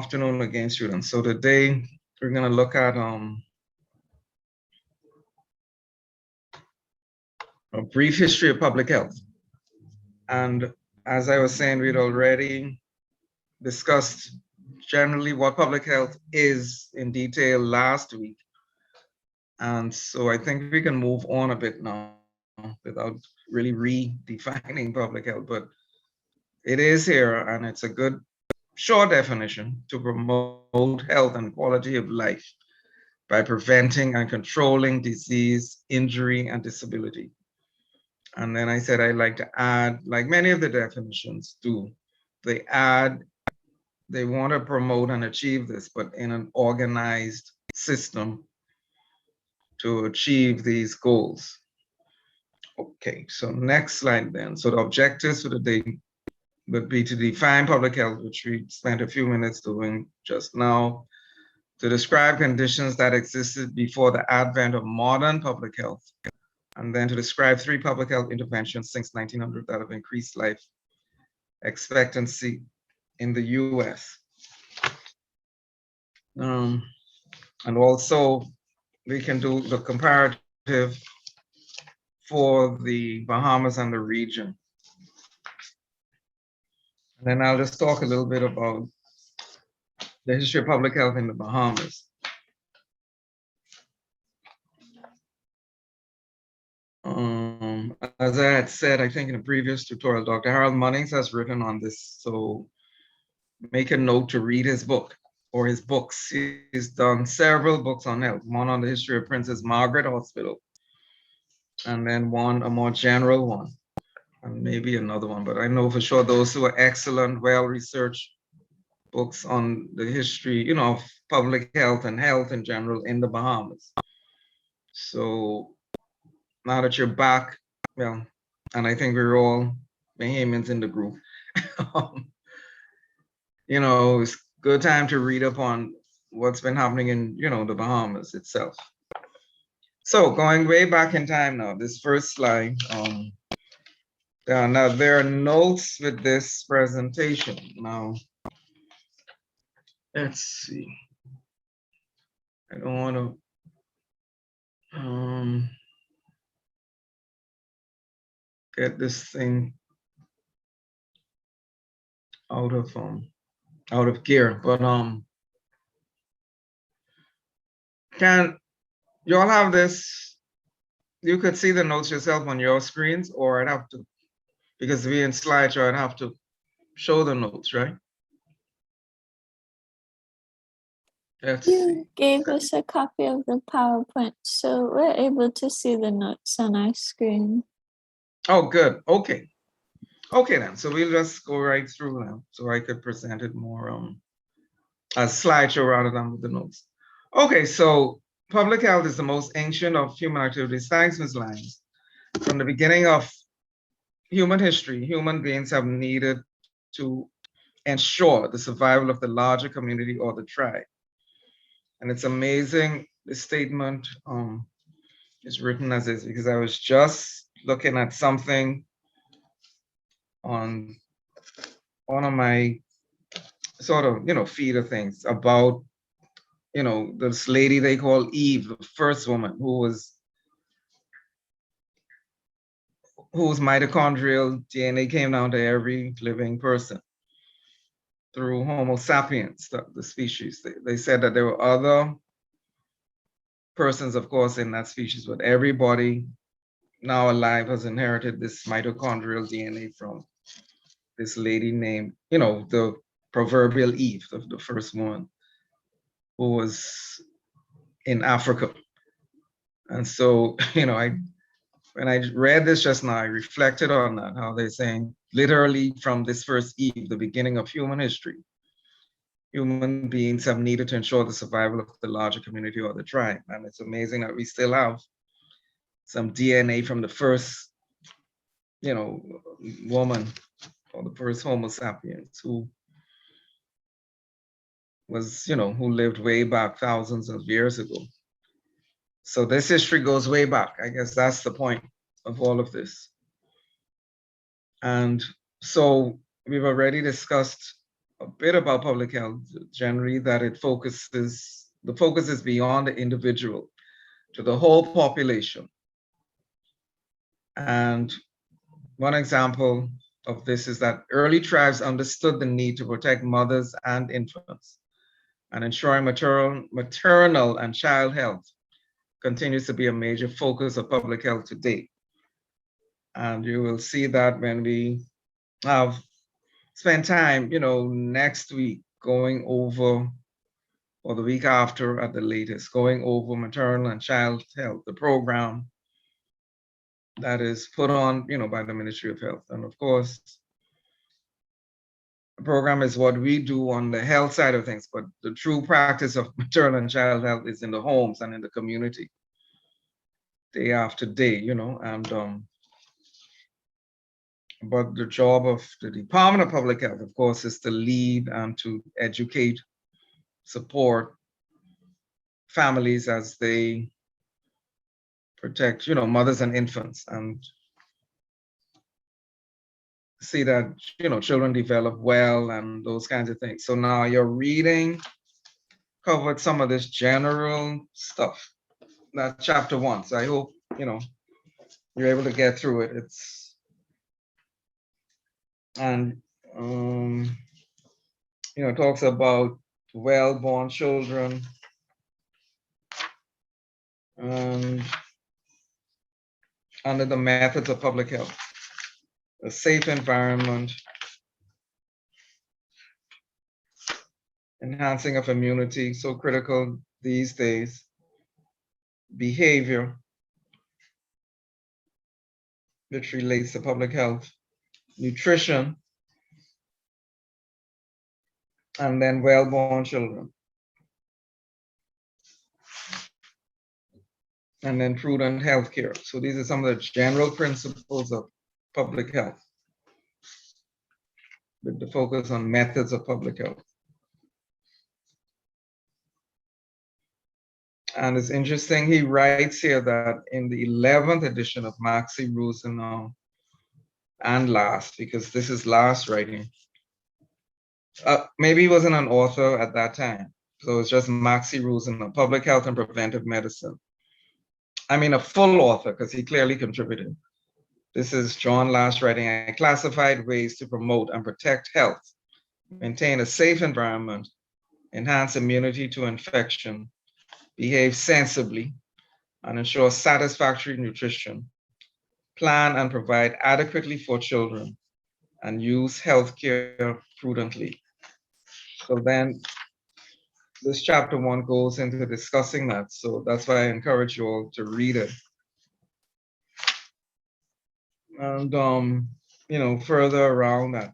Afternoon again, students. So today we're going to look at a brief history of public health. And as I was saying, we'd already discussed generally what public health is in detail last week. And so I think we can move on a bit now without really redefining public health, but it is here and it's a good short definition to promote health and quality of life by preventing and controlling disease, injury, and disability. And then I said I'd like to add, like many of the definitions do, they want to promote and achieve this, but in an organized system to achieve these goals. Okay, so next slide then. So the objectives for the day would be to define public health, which we spent a few minutes doing just now, to describe conditions that existed before the advent of modern public health, and then to describe 3 public health interventions since 1900 that have increased life expectancy in the US. And also we can do the comparative for the Bahamas and the region. And then I'll just talk a little bit about the history of public health in the Bahamas. As I had said, I think in a previous tutorial, Dr. Harold Munnings has written on this, so make a note to read his book or his books. He's done several books on health, one on the history of Princess Margaret Hospital, and then one, a more general one, and maybe another one, but I know for sure those who are excellent, well-researched books on the history, of public health and health in general in the Bahamas. So now that you're back, well, and I think we're all Bahamians in the group, it's good time to read up on what's been happening in, the Bahamas itself. So going way back in time now, this first slide, now there are notes with this presentation. Now, let's see. I don't want to get this thing out of gear, but can you all have this? You could see the notes yourself on your screens, or I'd have to, because we're in slideshow, I'd have to show the notes, right? You gave us a copy of the PowerPoint, so we're able to see the notes on our screen. Oh, good. Okay. Okay, then. So we'll just go right through now, so I could present it more as slideshow rather than with the notes. Okay, so public health is the most ancient of human activities. Thanks, Ms. Lyons. From the beginning of human history, human beings have needed to ensure the survival of the larger community or the tribe. And it's amazing, the statement is written as is, because I was just looking at something on one of my sort of, feed of things about, this lady they call Eve, the first woman whose mitochondrial DNA came down to every living person through Homo sapiens, the species. They said that there were other persons, of course, in that species, but everybody now alive has inherited this mitochondrial DNA from this lady named, the proverbial Eve, the first woman who was in Africa. And so, when I read this just now, I reflected on that, how they're saying literally from this first Eve, the beginning of human history, human beings have needed to ensure the survival of the larger community or the tribe. And it's amazing that we still have some DNA from the first, woman, or the first Homo sapiens who was, who lived way back thousands of years ago. So this history goes way back. I guess that's the point of all of this. And so we've already discussed a bit about public health generally, that the focus is beyond the individual to the whole population. And one example of this is that early tribes understood the need to protect mothers and infants, and ensuring maternal and child health continues to be a major focus of public health today. And you will see that when we have spent time, next week going over, or the week after at the latest, going over maternal and child health, the program that is put on, by the Ministry of Health. And of course, the program is what we do on the health side of things, but the true practice of maternal and child health is in the homes and in the community, day after day, and but the job of the Department of Public Health, of course, is to lead and to educate, support families as they protect, mothers and infants, and see that, children develop well and those kinds of things. So now your reading covered some of this general stuff. That's chapter 1. So I hope, you're able to get through it. It talks about well-born children and under the methods of public health, a safe environment, enhancing of immunity, so critical these days, behavior, which relates to public health, nutrition, and then well-born children. And then prudent healthcare. So these are some of the general principles of public health, with the focus on methods of public health. And it's interesting, he writes here that in the 11th edition of Maxie Rosenau, and last, because this is last writing, maybe he wasn't an author at that time, so it's just Maxie Rosenau, Public Health and Preventive Medicine. I mean, a full author, because he clearly contributed. This is John Last writing, I classified ways to promote and protect health, maintain a safe environment, enhance immunity to infection, behave sensibly, and ensure satisfactory nutrition, plan and provide adequately for children, and use healthcare prudently. So then this chapter 1 goes into discussing that. So that's why I encourage you all to read it. And, further around that.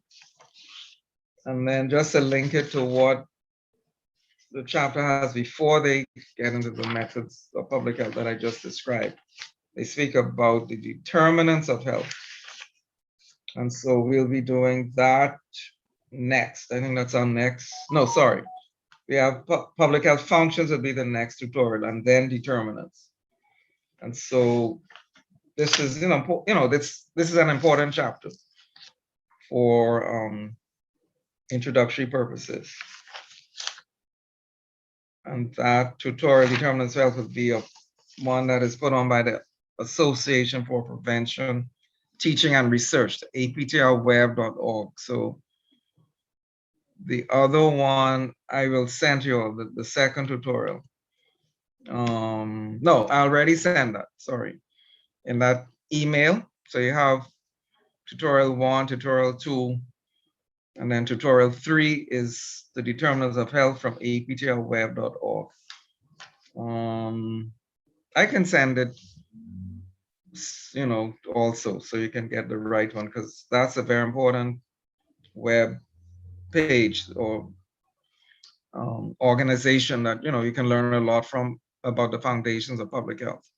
And then just to link it to what the chapter has before they get into the methods of public health that I just described. They speak about the determinants of health. And so we'll be doing that next. I think that's our next, no, sorry. We have public health functions would be the next tutorial, and then determinants. And so this is, this is an important chapter for introductory purposes. And that tutorial, determinants of health, would be one that is put on by the Association for Prevention, Teaching and Research, aptlweb.org. So the other one I will send you all, the second tutorial. No, I already sent that, sorry, in that email. So you have tutorial 1, tutorial 2, and then tutorial 3 is the determinants of health from aptlweb.org. I can send it, also, so you can get the right one, because that's a very important web page or organization that, you can learn a lot from about the foundations of public health.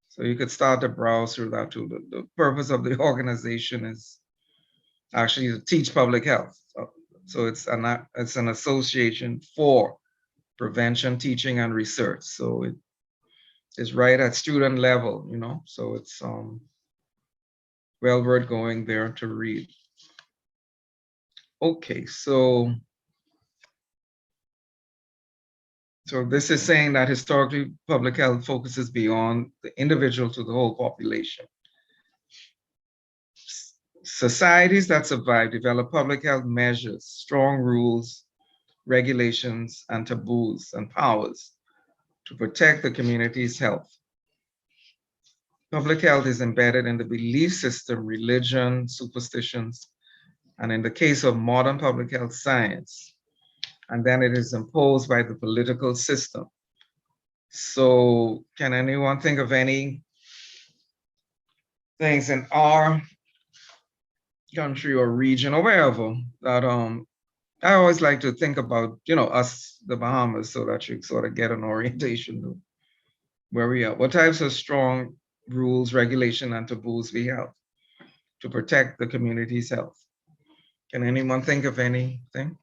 So you could start to browse through that too. The purpose of the organization is actually to teach public health. So it's an association for prevention, teaching, and research. So it is right at student level, so it's well worth going there to read. Okay, so this is saying that historically public health focuses beyond the individual to the whole population. Societies that survive develop public health measures, strong rules, regulations, and taboos and powers to protect the community's health. Public health is embedded in the belief system, religion, superstitions, and in the case of modern public health science, and then it is imposed by the political system. So can anyone think of any things in our country or region or wherever that I always like to think about, us, the Bahamas, so that you sort of get an orientation to where we are. What types of strong rules, regulation, and taboos we have to protect the community's health? Can anyone think of anything?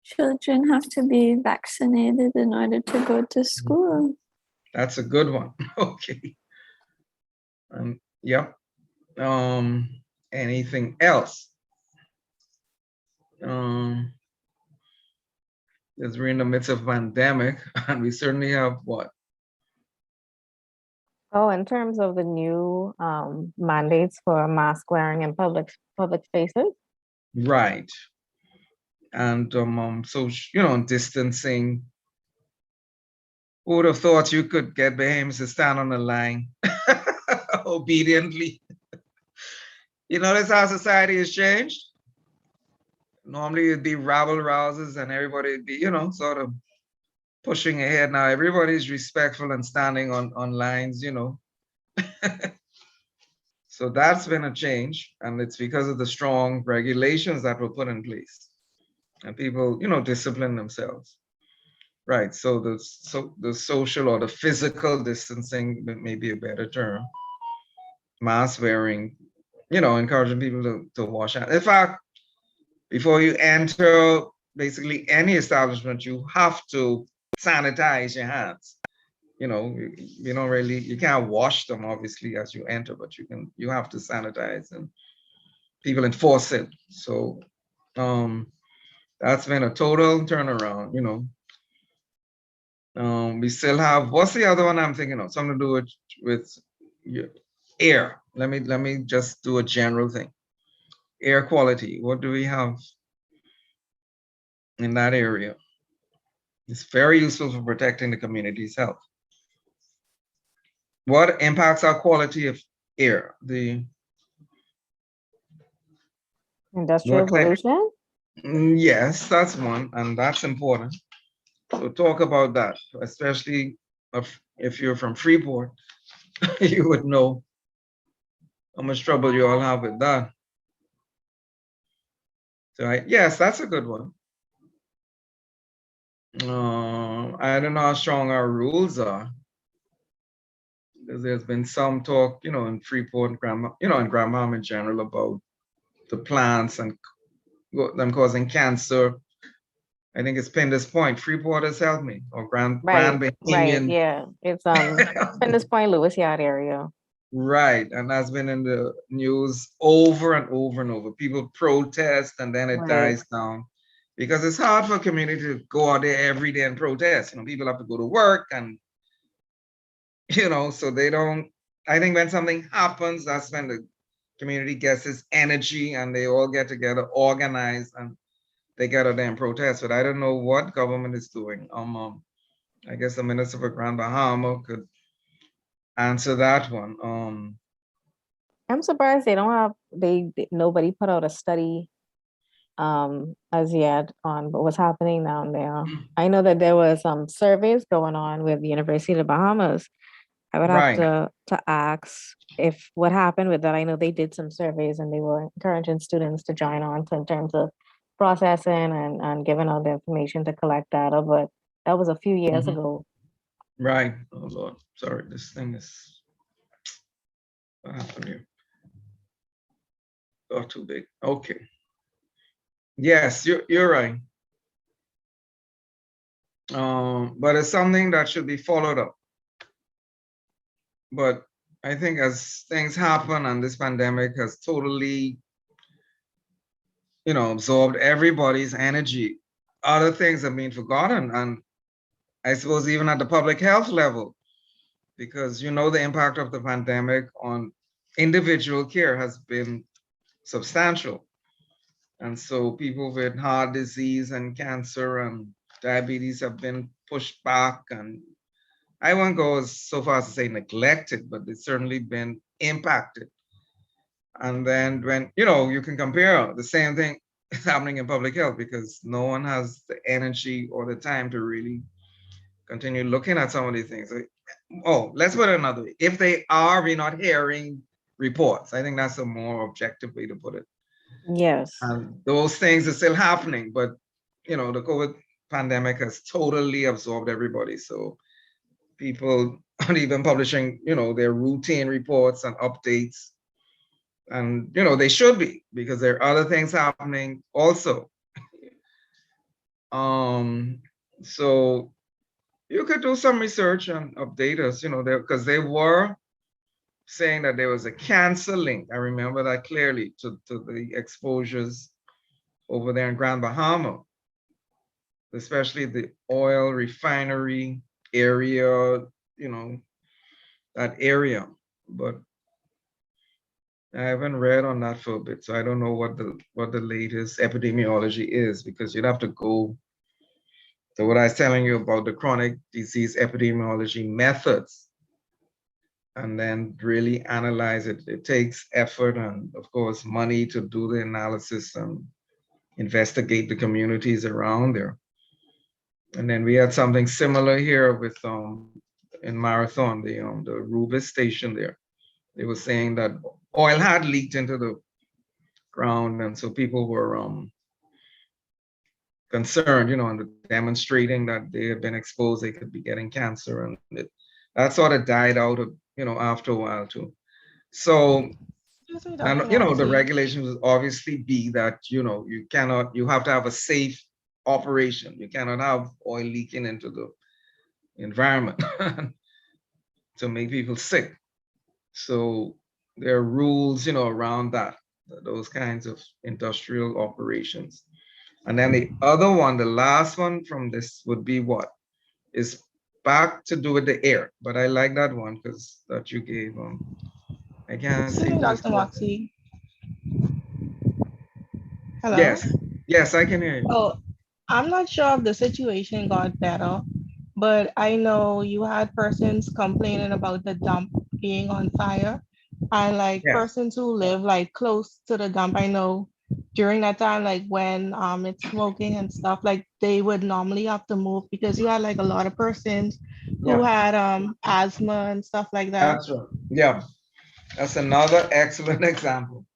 Children have to be vaccinated in order to go to school. That's a good one. Okay. Yep. Anything else? As we're in the midst of pandemic, and we certainly have what? Oh, in terms of the new mandates for mask wearing in public spaces. Right. And so distancing. Who would have thought you could get behemoths to stand on the line obediently? That's how society has changed. Normally it'd be rabble rousers and everybody would be, sort of pushing ahead. Now everybody's respectful and standing on lines, So that's been a change, and it's because of the strong regulations that were put in place. And people, discipline themselves. Right. So the social or the physical distancing may be a better term. Mask wearing, encouraging people to wash hands. In fact, before you enter basically any establishment, you have to sanitize your hands. You can't wash them obviously as you enter, but you have to sanitize, and people enforce it. So that's been a total turnaround, we still have, what's the other one I'm thinking of? Something to do with air. Let me just do a general thing. Air quality. What do we have in that area? It's very useful for protecting the community's health. What impacts our quality of air? The industrial pollution? Yes, that's one, and that's important. So talk about that, especially if you're from Freeport, you would know how much trouble you all have with that. So yes, that's a good one. I don't know how strong our rules are, because there's been some talk, in Freeport and Grand Bahama in general about the plants and them causing cancer. I think it's Pindus Point. Freeport has helped me, or Grand Right, yeah. It's Pindus Point, Lewis Yard area. Right, and that's been in the news over and over and over. People protest and then it dies down, because it's hard for a community to go out there every day and protest. People have to go to work, and so they don't. I think when something happens, that's when the community gets its energy and they all get together, organize, and they get out there and protest. But I don't know what government is doing. I guess the Minister for Grand Bahama could answer that one. I'm surprised they don't have nobody put out a study as yet on what's happening down there. I know that there was some surveys going on with the University of the Bahamas. I would have to ask if what happened with that. I know they did some surveys and they were encouraging students to join on in terms of processing and giving out the information to collect data, but that was a few years ago. Right. Oh Lord, sorry, this thing is, what happened here? Got too big. Okay. Yes, you're right. But it's something that should be followed up. But I think as things happen and this pandemic has totally absorbed everybody's energy. Other things have been forgotten. And I suppose even at the public health level, because the impact of the pandemic on individual care has been substantial. And so people with heart disease and cancer and diabetes have been pushed back. And I won't go so far as to say neglected, but it's certainly been impacted. And then when, you can compare the same thing is happening in public health because no one has the energy or the time to really continue looking at some of these things. Oh, let's put it another way. If they are, we're not hearing reports. I think that's a more objective way to put it. Yes. And those things are still happening, but the COVID pandemic has totally absorbed everybody. So people aren't even publishing, their routine reports and updates. And they should be because there are other things happening also. So you could do some research and update us, because they were saying that there was a cancer link. I remember that clearly to the exposures over there in Grand Bahama, especially the oil refinery area, that area. But I haven't read on that for a bit, so I don't know what the latest epidemiology is, because you'd have to go to what I was telling you about the chronic disease epidemiology methods and then really analyze it. It takes effort and, of course, money to do the analysis and investigate the communities around there. And then we had something similar here with in Marathon, the Rubis station there. They were saying that oil had leaked into the ground, and so people were concerned, and demonstrating that they had been exposed, they could be getting cancer, and that sort of died out of, after a while too. So, and the regulations would obviously be that you have to have a safe operation. You cannot have oil leaking into the environment to make people sick. So there are rules, around that, those kinds of industrial operations. And then the other one, the last one from this would be what is back to do with the air. But I like that one because that you gave. I can't see. Dr. Moxie. Hello? Yes, I can hear you. Oh, I'm not sure if the situation got better, but I know you had persons complaining about the dump being on fire, and like persons who live like close to the dump. I know during that time, like when it's smoking and stuff, like they would normally have to move because you had like a lot of persons who had asthma and stuff like that. That's right. Yeah, that's another excellent example.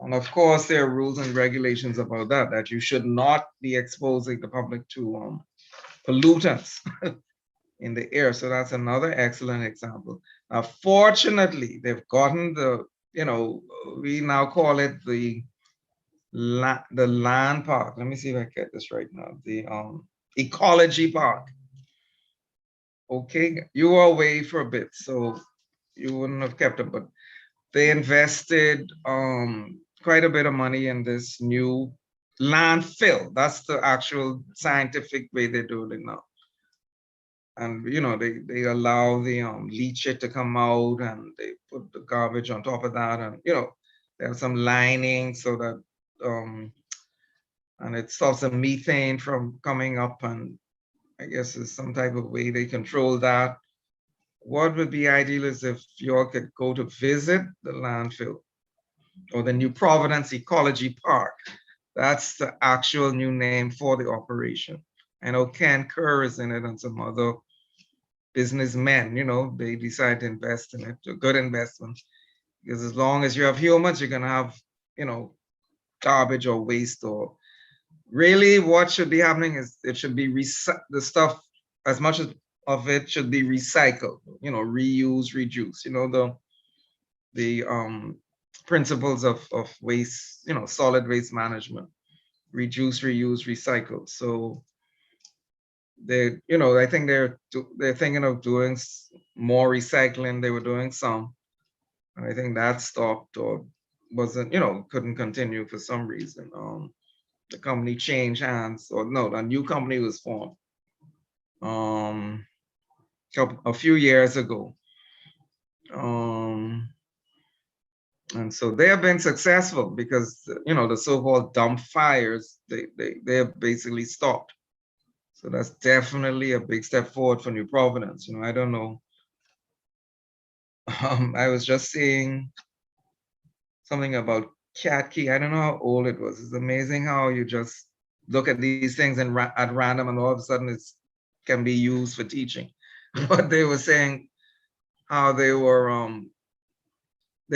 And of course, there are rules and regulations about that you should not be exposing the public to pollutants in the air. So that's another excellent example. Now, fortunately, they've gotten we now call it the land park. Let me see if I get this right now. The ecology park. Okay, you were away for a bit, so you wouldn't have kept it, but they invested quite a bit of money in this new landfill. That's the actual scientific way they do it now. And they allow the leachate to come out, and they put the garbage on top of that, and they have some lining so that and it stops the methane from coming up, and I guess there's some type of way they control that. What would be ideal is if you all could go to visit the landfill or the New Providence Ecology Park. That's the actual new name for the operation. I know Ken Kerr is in it and some other businessmen, they decide to invest in it, a good investment. Because as long as you have humans, you're gonna have, garbage or waste, or really what should be happening is it should be the stuff, as much of it should be recycled, reuse, reduce, the principles of waste, solid waste management, reduce, reuse, recycle. So I think they're thinking of doing more recycling. They were doing some, and I think that stopped, or wasn't, couldn't continue for some reason. The company changed hands, or no, a new company was formed a few years ago. And so they have been successful because, the so-called dump fires, they have basically stopped. So that's definitely a big step forward for New Providence. I don't know. I was just seeing something about Cat Key. I don't know how old it was. It's amazing how you just look at these things and at random, and all of a sudden it can be used for teaching. But they were saying how they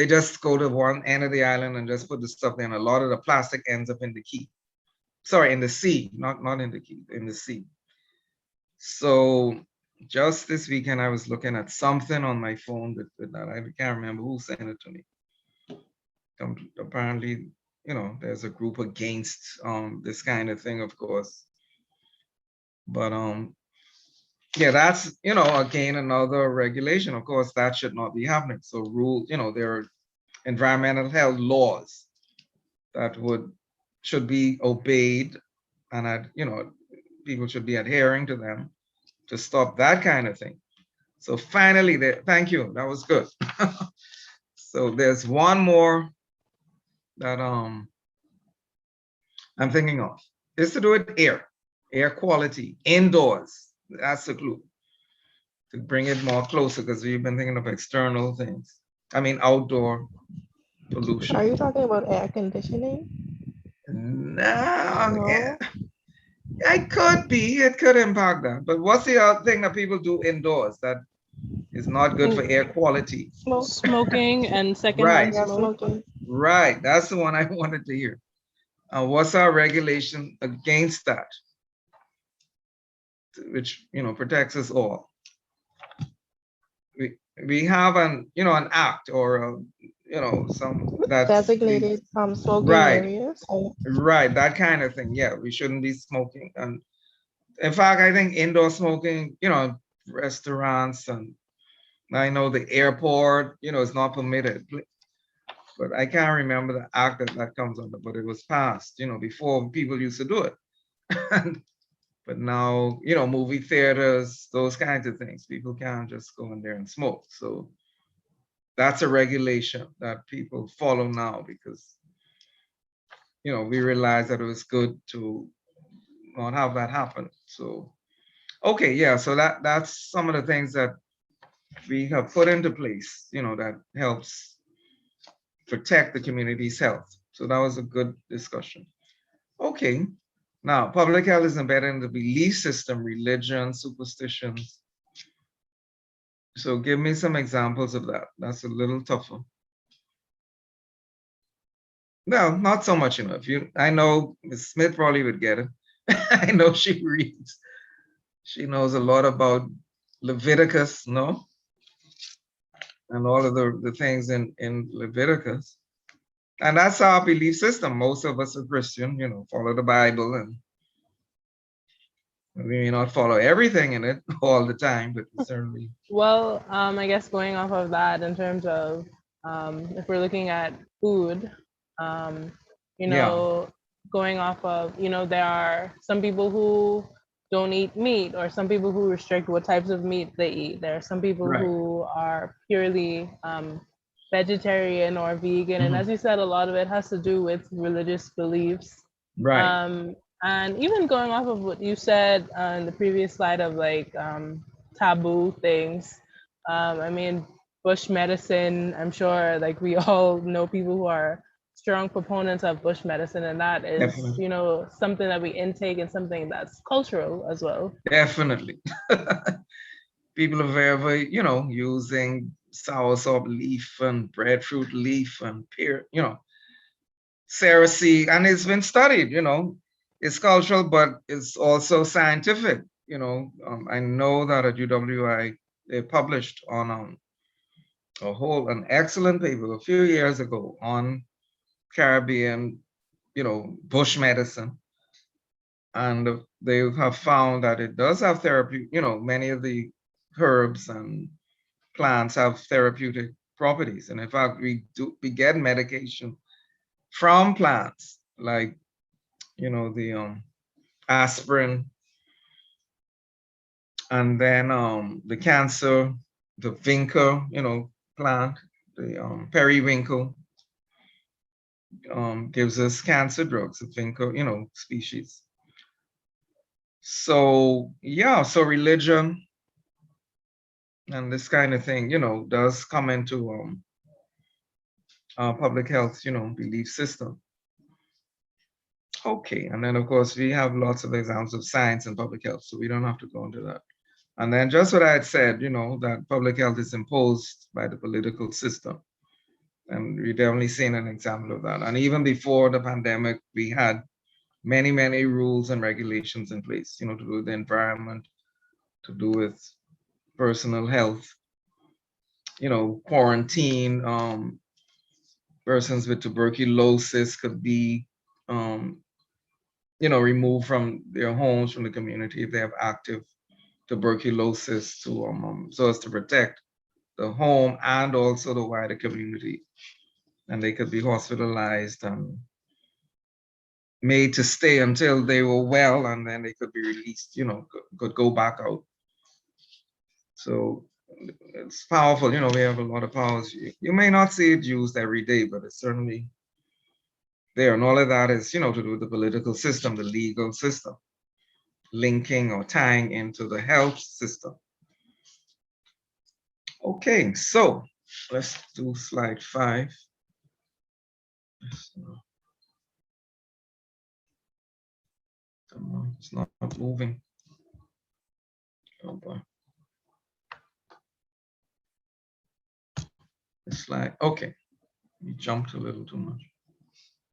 just go to one end of the island and just put the stuff there, and a lot of the plastic ends up in the key. Sorry, in the sea, not in the key, in the sea. So just this weekend, I was looking at something on my phone that I can't remember who sent it to me. Apparently, there's a group against this kind of thing, of course. But yeah, that's, again, another regulation. Of course, that should not be happening. So there are environmental health laws that should be obeyed, and people should be adhering to them to stop that kind of thing. So finally, thank you. That was good. So there's one more that I'm thinking of. It's to do with air quality indoors. That's the clue, to bring it more closer, because we've been thinking of external things. I mean, outdoor pollution. Are you talking about air conditioning? No, No. it could impact that. But what's the other thing that people do indoors that is not good for air quality? Smoke. Smoking and Right. secondhand Yeah, smoke. smoking. Right, that's the one I wanted to hear. What's our regulation against that, which protects us all? We have an act, or some that's Designated smoking Right. areas. right, that kind of thing. Yeah, we shouldn't be smoking. And in fact, I think indoor smoking, restaurants, and I know the airport, is not permitted. But I can't remember the act that comes under, but it was passed, before people used to do it. But now, movie theaters, those kinds of things, people can't just go in there and smoke. So that's a regulation that people follow now, because, we realized that it was good to not have that happen. So, okay, yeah, so that's some of the things that we have put into place, that helps protect the community's health. So that was a good discussion. Okay, now public health is embedded in the belief system, religion, superstitions. So give me some examples of that. That's a little tougher. No, not so much, I know Ms. Smith probably would get it. I know she reads. She knows a lot about Leviticus, no? And all of the things in Leviticus. And that's our belief system. Most of us are Christian, follow the Bible, and we may not follow everything in it all the time, but certainly. Well, I guess going off of that, in terms of if we're looking at food, going off of, there are some people who don't eat meat, or some people who restrict what types of meat they eat. There are some people Right. who are purely vegetarian or vegan. And as you said, a lot of it has to do with religious beliefs. Right. And even going off of what you said in the previous slide of taboo things, I mean, bush medicine, I'm sure we all know people who are strong proponents of bush medicine, and that is, Definitely. something that we intake, and something that's cultural as well. Definitely. People are very, using soursop leaf and breadfruit leaf and pear, cerasee, and it's been studied, it's cultural, but it's also scientific. I know that at UWI, they published on an excellent paper a few years ago on Caribbean, bush medicine. And they have found that it does have therapy, many of the herbs and plants have therapeutic properties. And in fact, we get medication from plants, like, the aspirin, and then the cancer, the vinca, plant, the periwinkle gives us cancer drugs, the vinca, species. So yeah, so religion and this kind of thing, does come into public health, belief system. Okay, and then of course we have lots of examples of science and public health, so we don't have to go into that. And then just what I had said, that public health is imposed by the political system. And we've definitely seen an example of that. And even before the pandemic, we had many, many rules and regulations in place, to do with the environment, to do with personal health, quarantine, persons with tuberculosis could be, removed from their homes, from the community if they have active tuberculosis so as to protect the home and also the wider community. And they could be hospitalized and made to stay until they were well, and then they could be released, could go back out. So it's powerful, we have a lot of powers. You may not see it used every day, but it's certainly there. And all of that is, to do with the political system, the legal system, linking or tying into the health system. Okay, so let's do slide 5. Come on, it's not moving. Oh boy. This slide, okay. We jumped a little too much.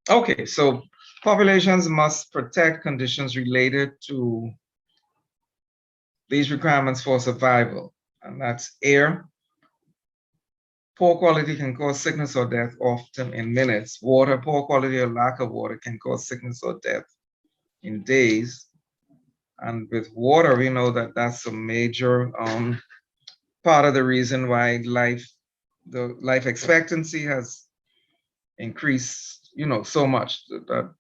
Okay, so populations must protect conditions related to these requirements for survival, and that's air. Poor quality can cause sickness or death, often in minutes. Water, poor quality or lack of water can cause sickness or death in days. And with water, we know that that's a major part of the reason why the life expectancy has increased, so much that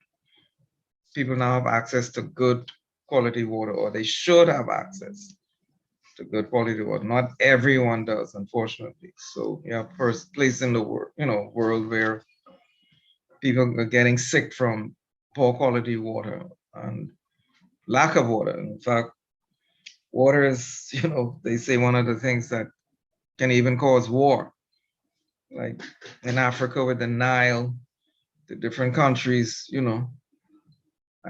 people now have access to good quality water, or they should have access to good quality water. Not everyone does, unfortunately. So yeah, first place in the world, world where people are getting sick from poor quality water and lack of water. In fact, water is, they say one of the things that can even cause war. Like in Africa with the Nile, the different countries, I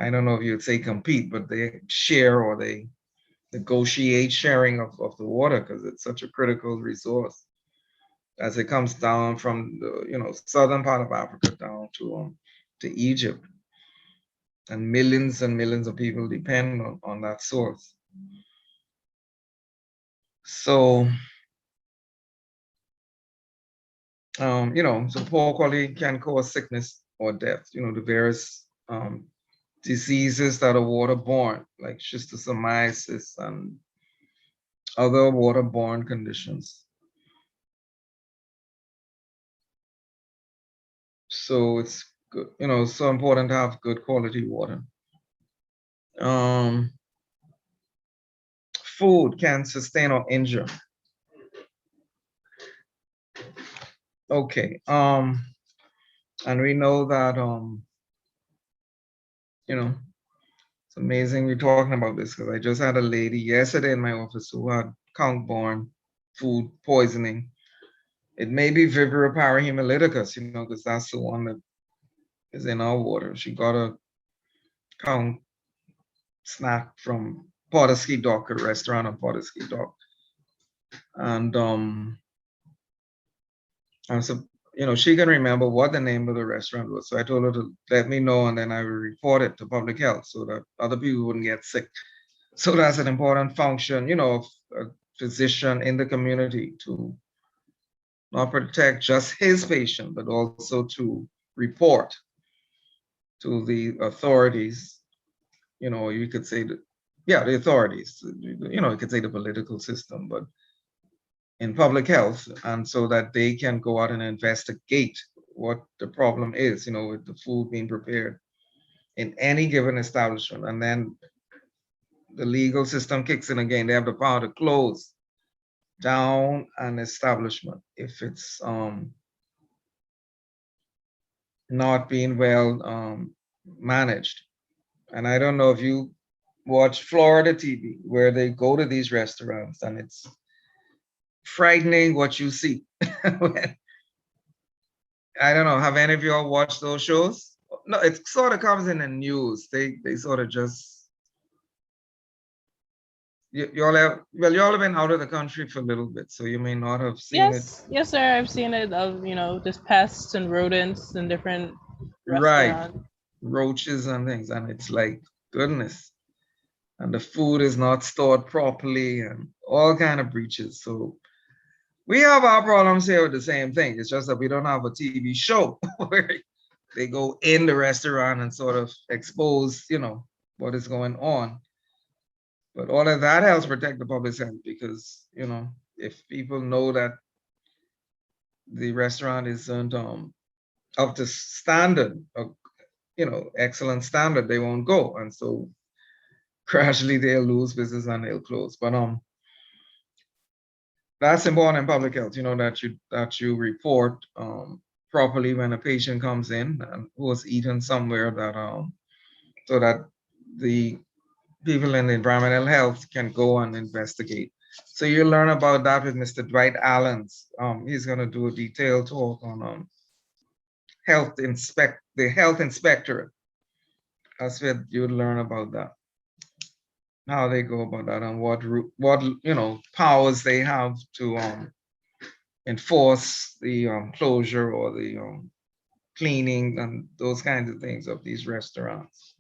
don't know if you'd say compete, but they share or they negotiate sharing of the water because it's such a critical resource as it comes down from the southern part of Africa down to Egypt. And millions of people depend on that source. So, so poor quality can cause sickness or death, the various diseases that are waterborne, like schistosomiasis and other waterborne conditions. So it's good, so important to have good quality water. Food can sustain or injure. Okay, and we know that it's amazing we're talking about this because I just had a lady yesterday in my office who had count-borne food poisoning. It may be Vibrio parahemolyticus, because that's the one that is in our water. She got a count snack from Potterski Dock, a restaurant on Potterski Dock. And so, she can remember what the name of the restaurant was. So I told her to let me know, and then I will report it to public health so that other people wouldn't get sick. So that's an important function, of a physician in the community to not protect just his patient, but also to report to the authorities. You could say that, yeah, the authorities, you could say the political system, but in public health, and so that they can go out and investigate what the problem is, with the food being prepared in any given establishment. And then the legal system kicks in again. They have the power to close down an establishment if it's not being well managed. And I don't know if you watch Florida TV, where they go to these restaurants, and it's frightening what you see. I don't know. Have any of y'all watched those shows? No, it sort of comes in the news. They sort of just y'all have been out of the country for a little bit, so you may not have seen it. Yes, sir. I've seen it of just pests and rodents in different Right, restaurants. roaches and things, and it's like goodness. And the food is not stored properly, and all kind of breaches. So we have our problems here with the same thing. It's just that we don't have a TV show where they go in the restaurant and sort of expose, what is going on. But all of that helps protect the public health because, if people know that the restaurant isn't up to standard, excellent standard, they won't go. And so gradually they'll lose business and they'll close. But that's important in public health, that you report properly when a patient comes in and who has eaten somewhere, that so that the people in environmental health can go and investigate. So you learn about that with Mr. Dwight Allens. He's going to do a detailed talk on the health inspectorate. That's where you learn about that, how they go about that, and what powers they have to enforce the closure or the cleaning and those kinds of things of these restaurants.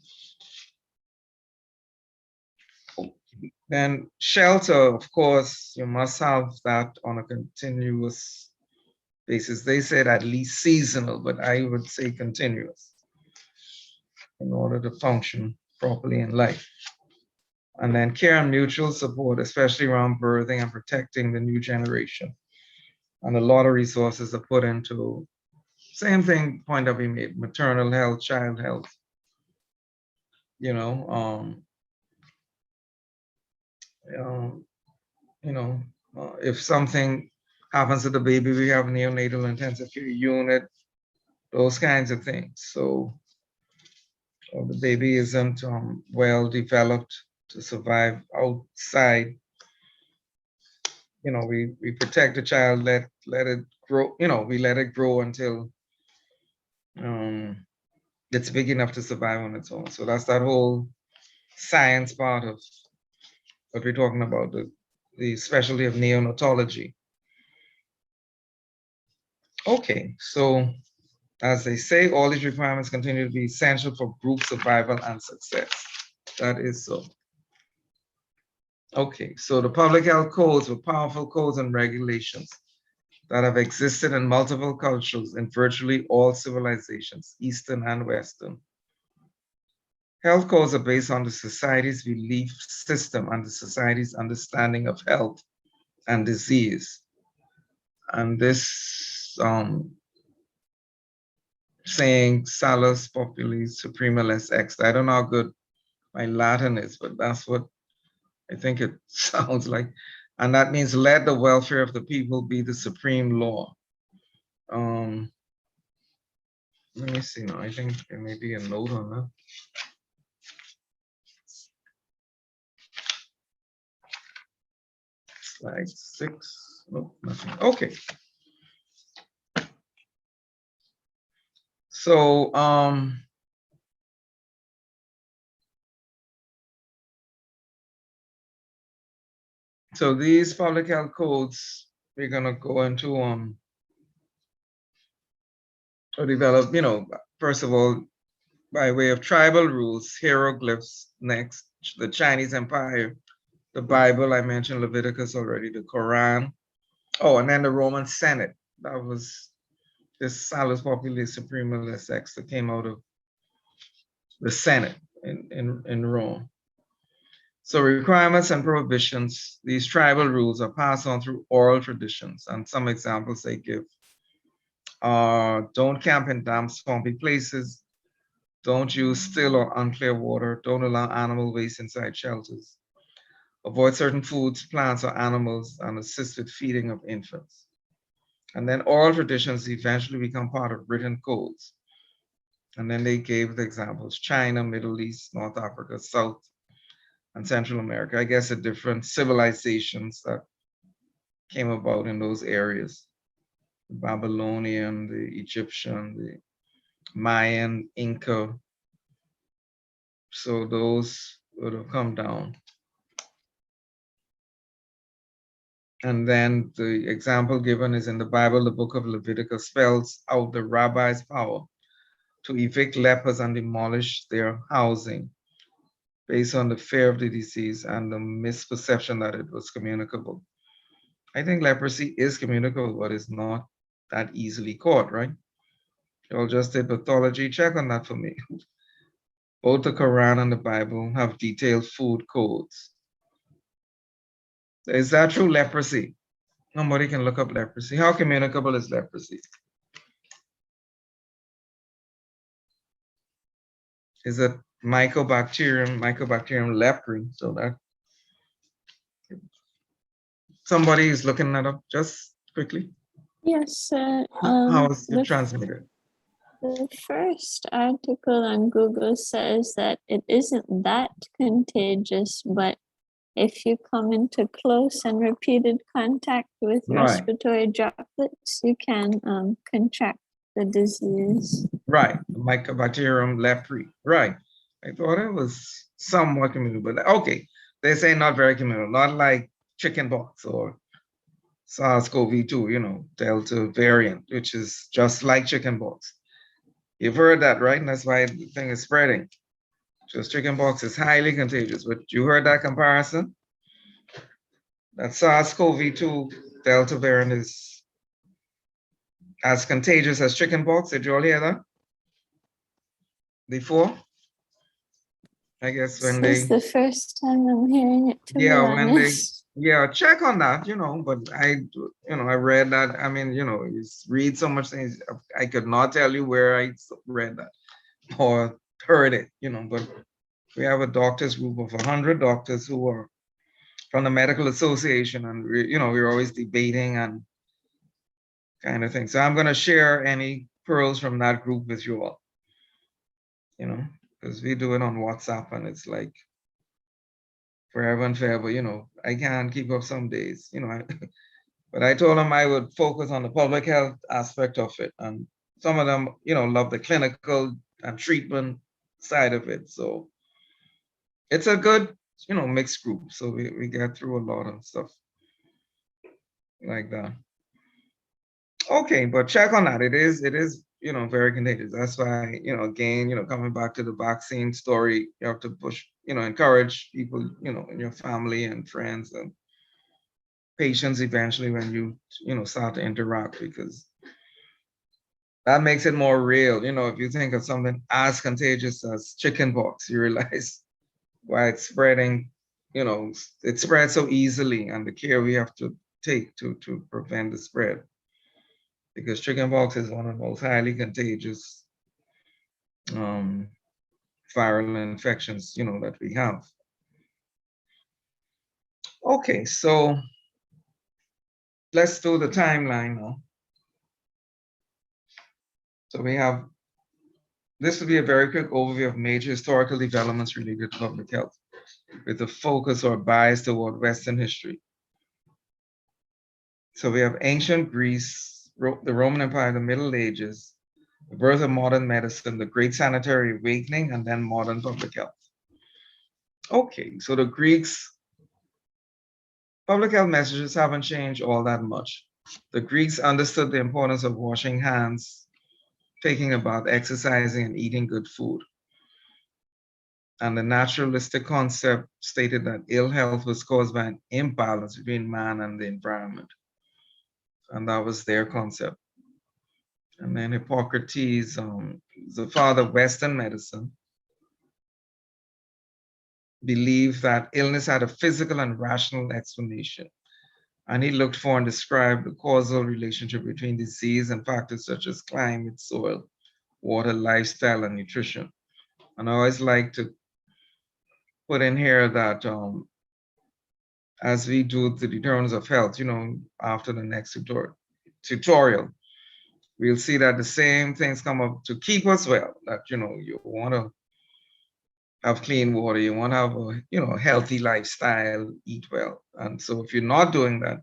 Then shelter, of course, you must have that on a continuous basis. They said at least seasonal, but I would say continuous in order to function properly in life. And then care and mutual support, especially around birthing and protecting the new generation. And a lot of resources are put into same thing, point that we made, maternal health, child health. If something happens to the baby, we have neonatal intensive care unit, those kinds of things. So the baby isn't well developed to survive outside. We protect the child, let it grow, we let it grow until it's big enough to survive on its own. So that's that whole science part of what we're talking about, the specialty of neonatology. Okay, so as they say, all these requirements continue to be essential for group survival and success. That is so. Okay, so the public health codes were powerful codes and regulations that have existed in multiple cultures in virtually all civilizations, Eastern and Western. Health codes are based on the society's belief system and the society's understanding of health and disease. And this saying salus populi suprema lex ex, I don't know how good my Latin is, but that's what I think it sounds like. And that means let the welfare of the people be the supreme law. Let me see now, I think there may be a note on that. Slide 6, nope, nothing, okay. So, so these public health codes, we're gonna go into or develop, first of all, by way of tribal rules, hieroglyphs, next, the Chinese Empire, the Bible, I mentioned Leviticus already, the Quran. Oh, and then the Roman Senate. That was this Salus Populi Suprema Lex Ex that came out of the Senate in Rome. So requirements and prohibitions, these tribal rules are passed on through oral traditions, and some examples they give Don't camp in damp, swampy places. Don't use still or unclear water. Don't allow animal waste inside shelters. Avoid certain foods, plants, or animals, and assist with feeding of infants. And then oral traditions eventually become part of written codes. And then they gave the examples: China, Middle East, North Africa, South and Central America. I guess the different civilizations that came about in those areas: the Babylonian, the Egyptian, the Mayan, Inca. So those would have come down. And then the example given is in the Bible. The book of Leviticus spells out the rabbi's power to evict lepers and demolish their housing based on the fear of the disease and the misperception that it was communicable. I think leprosy is communicable, but it's not that easily caught, right? Y'all just did pathology. Check on that for me. Both the Quran and the Bible have detailed food codes. Is that true? Leprosy? Nobody can look up leprosy. How communicable is leprosy? Is it Mycobacterium leprae? So that somebody is looking that up just quickly. Yes, How is it the transmitted? The first article on Google says that it isn't that contagious, but if you come into close and repeated contact with Right. respiratory droplets, you can contract the disease. Right, Mycobacterium leprae. Right. I thought it was somewhat communicable, but okay. They say not very communicable, not like chickenpox or SARS-CoV-2, Delta variant, which is just like chickenpox. You've heard that, right? And that's why the thing is spreading. Just chickenpox is highly contagious, but you heard that comparison? That SARS-CoV-2 Delta variant is as contagious as chickenpox. Did you all hear that before? I guess when This is they, the first time I'm hearing it, to be yeah, when they, honest. yeah, check on that, but I read that. I mean, you read so much things. I could not tell you where I read that or heard it, but we have a doctors group of 100 doctors who are from the medical association, and we're always debating and kind of thing. So I'm going to share any pearls from that group with you all, because we do it on WhatsApp and it's like forever and forever. I can't keep up some days, but I told them I would focus on the public health aspect of it. And some of them, love the clinical and treatment side of it. So it's a good, mixed group. So we get through a lot of stuff like that. Okay, but check on that. It is, very contagious. That's why, again, coming back to the vaccine story, you have to push, encourage people, in your family and friends and patients eventually when you start to interact, because that makes it more real. If you think of something as contagious as chickenpox, you realize why it's spreading, it spreads so easily, and the care we have to take to prevent the spread. Because chickenpox is one of the most highly contagious viral infections, that we have. Okay, so let's do the timeline now. So we have, this will be a very quick overview of major historical developments related to public health, with a focus or bias toward Western history. So we have ancient Greece, the Roman Empire, the Middle Ages, the birth of modern medicine, the Great Sanitary Awakening, and then modern public health. Okay, so the Greeks, public health messages haven't changed all that much. The Greeks understood the importance of washing hands, taking a bath, exercising, and eating good food. And the naturalistic concept stated that ill health was caused by an imbalance between man and the environment. And that was their concept. And then Hippocrates, the father of Western medicine, believed that illness had a physical and rational explanation. And he looked for and described the causal relationship between disease and factors such as climate, soil, water, lifestyle, and nutrition. And I always like to put in here that as we do the determinants of health, after the next tutorial, we'll see that the same things come up to keep us well, that, you want to have clean water, you want to have a, healthy lifestyle, eat well. And so if you're not doing that,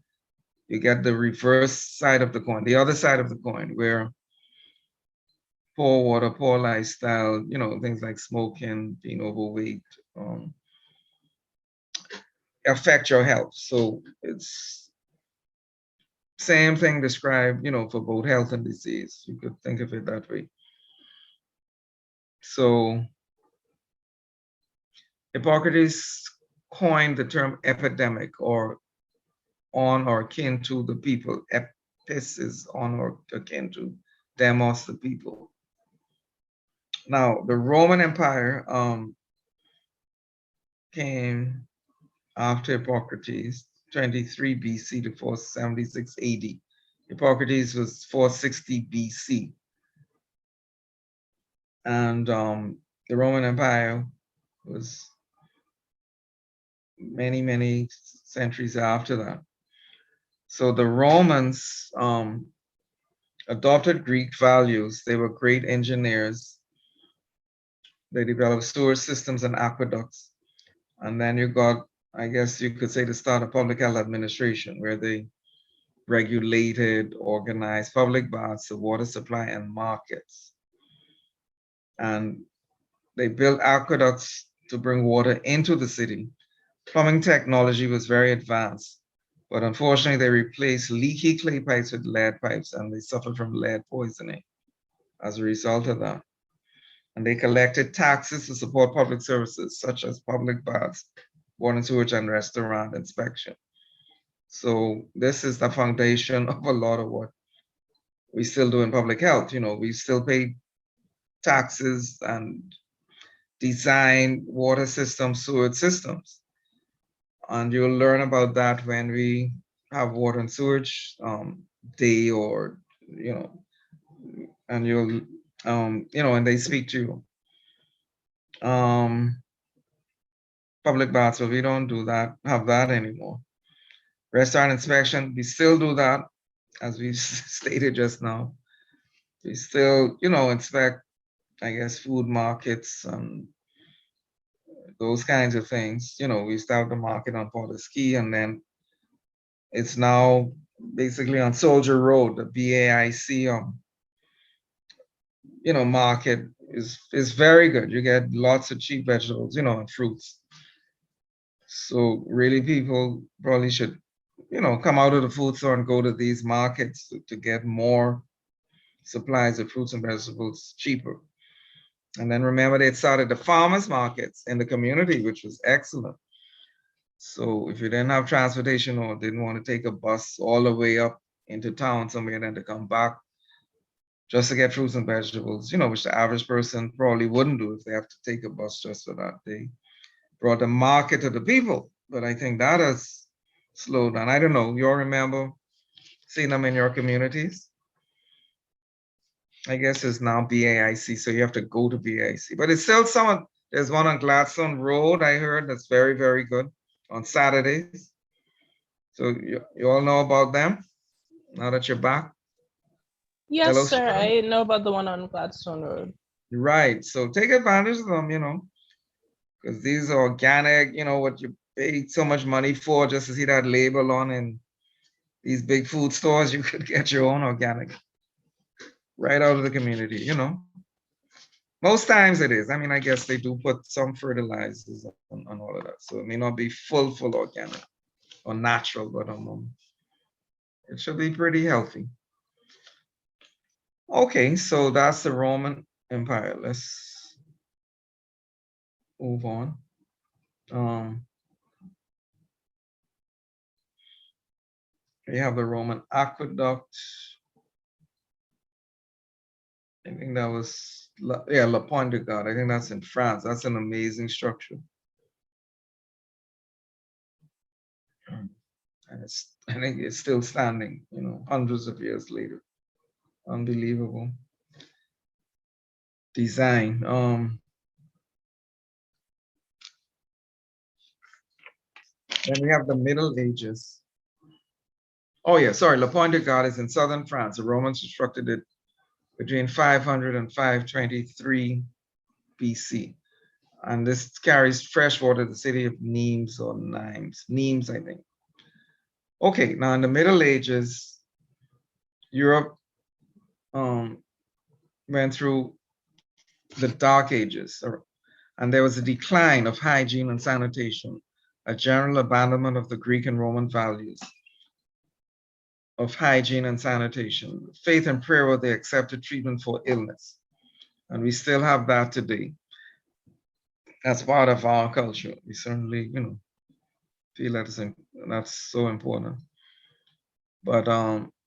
you get the reverse side of the coin, the other side of the coin, where poor water, poor lifestyle, things like smoking, being overweight, affect your health. So it's same thing described, for both health and disease. You could think of it that way. So Hippocrates coined the term epidemic, or on or akin to the people. Epis is on or akin to, demos, the people. Now, the Roman Empire came after Hippocrates, 23 BC to 476 AD. Hippocrates was 460 BC. And the Roman Empire was many, many centuries after that. So the Romans adopted Greek values. They were great engineers. They developed sewer systems and aqueducts. And then you got, I guess you could say, the start of public health administration, where they regulated, organized public baths, the water supply, and markets. And they built aqueducts to bring water into the city. Plumbing technology was very advanced, but unfortunately they replaced leaky clay pipes with lead pipes, and they suffered from lead poisoning as a result of that. And they collected taxes to support public services such as public baths, water and sewage, and restaurant inspection. So this is the foundation of a lot of what we still do in public health. We still pay taxes and design water systems, sewage systems. And you'll learn about that when we have water and sewage day, or, and you'll, and they speak to you. Public baths, but we don't do that, have that anymore. Restaurant inspection, we still do that, as we stated just now. We still, inspect, I guess, food markets and those kinds of things. We start the market on Porter's-Key, and then it's now basically on Soldier Road, the BAIC market is very good. You get lots of cheap vegetables, and fruits. So really, people probably should, come out of the food store and go to these markets to get more supplies of fruits and vegetables cheaper. And then remember, they started the farmers markets in the community, which was excellent. So if you didn't have transportation or didn't want to take a bus all the way up into town somewhere and then to come back just to get fruits and vegetables, which the average person probably wouldn't do if they have to take a bus just for that. They brought the market to the people, but I think that has slowed down. I don't know, you all remember seeing them in your communities? I guess it's now BAIC, so you have to go to BAIC, but it's still there's one on Gladstone Road, I heard, that's very, very good on Saturdays. So you all know about them now that you're back? Yes, Hello, sir. Sharon? I know about the one on Gladstone Road. Right, so take advantage of them, because these are organic, what you pay so much money for just to see that label on in these big food stores. You could get your own organic right out of the community, Most times it is. I mean, I guess they do put some fertilizers on all of that, so it may not be full organic or natural, but it should be pretty healthy. Okay, so that's the Roman Empire. Let's move on. We have the Roman aqueduct. I think that was, La Pointe de Gard. I think that's in France. That's an amazing structure. And I think it's still standing, hundreds of years later. Unbelievable design. Then we have the Middle Ages. Oh yeah, sorry, La Pointe de Garde is in southern France. The Romans constructed it between 500 and 523 BC. And this carries fresh water to the city of Nimes or Nimes, I think. Okay, now in the Middle Ages, Europe went through the Dark Ages, and there was a decline of hygiene and sanitation, a general abandonment of the Greek and Roman values of hygiene and sanitation. Faith and prayer were the accepted treatment for illness. And we still have that today. That's part of our culture. We certainly, feel that's so important. But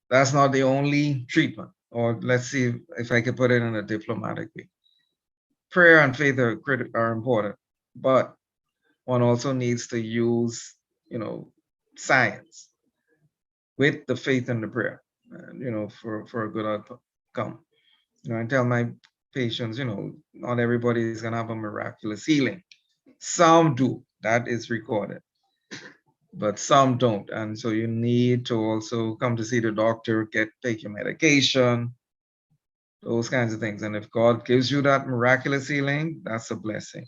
that's not the only treatment. Or let's see if I could put it in a diplomatic way. Prayer and faith are important, but one also needs to use, science with the faith and the prayer, for a good outcome. I tell my patients, not everybody is going to have a miraculous healing. Some do, that is recorded, but some don't. And so you need to also come to see the doctor, take your medication, those kinds of things. And if God gives you that miraculous healing, that's a blessing.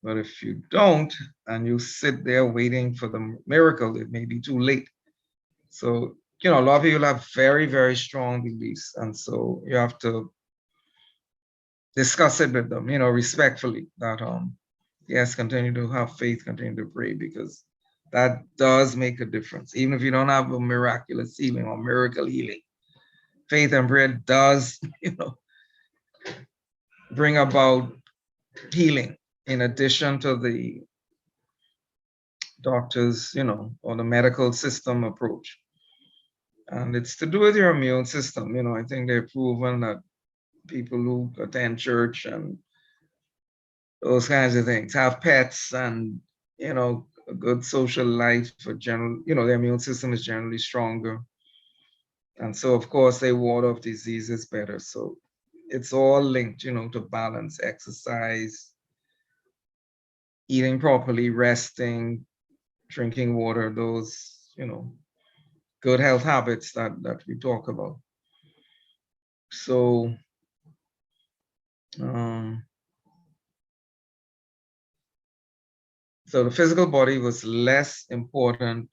But if you don't, and you sit there waiting for the miracle, it may be too late. So, a lot of people have very, very strong beliefs. And so you have to discuss it with them, respectfully, that, yes, continue to have faith, continue to pray, because that does make a difference. Even if you don't have a miraculous healing or miracle healing, faith and prayer does, bring about healing in addition to the doctors, or the medical system approach. And it's to do with your immune system. I think they've proven that people who attend church and those kinds of things, have pets and, a good social life for general, their immune system is generally stronger. And so, of course, they ward off diseases better. So it's all linked, to balance, exercise, eating properly, resting, drinking water, those, good health habits that we talk about. So, so the physical body was less important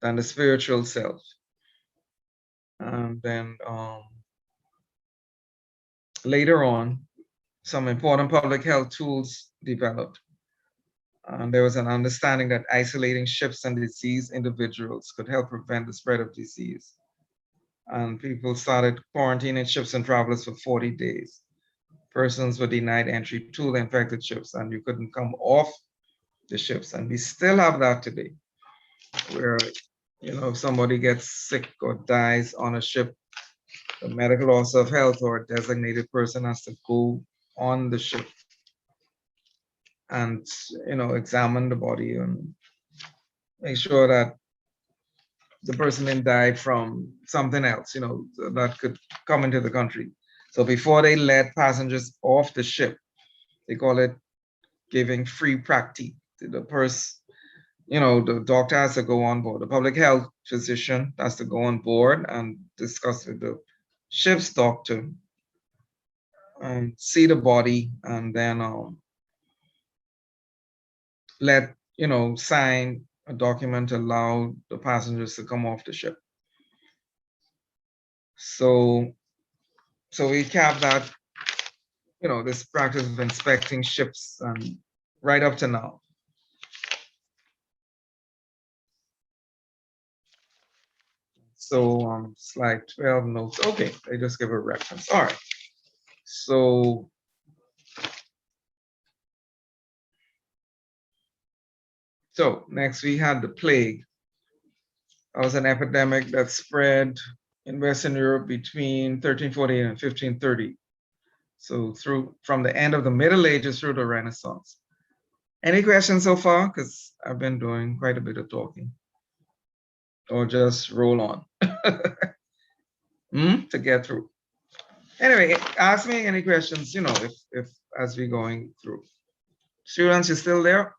than the spiritual self. And then later on, some important public health tools developed. And there was an understanding that isolating ships and diseased individuals could help prevent the spread of disease. And people started quarantining ships and travelers for 40 days. Persons were denied entry to the infected ships, and you couldn't come off the ships. And we still have that today, where, if somebody gets sick or dies on a ship, the medical officer of health or a designated person has to go on the ship and, examine the body and make sure that the person didn't die from something else, that could come into the country. So before they let passengers off the ship, they call it giving free practice. The person, the doctor has to go on board. The public health physician has to go on board and discuss with the ship's doctor and see the body, and then sign a document to allow the passengers to come off the ship. So we have that, this practice of inspecting ships and right up to now. So slide 12 notes. Okay, I just give a reference. All right. So next we had the plague. That was an epidemic that spread in Western Europe between 1348 and 1530. So from the end of the Middle Ages through the Renaissance. Any questions so far? Because I've been doing quite a bit of talking. or just roll on to get through. Anyway, ask me any questions, you know, if as we're going through. Students, you still there?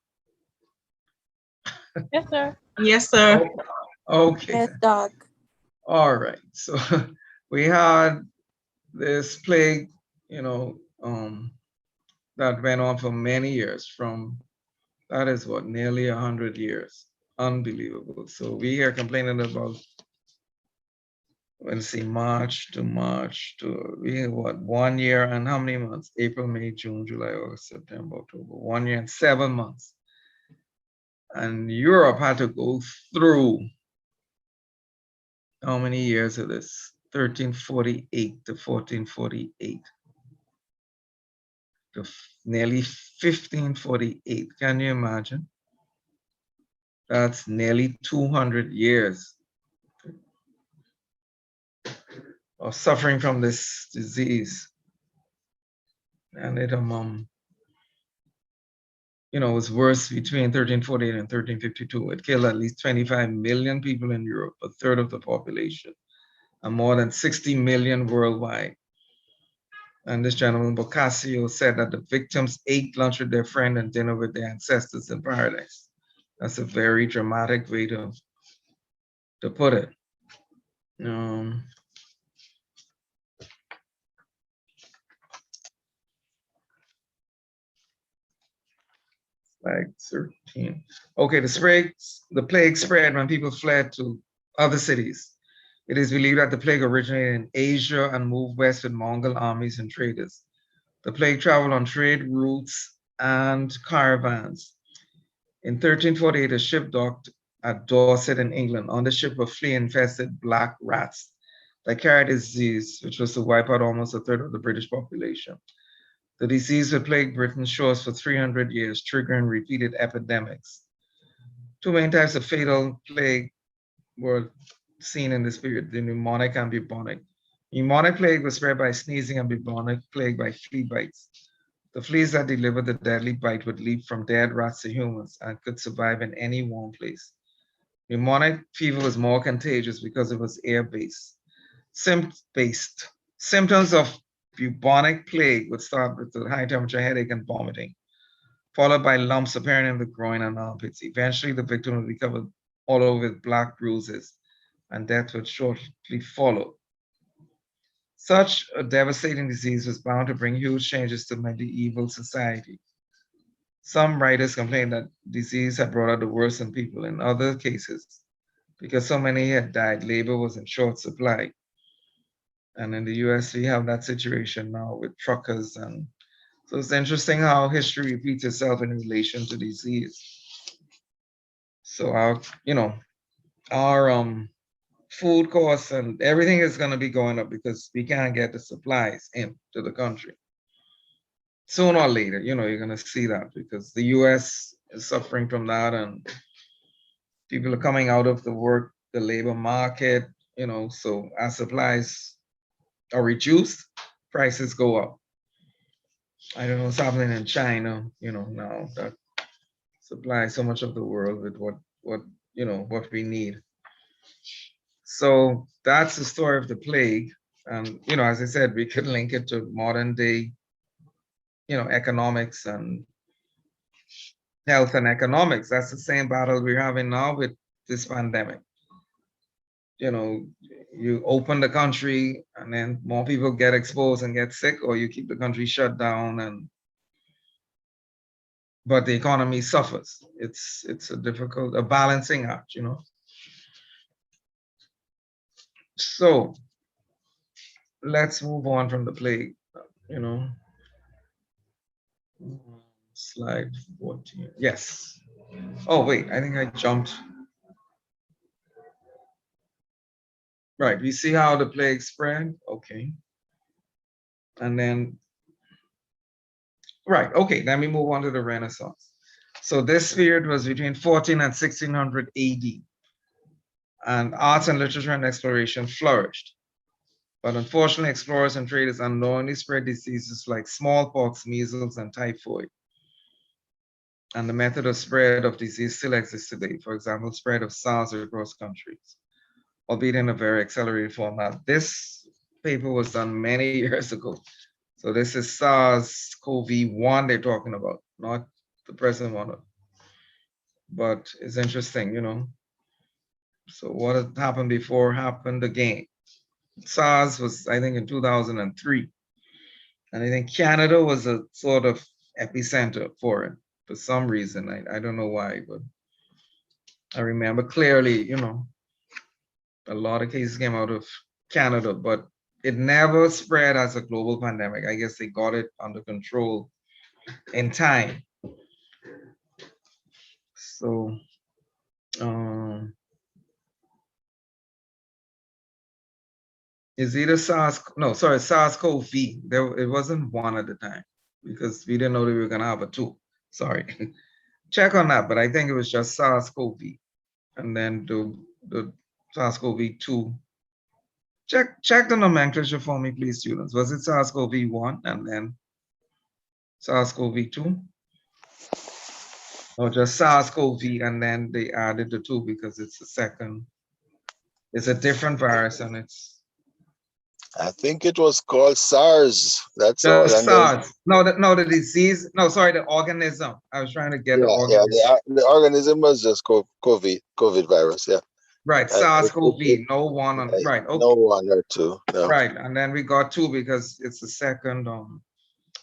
Yes, sir. Yes, sir. Okay. Yes, Doc. All right. So we had this plague, you know, that went on for many years. From that is what, nearly 100 years. Unbelievable. So we are complaining about, let's see, March to we have what, 1 year and how many months? April, May, June, July, August, September, October. 1 year and 7 months. And Europe had to go through how many years of this? 1348 to 1448. To nearly 1548. Can you imagine? That's nearly 200 years of suffering from this disease. And it you know, was worse between 1348 and 1352. It killed at least 25 million people in Europe, a third of the population, and more than 60 million worldwide. And this gentleman, Boccaccio, said that the victims ate lunch with their friend and dinner with their ancestors in paradise. That's a very dramatic way to put it. Like 13. Okay, the plague spread when people fled to other cities. It is believed that the plague originated in Asia and moved west with Mongol armies and traders. The plague traveled on trade routes and caravans. In 1348, a ship docked at Dorset in England. On the ship were flea-infested black rats that carried a disease, which was to wipe out almost a third of the British population. The disease would plague Britain's shores for 300 years, triggering repeated epidemics. Two main types of fatal plague were seen in this period, the pneumonic and bubonic. Pneumonic plague was spread by sneezing and bubonic plague by flea bites. The fleas that delivered the deadly bite would leap from dead rats to humans and could survive in any warm place. Pneumonic fever was more contagious because it was air-based. Symptoms of bubonic plague would start with a high temperature, headache, and vomiting, followed by lumps appearing in the groin and armpits. Eventually, the victim would be covered all over with black bruises, and death would shortly follow. Such a devastating disease was bound to bring huge changes to medieval society. Some writers complained that disease had brought out the worst in people. In other cases, because so many had died, labor was in short supply. And in the US, we have that situation now with truckers. And so it's interesting how history repeats itself in relation to disease. So our food costs and everything is going to be going up because we can't get the supplies into the country. Sooner or later, you're going to see that because the US is suffering from that and people are coming out of the labor market, so as supplies are reduced, prices go up. I don't know what's happening in China, now that supplies so much of the world with what we need. So that's the story of the plague. And, as I said, we could link it to modern day, economics and health and economics. That's the same battle we're having now with this pandemic. You open the country and then more people get exposed and get sick, or you keep the country shut down but the economy suffers. It's a balancing act, So let's move on from the plague, Slide 14. Yes. Oh, wait, I think I jumped. Right, we see how the plague spread. Okay. And then, right, okay, then we move on to the Renaissance. So this period was between 14 and 1600 AD. And arts and literature and exploration flourished. But unfortunately, explorers and traders unknowingly spread diseases like smallpox, measles, and typhoid. And the method of spread of disease still exists today. For example, spread of SARS across countries. albeit in a very accelerated format. This paper was done many years ago. So this is SARS-CoV-1 they're talking about, not the present one. But it's interesting, you know. So what had happened before happened again. SARS was, I think, in 2003. And I think Canada was a sort of epicenter for it for some reason. I don't know why, but I remember clearly, you know, a lot of cases came out of Canada, but it never spread as a global pandemic. I guess they got it under control in time. So, it's either SARS-CoV. It wasn't one at the time because we didn't know that we were gonna have a two. Sorry, check on that. But I think it was just SARS-CoV, and then the SARS-CoV-2. Check the nomenclature for me, please, students. Was it SARS-CoV-1 and then SARS-CoV-2? Or just SARS-CoV and then they added the 2 because it's the second. It's a different virus and it's I think it was called SARS. That's all. just And then, SARS. No, the disease. No, sorry, the organism. I was trying to get the yeah, organism. the organism was just COVID virus. Yeah. Right, SARS-CoV. No one on. Right. Right. Okay. No 1 or 2. No. Right, and then we got 2 because it's the second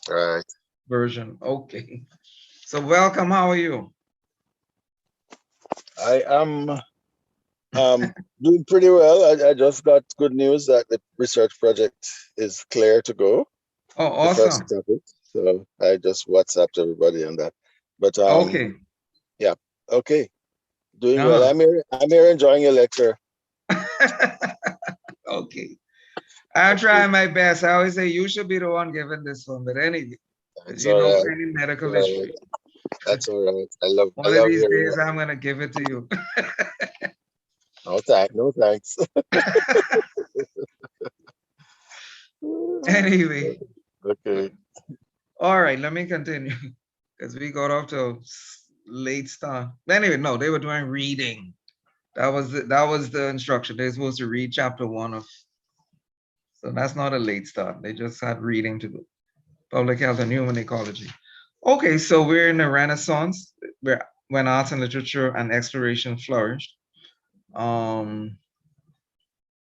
Right. version. Okay. So welcome. How are you? I am doing pretty well. I just got good news that the research project is clear to go. Oh, The first awesome. topic. So I just WhatsApped everybody on that. But Okay. okay. Doing well. I'm here enjoying your lecture. Okay. I'm trying my best. I always say you should be the one giving this one, but anyway, That's you all know right. any medical All right. history. That's all right. I love One of these hearing days, that. I'm gonna give it to you. No thanks. Anyway, Okay. all right, let me continue because we got off to a late start. Anyway, no, they were doing reading. That was the instruction. They're supposed to read chapter 1 of. So that's not a late start. They just had reading to do. Public health and human ecology. Okay, so we're in the Renaissance, when arts and literature and exploration flourished.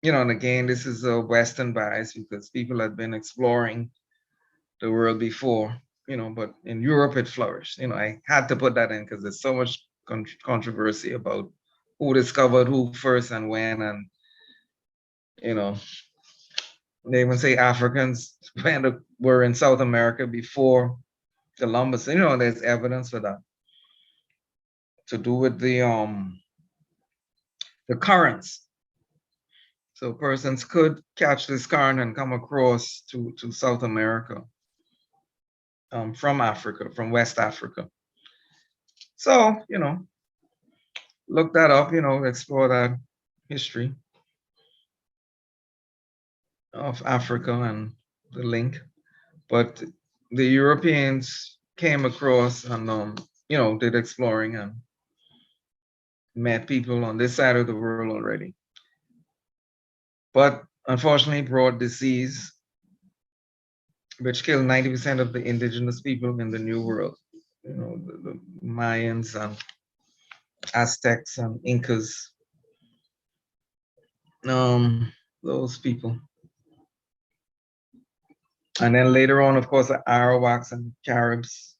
You know, and again, this is a Western bias because people had been exploring the world before, you know, but in Europe it flourished. You know, I had to put that in because there's so much controversy about who discovered who first and when, and you know, they even say Africans were in South America before Columbus. You know, there's evidence for that to do with the currents. So persons could catch this current and come across to South America from Africa, from West Africa. So, you know, look that up, you know, explore that history of Africa and the link. But the Europeans came across and, you know, did exploring and met people on this side of the world already. But unfortunately brought disease, which killed 90% of the indigenous people in the New World. You know, the Mayans and Aztecs and Incas, those people. And then later on, of course, the Arawaks and Caribs.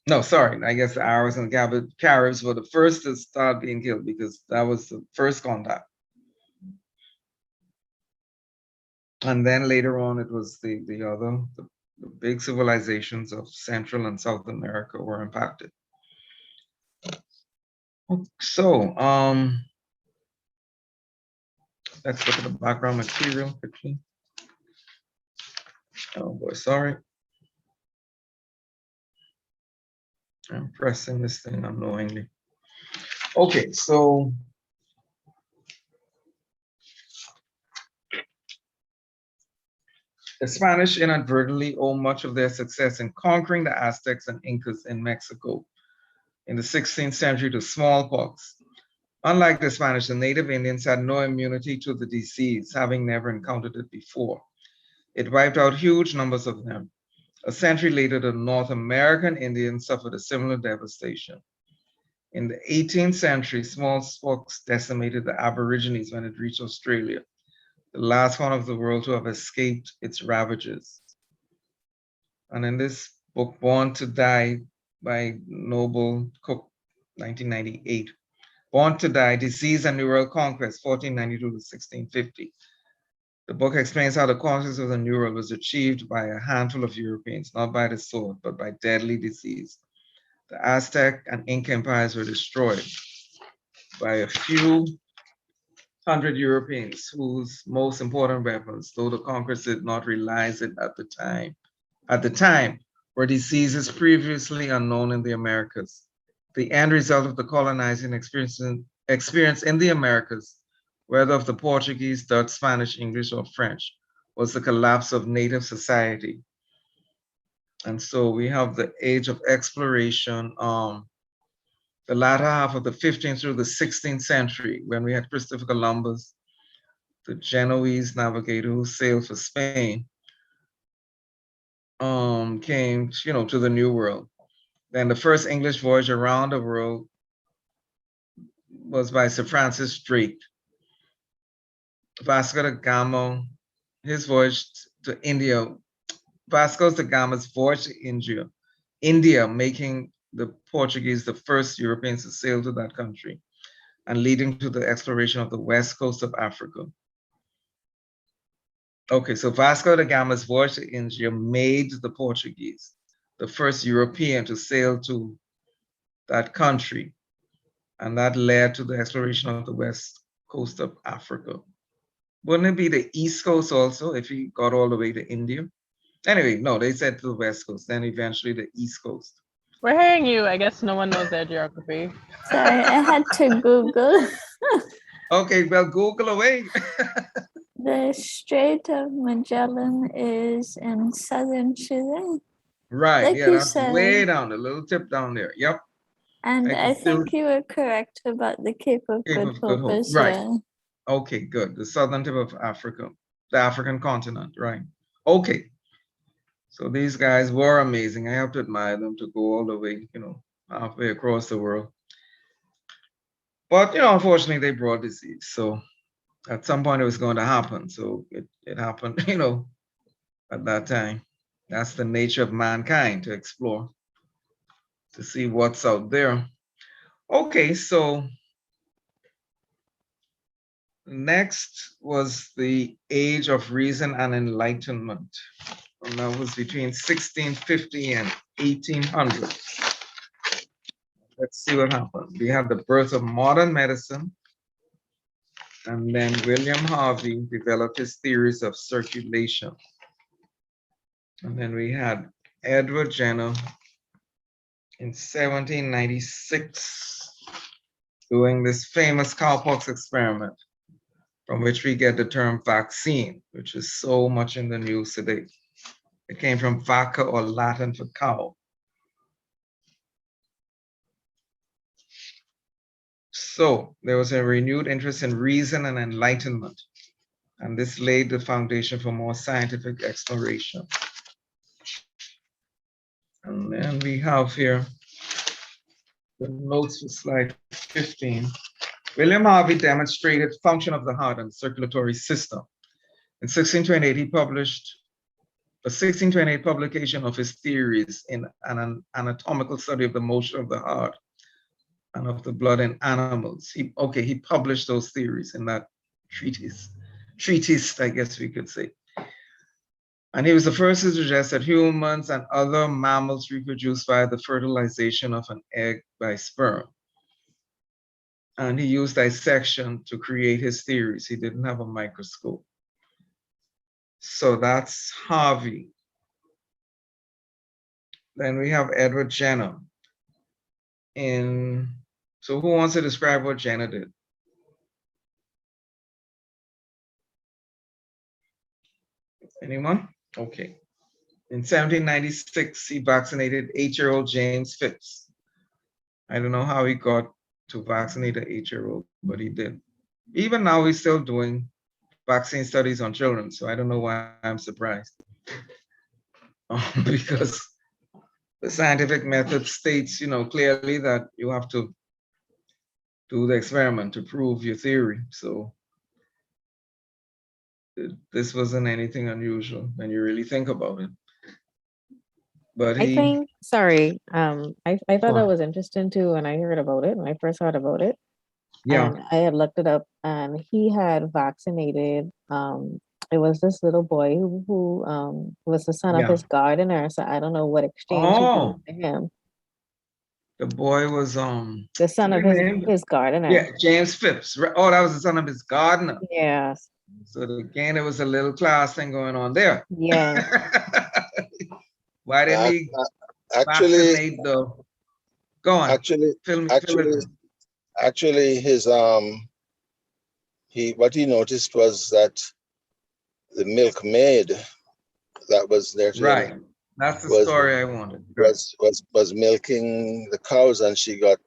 No, sorry, I guess the Arawaks and Caribs were the first to start being killed because that was the first contact. And then later on, it was the big civilizations of Central and South America were impacted. So, let's look at the background material quickly. Oh boy, sorry. I'm pressing this thing unknowingly. Okay, so the Spanish inadvertently owe much of their success in conquering the Aztecs and Incas in Mexico in the 16th century to smallpox. Unlike the Spanish, the native Indians had no immunity to the disease, having never encountered it before. It wiped out huge numbers of them. A century later, the North American Indians suffered a similar devastation. In the 18th century, smallpox decimated the Aborigines when it reached Australia, the last one of the world to have escaped its ravages. And in this book, Born to Die by Noble Cook, 1998, Born to Die, Disease and New World Conquest, 1492 to 1650. The book explains how the conquest of the New World was achieved by a handful of Europeans, not by the sword, but by deadly disease. The Aztec and Inca empires were destroyed by a few hundred Europeans whose most important weapons, though the conquerors did not realize it at the time, were diseases previously unknown in the Americas. The end result of the colonizing experience in the Americas, whether of the Portuguese, Dutch, Spanish, English, or French, was the collapse of native society. And so we have the age of exploration, the latter half of the 15th through the 16th century, when we had Christopher Columbus, the Genoese navigator who sailed for Spain, came, to the New World. Then the first English voyage around the world was by Sir Francis Drake. Vasco da Gama, his voyage to India, Vasco da Gama's voyage to India, making the Portuguese the first Europeans to sail to that country and leading to the exploration of the west coast of Africa. Okay, so Vasco da Gama's voyage to India made the Portuguese the first European to sail to that country, and that led to the exploration of the west coast of Africa. Wouldn't it be the east coast also if he got all the way to India? Anyway, no, they said to the west coast, then eventually the east coast. We're hearing you. I guess no one knows their geography. Sorry, I had to Google. Okay, well, Google away. The Strait of Magellan is in southern Chile. Right, Like yeah, you that's said. way down, the little tip down there. Yep. And I I can still- think you were correct about the Cape of Cape Good of Good Hope Hope, as right. well. Okay, good. The southern tip of Africa, the African continent, right? Okay. So these guys were amazing. I have to admire them to go all the way, halfway across the world. But, unfortunately, they brought disease. So at some point it was going to happen. So it happened, at that time. That's the nature of mankind, to explore, to see what's out there. Okay, so next was the Age of Reason and Enlightenment. And that was between 1650 and 1800. Let's see what happened. We had the birth of modern medicine, and then William Harvey developed his theories of circulation. And then we had Edward Jenner in 1796 doing this famous cowpox experiment, from which we get the term vaccine, which is so much in the news today. It came from vacca, or Latin for cow. So there was a renewed interest in reason and enlightenment, and this laid the foundation for more scientific exploration. And then we have here the notes for slide 15. William Harvey demonstrated function of the heart and circulatory system. In 1628, he published a 1628 publication of his theories in an anatomical study of the motion of the heart and of the blood in animals. He published those theories in that treatise, I guess we could say. And he was the first to suggest that humans and other mammals reproduce via the fertilization of an egg by sperm. And he used dissection to create his theories. He didn't have a microscope. So that's Harvey. Then we have Edward Jenner. So who wants to describe what Jenner did? Anyone? Okay. In 1796, he vaccinated 8-year-old James Phipps. I don't know how he got to vaccinate an 8-year-old, but he did. Even now, he's still doing vaccine studies on children, so I don't know why I'm surprised. Because the scientific method states, clearly that you have to do the experiment to prove your theory. So this wasn't anything unusual when you really think about it. But I he, think, sorry, I thought that Sure. was interesting too when I heard about it, when I first heard about it. yeah, And I had looked it up and he had vaccinated, it was this little boy who was the son of Yeah. his gardener. So I don't know what exchange he Oh. gave to him. the boy was, The son of what's his name? his gardener. Yeah, James Phipps. Oh, that was the son of his gardener. Yes. So again, there was a little class thing going on there. Yeah. Why didn't he Actually, vaccinate the? Go on. actually, Fill it actually, in. actually, what he noticed was that the milkmaid that was there to Right. That's the was story I wanted. was milking the cows, and she got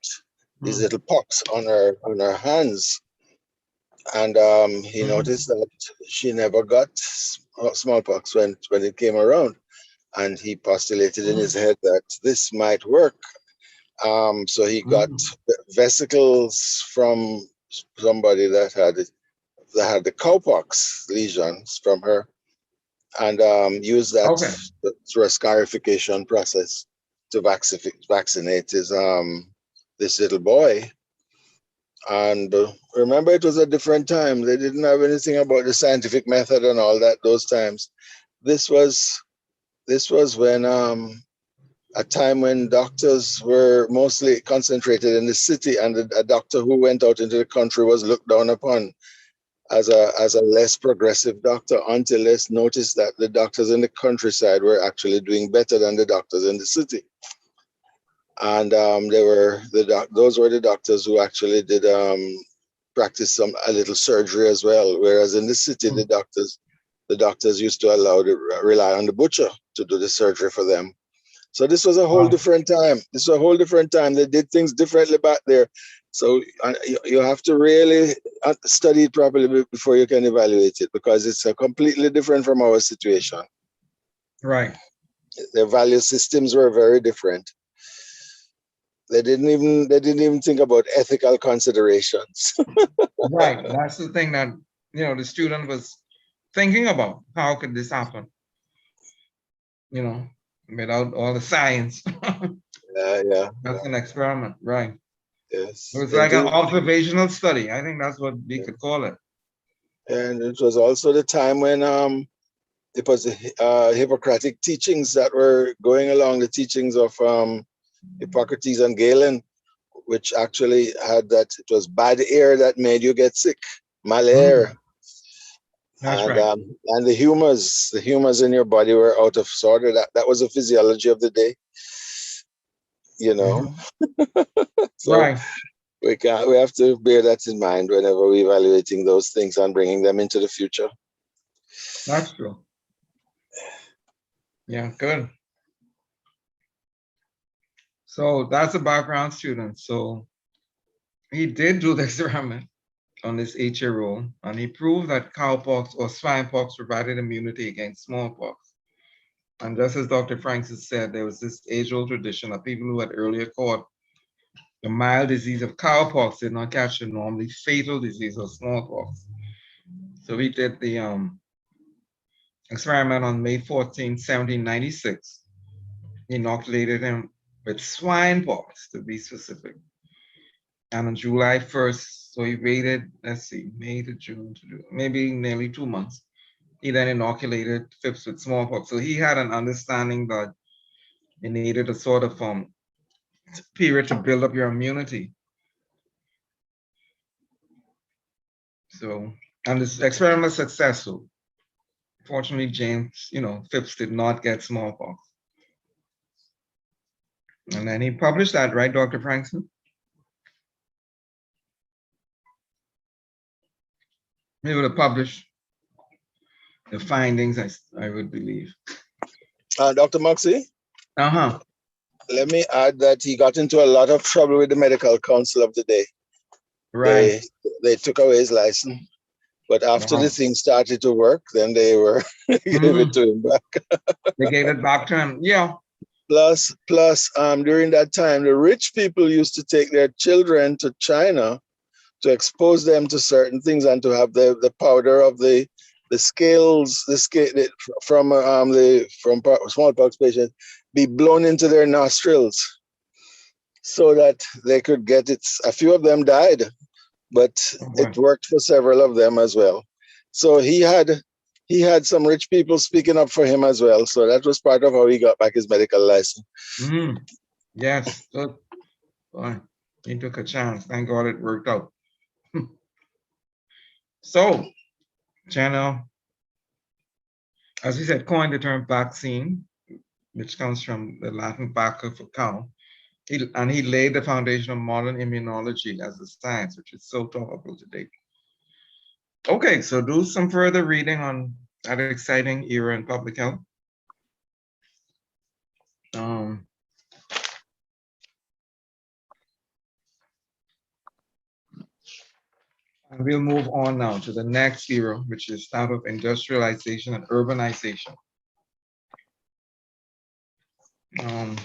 these Mm. little pocks on her hands, and he Mhm. noticed that she never got smallpox when it came around, and he postulated in his head that this might work. So he got vesicles from somebody that had the cowpox lesions from her, and used that Okay. through a scarification process to vaccinate his this little boy. And remember, it was a different time. They didn't have anything about the scientific method and all that those times. This was when a time when doctors were mostly concentrated in the city, and a doctor who went out into the country was looked down upon as a less progressive doctor, until they noticed that the doctors in the countryside were actually doing better than the doctors in the city. And those were the doctors who actually did practice a little surgery as well. Whereas in the city, the doctors used to rely on the butcher to do the surgery for them. So this was a whole different time. This was a whole different time. They did things differently back there. So you have to really study it properly before you can evaluate it, because it's completely different from our situation. Right. Their value systems were very different. They didn't even think about ethical considerations. Right. That's the thing that, the student was thinking about. How could this happen? Without all the science. Yeah. That's an experiment, right? Yes. It was like an Indeed. observational study. I think that's what we could call it. And it was also the time when it was the Hippocratic teachings that were going along, the teachings of Hippocrates and Galen, which actually had that it was bad air that made you get sick, malaria. That's And right. and the humors in your body were out of order. That was the physiology of the day, So Right. we have to bear that in mind whenever we're evaluating those things and bringing them into the future. That's true. Yeah, good. So that's a background student. So he did do the experiment on this 8-year-old, and he proved that cowpox or swinepox provided immunity against smallpox. And just as Dr. Francis said, there was this age-old tradition of people who had earlier caught the mild disease of cowpox did not catch the normally fatal disease of smallpox. So he did the experiment on May 14, 1796. He inoculated him with swinepox, to be specific. And on July 1st, so he waited, let's see, May to June, maybe nearly 2 months. He then inoculated Phipps with smallpox. So he had an understanding that you needed a sort of period to build up your immunity. So, and this experiment was successful. Fortunately, James, Phipps did not get smallpox. And then he published that, right, Dr. Frankson? He would have published the findings, I would believe. Dr. Moxie? let me add that he got into a lot of trouble with the medical council of the day. Right. They took away his license, but after Wow. the thing started to work, then they were gave it to him back. They gave it back to him. Yeah. Plus, during that time, the rich people used to take their children to China to expose them to certain things and to have the powder of the scales, from smallpox patients be blown into their nostrils so that they could get it. A few of them died, but it worked for several of them as well. So he had some rich people speaking up for him as well. So that was part of how he got back his medical license. Yes. Good. Boy, he took a chance. Thank God it worked out. So, Channel, as we said, coined the term vaccine, which comes from the Latin vacca for cow. And he laid the foundation of modern immunology as a science, which is so topical today. Okay, so do some further reading on that exciting era in public health. And we'll move on now to the next era, which is that of industrialization and urbanization. And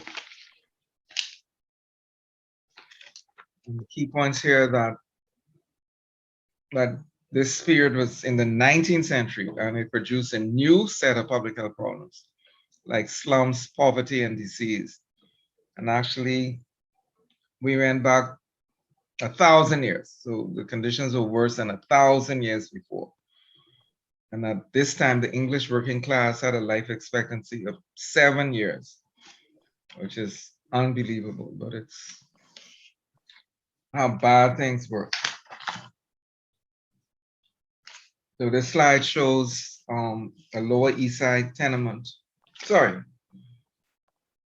the key points here that this period was in the 19th century, and it produced a new set of public health problems like slums, poverty, and disease. And actually, we went back 1,000 years. So the conditions were worse than 1,000 years before. And at this time, the English working class had a life expectancy of 7 years, which is unbelievable, but it's how bad things were. So this slide shows a Lower East Side tenement. Sorry.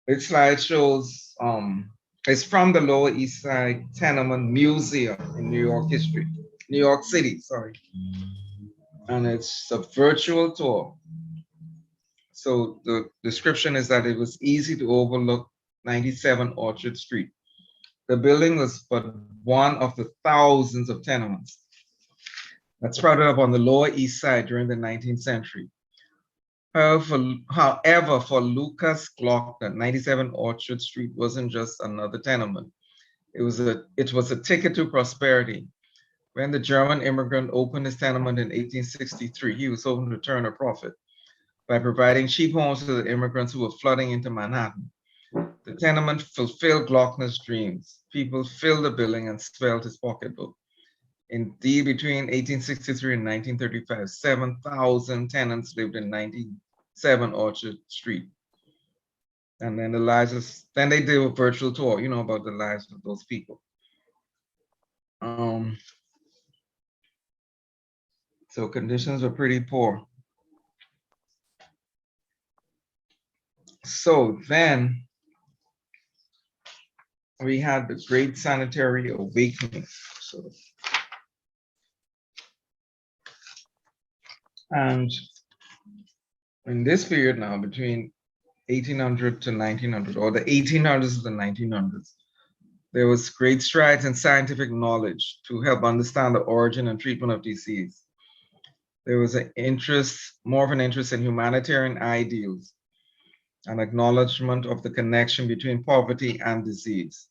This slide shows, it's from the Lower East Side Tenement Museum in New York City, sorry. And it's a virtual tour. So the description is that it was easy to overlook 97 Orchard Street. The building was but one of the thousands of tenements that sprouted up on the Lower East Side during the 19th century. However, for Lucas Glockner, 97 Orchard Street wasn't just another tenement. It was a ticket to prosperity. When the German immigrant opened his tenement in 1863, he was hoping to turn a profit by providing cheap homes to the immigrants who were flooding into Manhattan. The tenement fulfilled Glockner's dreams. People filled the building and swelled his pocketbook. Indeed, between 1863 and 1935, 7,000 tenants lived in 97 Orchard Street. And then then they did a virtual tour, about the lives of those people. So conditions were pretty poor. So then we had the Great Sanitary Awakening. And in this period now, between 1800 to 1900, or the 1800s to the 1900s, there was great strides in scientific knowledge to help understand the origin and treatment of disease. There was more of an interest in humanitarian ideals and acknowledgement of the connection between poverty and disease.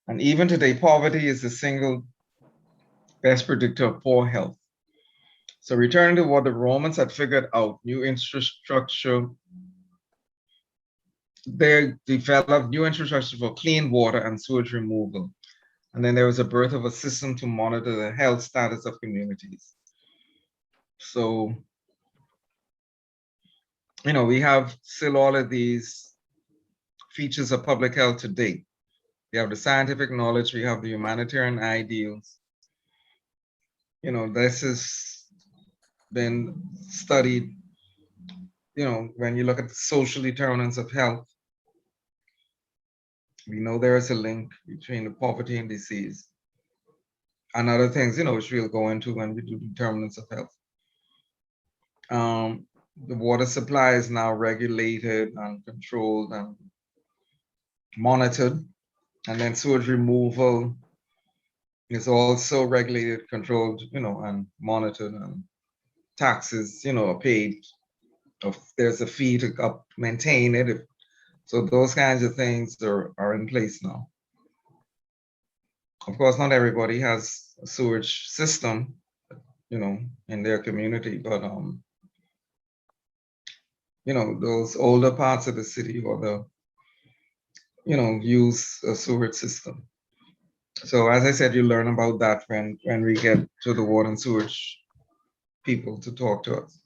And even today, poverty is the single best predictor of poor health. So returning to what the Romans had figured out, they developed new infrastructure for clean water and sewage removal. And then there was a birth of a system to monitor the health status of communities. So, we have still all of these features of public health today. We have the scientific knowledge, we have the humanitarian ideals. This has been studied, when you look at the social determinants of health, we know there is a link between the poverty and disease and other things, which we'll go into when we do determinants of health. The water supply is now regulated and controlled, and monitored, and then sewage removal is also regulated, controlled, and monitored, and taxes, are paid. There's a fee to maintain it. So those kinds of things are in place now. Of course, not everybody has a sewage system, in their community, but those older parts of the city or the, use a sewage system. So as I said, you learn about that when we get to the water and sewage people to talk to us.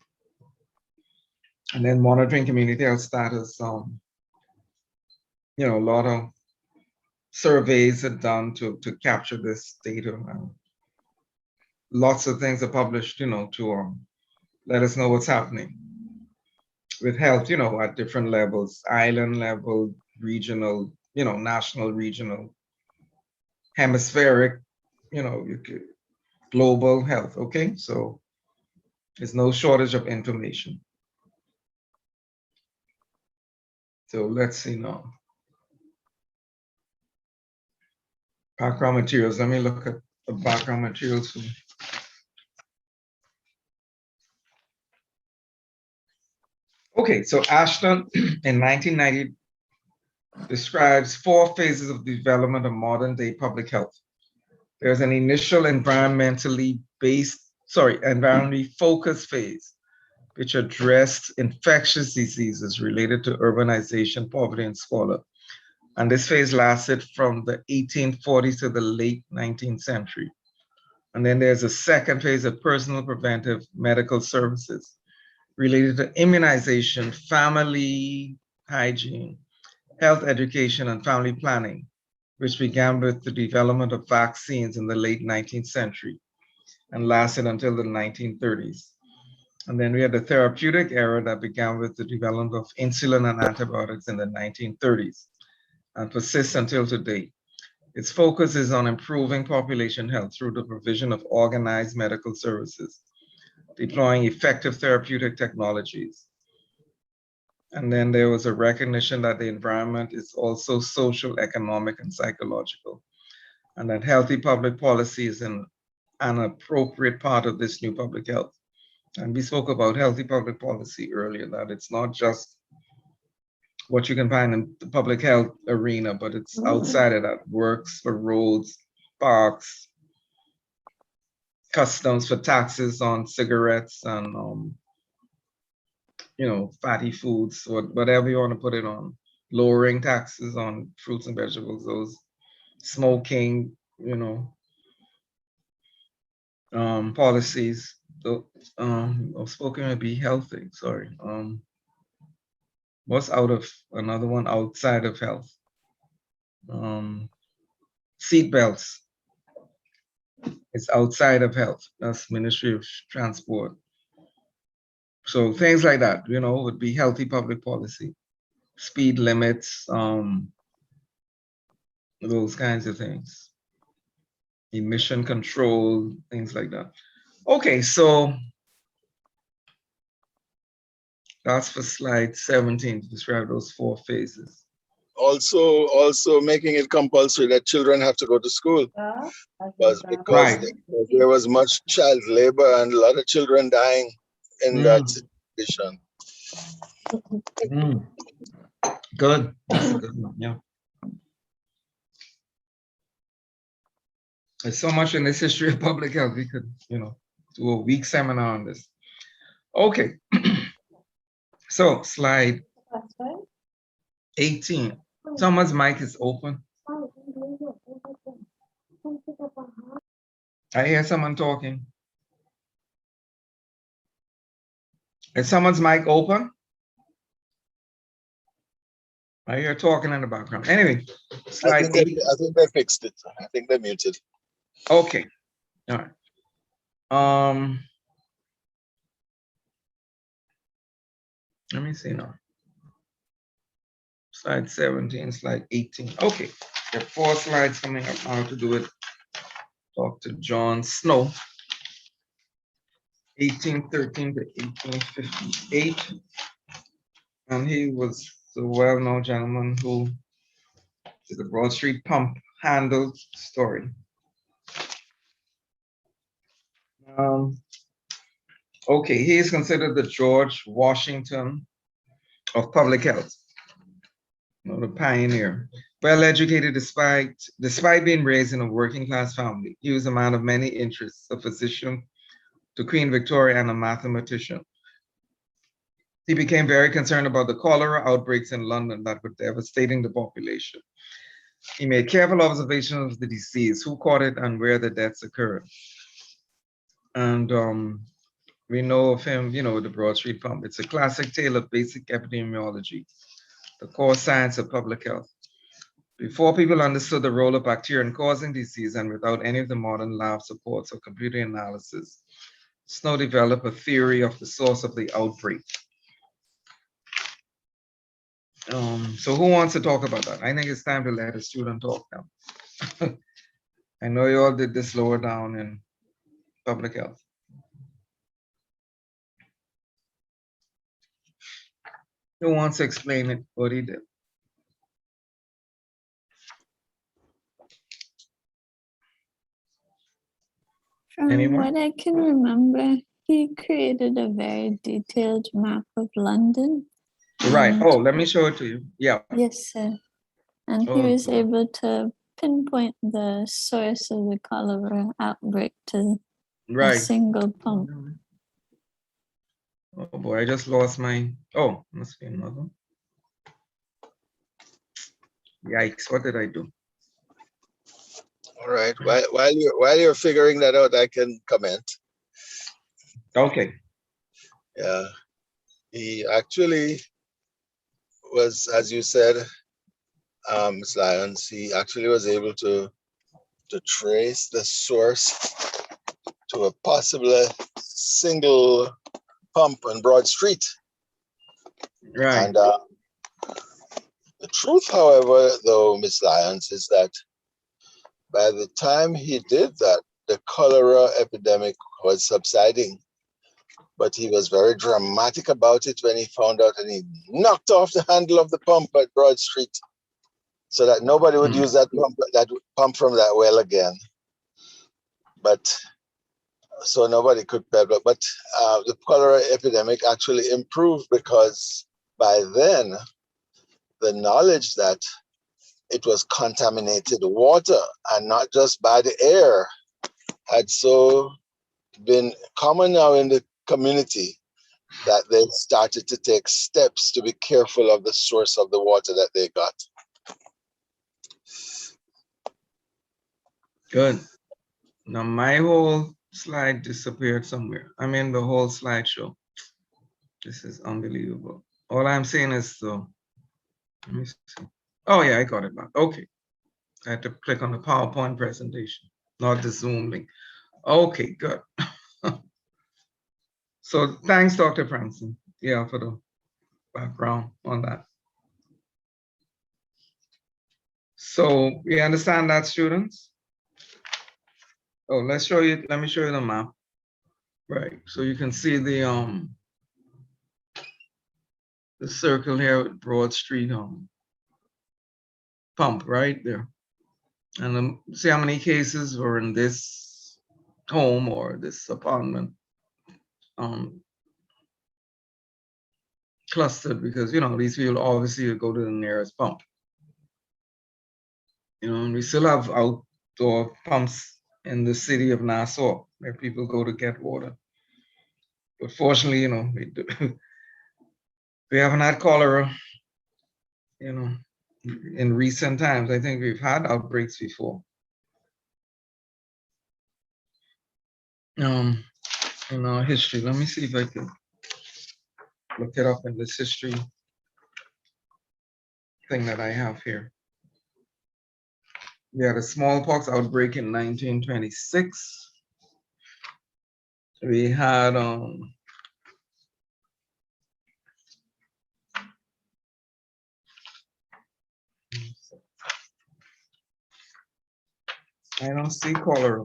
And then monitoring community health status, a lot of surveys are done to capture this data, and lots of things are published, to let us know what's happening with health, at different levels, island level, regional, national, regional, hemispheric, global health. Okay, so there's no shortage of information. So let's see now. Background materials. Let me look at the background materials. Okay, so Ashton in 1990 describes 4 phases of development of modern day public health. There's an initial environmentally focused phase, which addressed infectious diseases related to urbanization, poverty, and squalor. And this phase lasted from the 1840s to the late 19th century. And then there's a second phase of personal preventive medical services related to immunization, family hygiene, health education, and family planning, which began with the development of vaccines in the late 19th century and lasted until the 1930s. And then we had the therapeutic era that began with the development of insulin and antibiotics in the 1930s and persists until today. Its focus is on improving population health through the provision of organized medical services, deploying effective therapeutic technologies. And then there was a recognition that the environment is also social, economic, and psychological, and that healthy public policy is an appropriate part of this new public health. And we spoke about healthy public policy earlier, that it's not just what you can find in the public health arena, but it's outside of that. Works for roads, parks, customs for taxes on cigarettes and fatty foods, or whatever you want to put it on, lowering taxes on fruits and vegetables, those smoking, policies. Smoking would be healthy, sorry. What's another one outside of health? Seat belts. It's outside of health. That's Ministry of Transport. So things like that, would be healthy public policy. Speed limits, those kinds of things. Emission control, things like that. Okay, so that's for slide 17 to describe those 4 phases. Also making it compulsory that children have to go to school, because Right. there was much child labor and a lot of children dying in that situation. Good. That's a good one. Yeah. There's so much in this history of public health. We could, do a week seminar on this. Okay. So slide 18. Someone's mic is open. I hear someone talking. Is someone's mic open? I hear talking in the background. Anyway, slide 18. I think they fixed it. I think they muted. Okay. All right. Let me see now. Slide 17, slide 18. Okay. There are 4 slides coming up now to do with Dr. John Snow, 1813 to 1858. And he was the well-known gentleman who to the Broad Street pump handle story. Okay, he is considered the George Washington of public health, the pioneer. Well educated despite being raised in a working class family, he was a man of many interests, a physician to Queen Victoria and a mathematician. He became very concerned about the cholera outbreaks in London that were devastating the population. He made careful observations of the disease, who caught it and where the deaths occurred. And we know of him, the Broad Street pump. It's a classic tale of basic epidemiology, the core science of public health. Before people understood the role of bacteria in causing disease, and without any of the modern lab supports or computer analysis, Snow developed a theory of the source of the outbreak. So who wants to talk about that? I think it's time to let a student talk now. I know you all did this lower down in public health. Who wants to explain it, what he did? From Anyone? what I can remember, he created a very detailed map of London. Right. and- Oh, let me show it to you. Yeah. Yes, sir. And he Oh, was God. able to pinpoint the source of the cholera outbreak to a Right. single pump. Oh boy, I just lost my, oh, must be another. Yikes, what did I do? All right. While you're figuring that out, I can comment. Okay. Yeah. He actually was, as you said, Ms. Lyons, he actually was able to trace the source to a possible single pump on Broad Street. Right. And the truth, however, though, Ms. Lyons, is that by the time he did that, the cholera epidemic was subsiding. But he was very dramatic about it when he found out, and he knocked off the handle of the pump at Broad Street so that nobody would use that pump from that well again. But so nobody could pedal. But the cholera epidemic actually improved because by then the knowledge that it was contaminated water and not just bad air had so been common now in the community that they started to take steps to be careful of the source of the water that they got. Good. Now my whole slide disappeared somewhere. I mean the whole slideshow. This is unbelievable. All I'm saying is let me see. Oh yeah, I got it back. Okay. I had to click on the PowerPoint presentation, not the Zoom link. Okay, good. So thanks, Dr. Franson, yeah, for the background on that. So we understand that, students? Oh, let me show you the map. Right, so you can see the circle here with Broad Street pump right there. And see how many cases were in this home or this apartment clustered, because these people obviously go to the nearest pump. And we still have outdoor pumps in the city of Nassau where people go to get water. But fortunately, we haven't had cholera, in recent times. I think we've had outbreaks before. In our history, let me see if I can look it up in this history thing that I have here. We had a smallpox outbreak in 1926. We had I don't see cholera.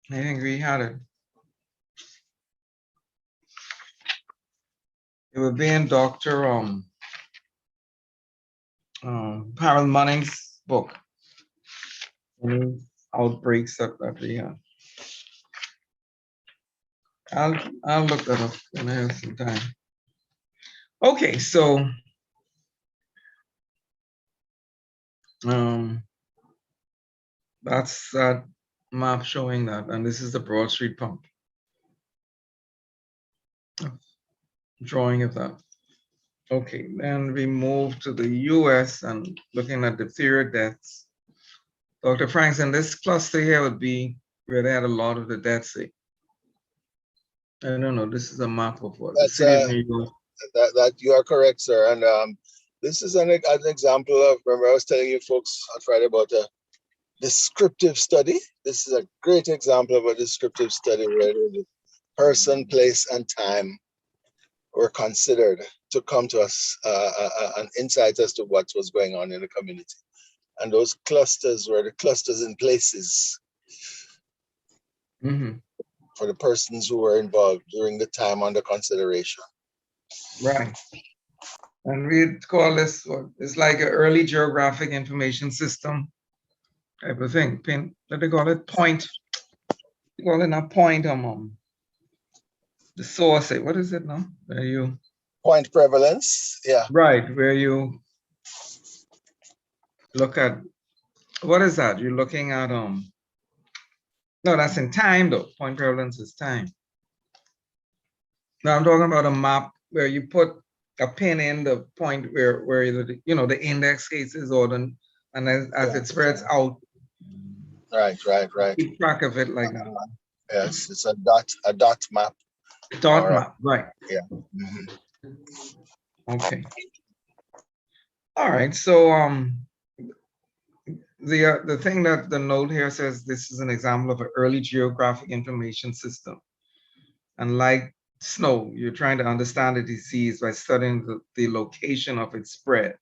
I think we had it it would be in Dr. Harold Munning's book. Any outbreaks that we have. I'll look that up when I have some time. Okay, so that's that map showing that, and this is the Broad Street pump. Drawing of that. Okay, then we move to the US and looking at diphtheria deaths. Dr. Franks, in this cluster here would be where they had a lot of the deaths. I don't know, this is a map of what the That's city of New York. that you are correct, sir. And this is an example of, remember I was telling you folks on Friday about a descriptive study. This is a great example of a descriptive study where the person, place, and time were considered to come to us an insight as to what was going on in the community. And those clusters were the clusters in places Mhm. for the persons who were involved during the time under consideration. Right. And we call this, it's like an early geographic information system type of thing. What they call it? Point. They call it not point, the source, what is it now? Where you, Point prevalence, yeah. right, where you look at, what is that? You're looking at, no, that's in time though. Point prevalence is time. Now I'm talking about a map where you put a pin in the point where the, you know, the index cases or the, and as it spreads out, Right. keep track of it like that. Yes, it's a dot map. Dot All right. map, right. Yeah. Mhm. Okay. All right, so the thing that the note here says, this is an example of an early geographic information system. And like snow, you're trying to understand the disease by studying the location of its spread.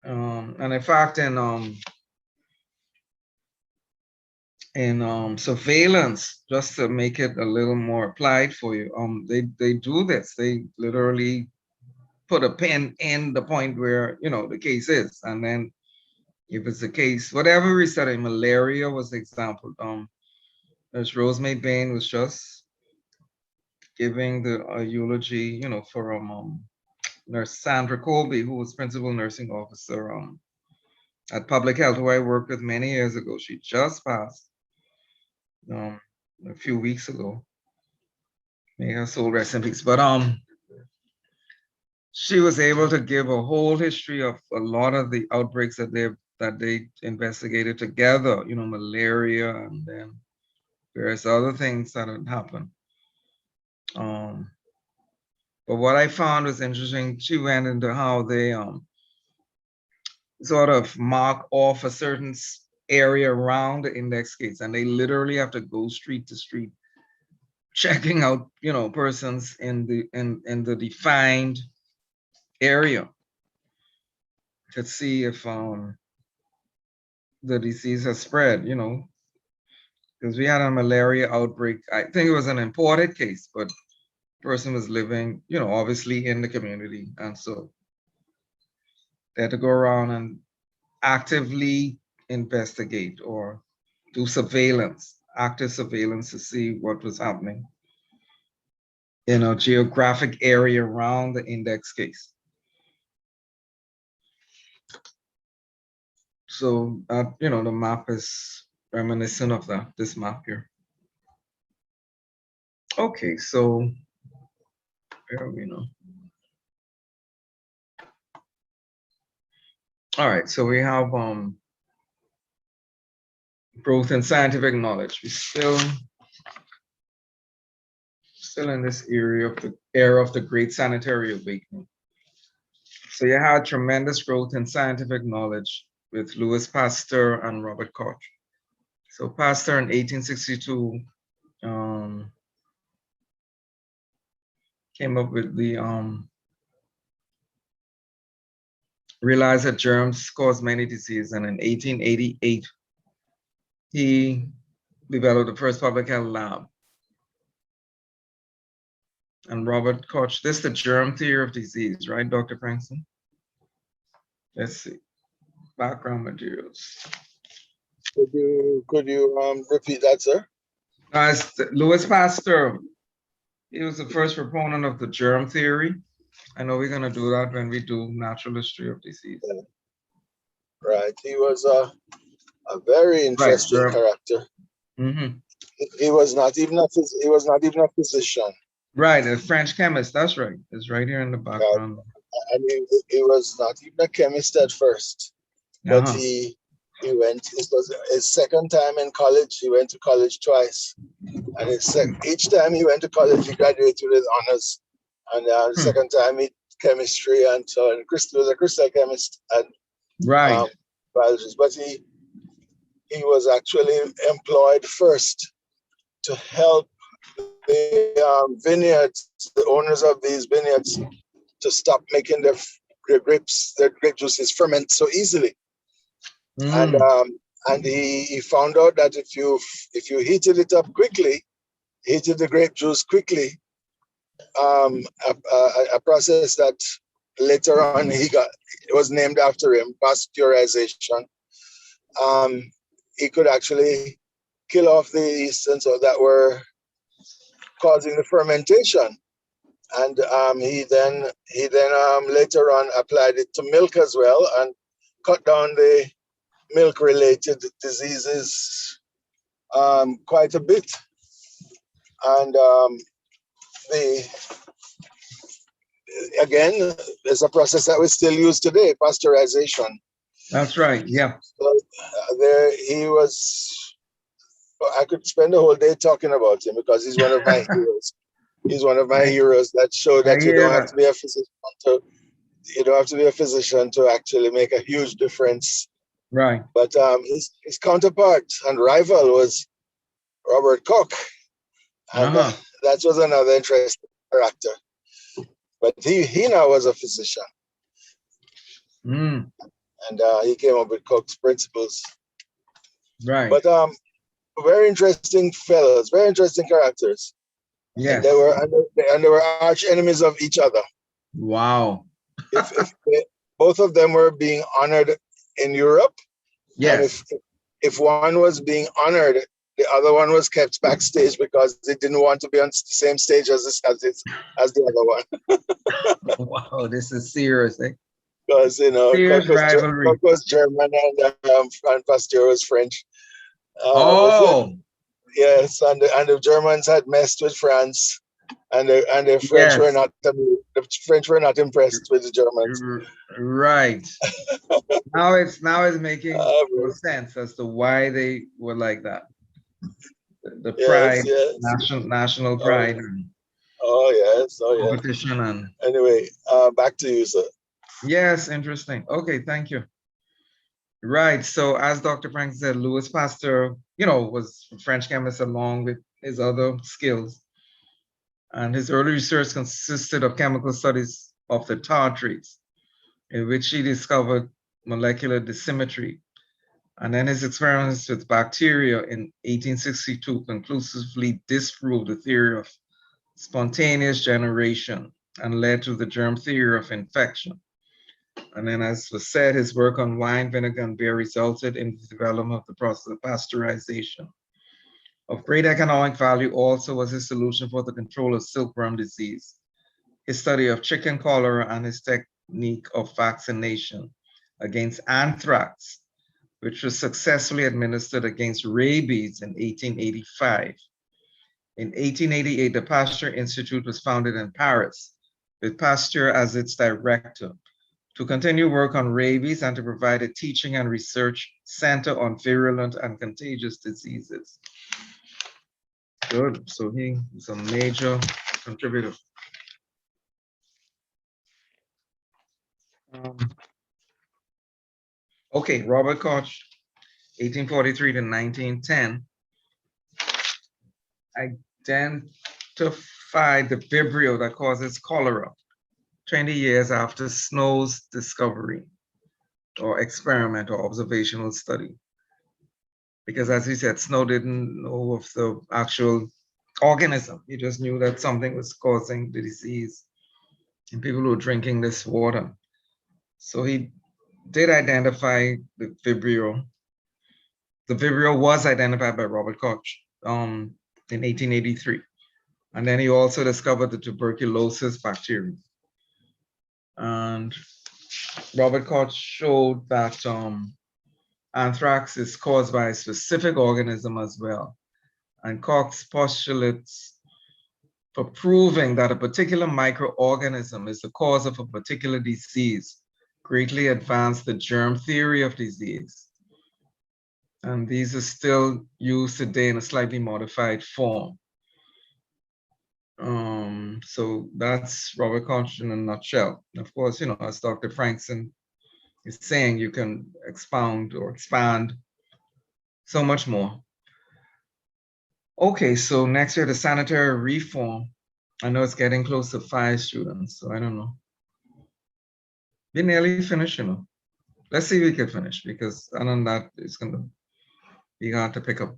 And in fact, in surveillance, just to make it a little more applied for you, they do this. They literally put a pin in the point where, you know, the case is, and then if it's the case, whatever we study, malaria was the example. As Rosemary Bain was just giving the eulogy, you know, for Nurse Sandra Colby, who was principal nursing officer at Public Health, who I worked with many years ago. She just passed a few weeks ago. May her soul rest in peace. But she was able to give a whole history of a lot of the outbreaks that they investigated together, you know, malaria and then various other things that had happened. But what I found was interesting, she went into how they sort of mark off a certain area around the index case, and they literally have to go street to street, checking out, you know, persons in the defined area to see if the disease has spread, you know, because we had a malaria outbreak. I think it was an imported case, but person was living, you know, obviously in the community, and so they had to go around and actively investigate or do surveillance, active surveillance to see what was happening in a geographic area around the index case. So you know, the map is reminiscent of that, this map here. Okay, so where are we now? All right, so we have growth in scientific knowledge. We still in this era of the Great Sanitary Awakening. So you had tremendous growth in scientific knowledge with Louis Pasteur and Robert Koch. So Pasteur in 1862 came up with the realized that germs cause many diseases, and in 1888 he developed the first public health lab. and Robert Koch. This is the germ theory of disease, right, Dr. Frankston? Let's see. Background materials. Could you repeat that, sir? As Louis Pasteur, he was the first proponent of the germ theory. I know we're going to do that when we do natural history of disease. Right. He was a very interesting germ. character. Mm-hmm. He was not even a physician. Right, a French chemist. That's right. It's right here in the background. I mean, he was not even a chemist at first, but he went. This was his second time in college. He went to college twice, and each time he went to college, he graduated with honors. And the second time, he chemistry, and so he was a crystal chemist and biologist. But he was actually employed first to help the vineyards, the owners of these vineyards, to stop making their grape juices ferment so easily. And he found out that if you heated it up quickly, heated the grape juice quickly, a process that later on it was named after him, pasteurization. He could actually kill off the yeasts that were causing the fermentation. And he then later on applied it to milk as well and cut down the milk-related diseases quite a bit. And again, there's a process that we still use today, pasteurization. That's right. Yeah. So, there he was. I could spend the whole day talking about him because he's one of my heroes. He's one of my heroes that show that you don't have to be a physician to actually make a huge difference. Right. But his counterpart and rival was Robert Koch, and that was another interesting character. But he now was a physician, and he came up with Koch's principles. Right. But very interesting fellows, very interesting characters. Yes. And they were arch enemies of each other. Wow. Both of them were being honored in Europe. Yes. And if one was being honored, the other one was kept backstage because they didn't want to be on the same stage as the other one. Wow, this is serious, eh? Because Koch was German and Pasteur was French. Yes, and the Germans had messed with France, and the French were not impressed with the Germans. Right. now it's making more sense as to why they were like that. The pride, national pride. Competition and anyway, back to you, sir. Yes, interesting. Okay, thank you. Right. So as Dr. Frank said, Louis Pasteur, was a French chemist along with his other skills. And his early research consisted of chemical studies of the tartrates, in which he discovered molecular dissymmetry. And then his experiments with bacteria in 1862 conclusively disproved the theory of spontaneous generation and led to the germ theory of infection. And then, as was said, his work on wine, vinegar, and beer resulted in the development of the process of pasteurization. Of great economic value also was his solution for the control of silkworm disease, his study of chicken cholera, and his technique of vaccination against anthrax, which was successfully administered against rabies in 1885. In 1888, the Pasteur Institute was founded in Paris, with Pasteur as its director, to continue work on rabies and to provide a teaching and research center on virulent and contagious diseases. Good, so he is a major contributor. Okay, Robert Koch, 1843 to 1910, identified the Vibrio that causes cholera 20 years after Snow's discovery or experiment or observational study. Because as he said, Snow didn't know of the actual organism. He just knew that something was causing the disease in people who were drinking this water. So he did identify the Vibrio. The Vibrio was identified by Robert Koch in 1883. And then he also discovered the tuberculosis bacterium. And Robert Koch showed that anthrax is caused by a specific organism as well. And Koch's postulates for proving that a particular microorganism is the cause of a particular disease greatly advanced the germ theory of disease. And these are still used today in a slightly modified form. So that's Robert Koch in a nutshell. Of course, you know, as Dr. Frankson is saying, you can expound or expand so much more. Okay, so next we have the sanitary reform. I know it's getting close to 5 students, so I don't know. We nearly finished, you know. Let's see if we can finish, because other than that, it's going to be hard to pick up.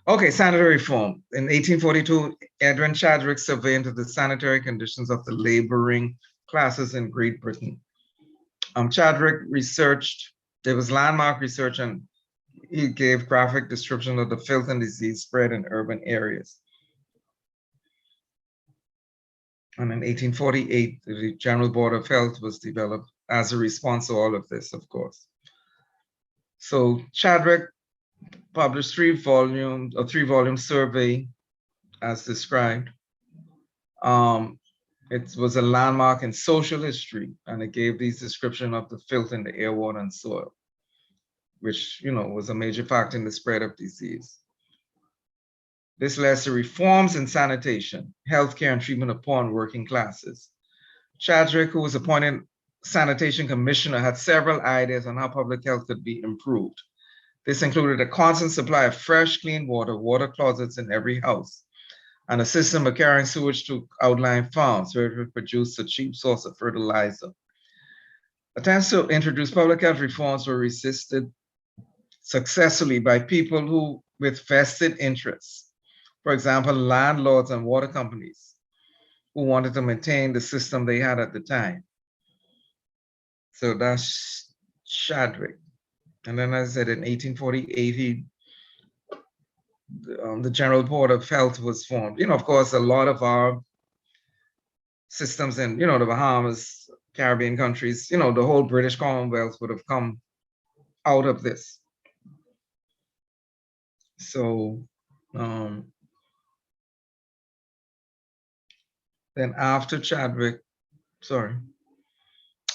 Okay, sanitary reform. In 1842, Edwin Chadwick surveyed into the sanitary conditions of the laboring classes in Great Britain. Chadwick researched, there was landmark research, and he gave graphic description of the filth and disease spread in urban areas. And in 1848, the General Board of Health was developed as a response to all of this, of course. So Chadwick published 3-volume survey as described. It was a landmark in social history, and it gave these description of the filth in the air, water, and soil, which, you know, was a major factor in the spread of disease. This led to reforms in sanitation, healthcare, and treatment of poor and working classes. Chadwick, who was appointed sanitation commissioner, had several ideas on how public health could be improved. This included a constant supply of fresh, clean water, water closets in every house, and a system of carrying sewage to outlying farms where it would produce a cheap source of fertilizer. Attempts to introduce public health reforms were resisted successfully by people who with vested interests. For example, landlords and water companies who wanted to maintain the system they had at the time. So that's Chadwick. And then as I said, in 1848, the General Board of Health was formed. You know, of course, a lot of our systems in, you know, the Bahamas, Caribbean countries, you know, the whole British Commonwealth would have come out of this. So then after Chadwick, so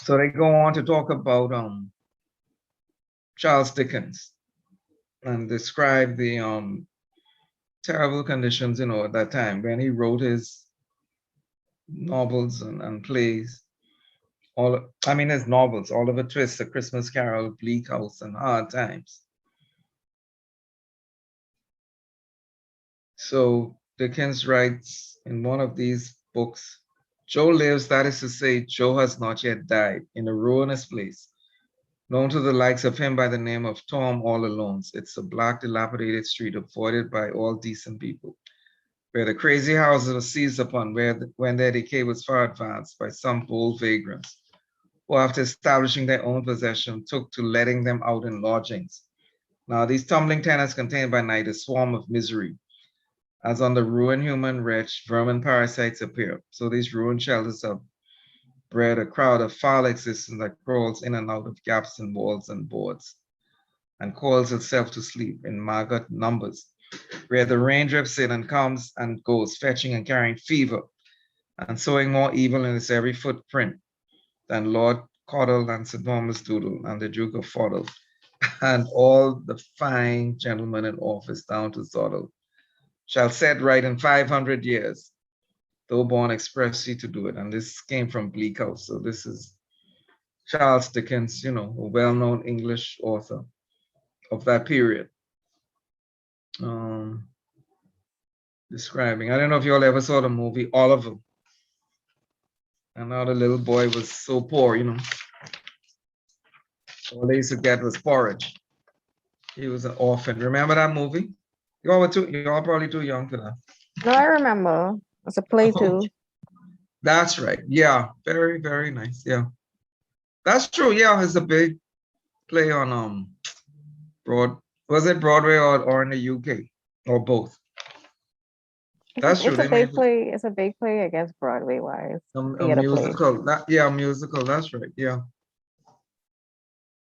they go on to talk about Charles Dickens and describe the terrible conditions, you know, at that time when he wrote his novels and plays. His novels, Oliver Twist, A Christmas Carol, Bleak House, and Hard Times. So Dickens writes in one of these books, Joe lives, that is to say, Joe has not yet died, in a ruinous place, known to the likes of him by the name of Tom All Alone's. It's a black, dilapidated street avoided by all decent people, where the crazy houses were seized upon when their decay was far advanced by some bold vagrants, who after establishing their own possession took to letting them out in lodgings. Now these tumbling tenants contain by night a swarm of misery. As on the ruined human wretch, vermin parasites appear. So these ruined shelters have bred a crowd of foul existence that crawls in and out of gaps in walls and boards, and calls itself to sleep in maggot numbers, where the rain drips in and comes and goes, fetching and carrying fever, and sowing more evil in its every footprint than Lord Caudle and St. Thomas Doodle and the Duke of Foddle, and all the fine gentlemen in office down to Zoddle, shall set right in 500 years, though born expressly to do it. And this came from Bleak House. So this is Charles Dickens, you know, a well-known English author of that period. Describing, I don't know if you all ever saw the movie Oliver. And now the little boy was so poor, you know. All they used to get was porridge. He was an orphan. Remember that movie? Y'all probably too young for that. No, I remember. It's a play too. That's right. Yeah, very, very nice. Yeah, that's true. Yeah, it's a big play on was it Broadway or in the UK or both? That's true. It's a They big made play. It's a big play against Broadway wise. a Theater play. musical. Yeah, musical. That's right. Yeah.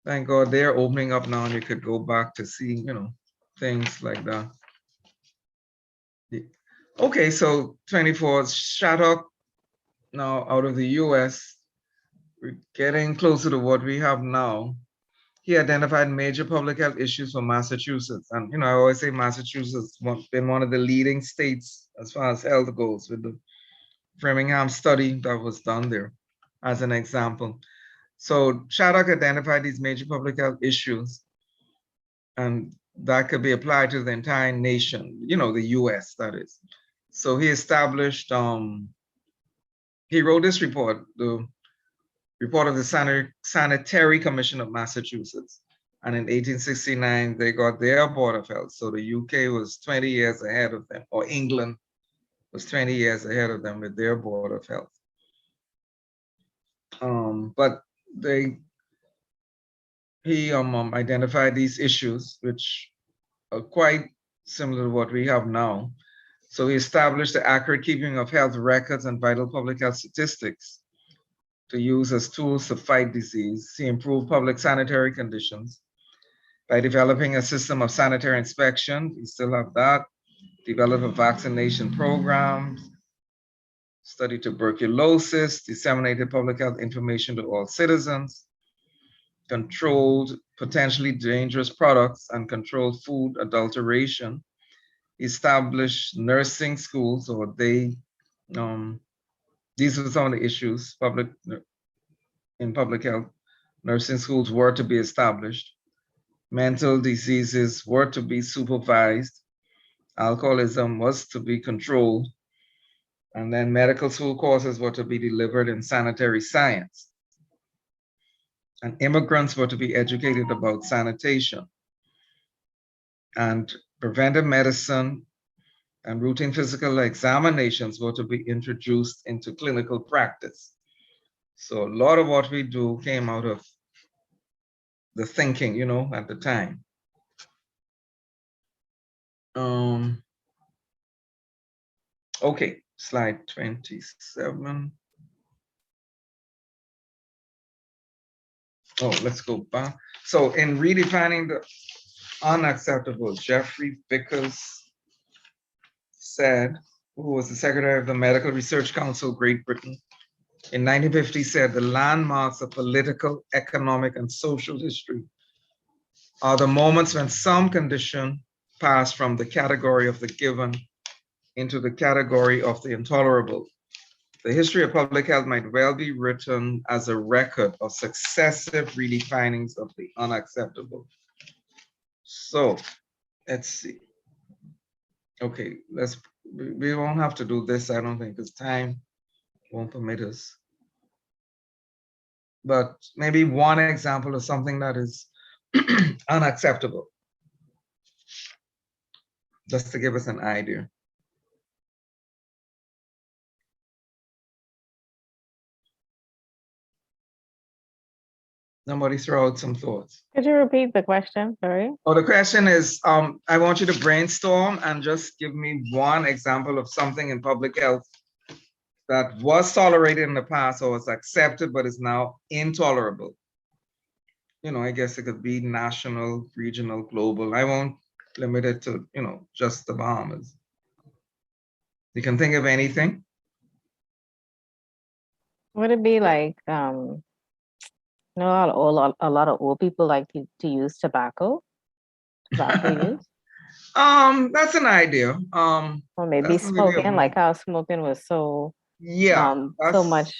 Thank God they're opening up now, and you could go back to see, things like that. Okay, so 24, Shattuck, now out of the US, we're getting closer to what we have now. He identified major public health issues for Massachusetts. And, I always say Massachusetts been one of the leading states as far as health goes with the Framingham study that was done there as an example. So Shattuck identified these major public health issues, and that could be applied to the entire nation, the US, that is. So he established, he wrote this report, the report of the Sanitary Commission of Massachusetts. And in 1869, they got their Board of Health. So the UK was 20 years ahead of them, or England was 20 years ahead of them with their Board of Health. But he identified these issues, which are quite similar to what we have now. So he established the accurate keeping of health records and vital public health statistics to use as tools to fight disease. He improved public sanitary conditions by developing a system of sanitary inspection. We still have that. Develop a vaccination program, study tuberculosis, disseminated public health information to all citizens, controlled potentially dangerous products and controlled food adulteration, established nursing schools, or these were some of the issues in public health. Nursing schools were to be established. Mental diseases were to be supervised. Alcoholism was to be controlled. And then medical school courses were to be delivered in sanitary science. And immigrants were to be educated about sanitation. And preventive medicine and routine physical examinations were to be introduced into clinical practice. So a lot of what we do came out of the thinking, at the time. Okay, slide 27. Oh, let's go back. So in redefining the unacceptable, Jeffrey Vickers said, who was the secretary of the Medical Research Council, Great Britain, in 1950 said the landmarks of political, economic, and social history are the moments when some condition passed from the category of the given into the category of the intolerable. The history of public health might well be written as a record of successive redefinings of the unacceptable. So let's see. Okay, we won't have to do this, I don't think, because time won't permit us. But maybe one example of something that is unacceptable, just to give us an idea. Somebody throw out some thoughts. Could you repeat the question? Sorry. Oh, the question is, I want you to brainstorm and just give me one example of something in public health that was tolerated in the past or was accepted, but is now intolerable. I guess it could be national, regional, global. I won't limit it to, just the Bahamas. You can think of anything. Would it be like, a lot of old people like to use tobacco use? That's an idea. Or maybe smoking, like how smoking was so so much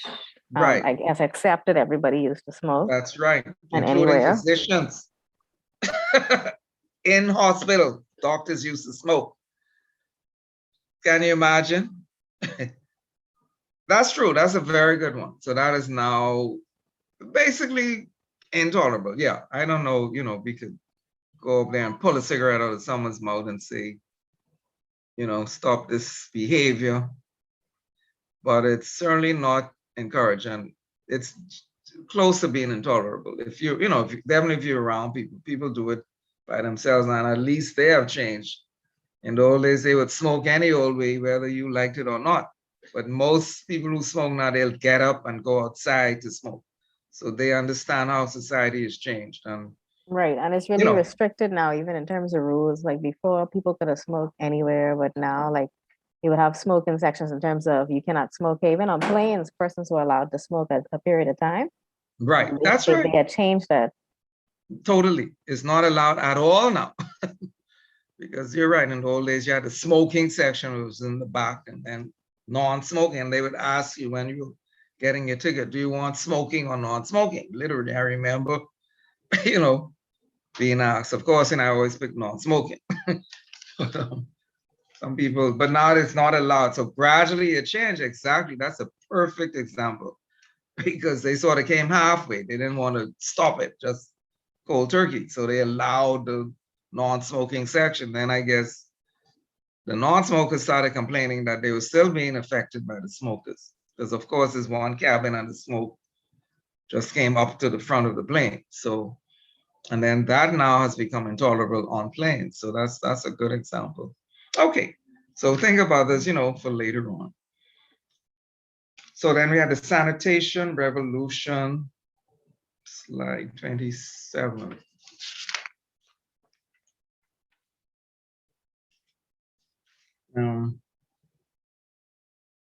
right. I guess accepted. Everybody used to smoke. That's right. And Including anywhere. physicians. In hospital, doctors used to smoke. Can you imagine? That's true. That's a very good one. So that is now basically intolerable. Yeah, I don't know, we could go up there and pull a cigarette out of someone's mouth and say, stop this behavior, but it's certainly not encouraged, and it's close to being intolerable. If definitely if you're around people do it by themselves, and at least they have changed. In the old days, they would smoke any old way, whether you liked it or not. But most people who smoke now, they'll get up and go outside to smoke. So they understand how society has changed. And Right, and it's really restricted now, even in terms of rules. Like before, people could have smoked anywhere, but now, like, you would have smoking sections in terms of you cannot smoke here. Even on planes, persons were allowed to smoke at a period of time. right, that's They right. had changed that. Totally, it's not allowed at all now. Because you're right. In the old days, you had the smoking section, it was in the back, and then non-smoking. And they would ask you when you were getting your ticket, do you want smoking or non-smoking? Literally, I remember, being asked. Of course, and I always pick non-smoking. But, some people, but now it's not allowed. So gradually it changed. Exactly. That's a perfect example because they sort of came halfway. They didn't want to stop it, just cold turkey. So they allowed the non-smoking section. Then I guess the non-smokers started complaining that they were still being affected by the smokers. Because of course there's one cabin and the smoke just came up to the front of the plane. So, and then that now has become intolerable on planes. So that's a good example. Okay, so think about this, for later on. So then we had the sanitation revolution, slide 27.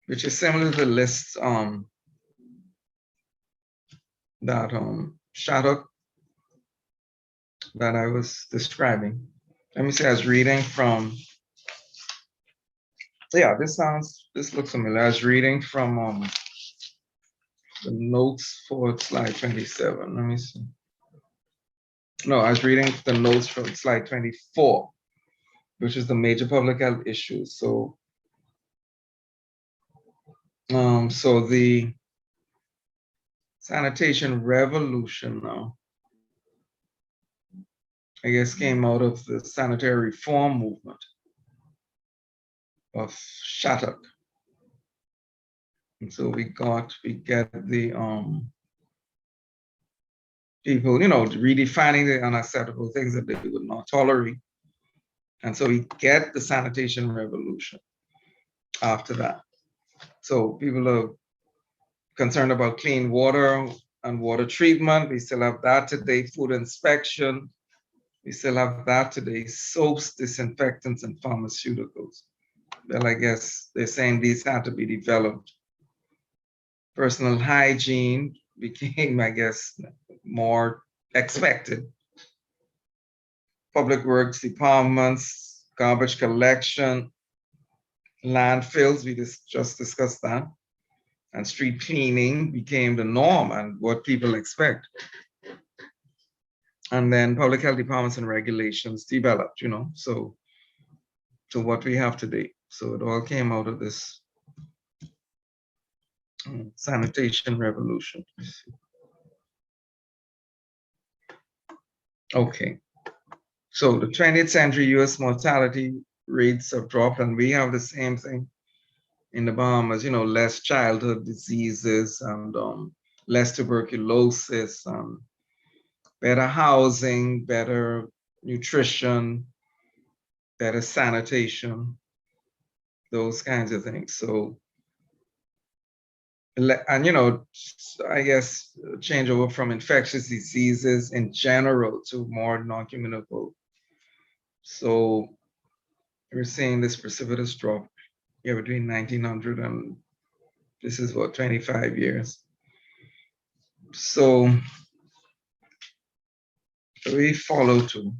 Which is similar to the list that Shattuck that I was describing. Let me say I was reading from, yeah, this looks familiar. I was reading from the notes for slide 27. Let me see. No, I was reading the notes from slide 24, which is the major public health issues. So, so the sanitation revolution now, I guess, came out of the sanitary reform movement of Shattuck. And so we get the people, redefining the unacceptable things that they would not tolerate. And so we get the sanitation revolution after that. So people are concerned about clean water and water treatment. We still have that today. Food inspection. We still have that today. Soaps, disinfectants, and pharmaceuticals. Well, I guess they're saying these had to be developed. Personal hygiene became, I guess, more expected. Public works departments, garbage collection, landfills, we just discussed that. And street cleaning became the norm and what people expect. And then public health departments and regulations developed, so to what we have today. So it all came out of this sanitation revolution. Okay, so the 20th century US mortality rates have dropped, and we have the same thing in the Bahamas, less childhood diseases and less tuberculosis, better housing, better nutrition, better sanitation, those kinds of things. So, and I guess change over from infectious diseases in general to more non-communicable. So we're seeing this precipitous drop here between 1900 and this is what, 25 years. So we follow to,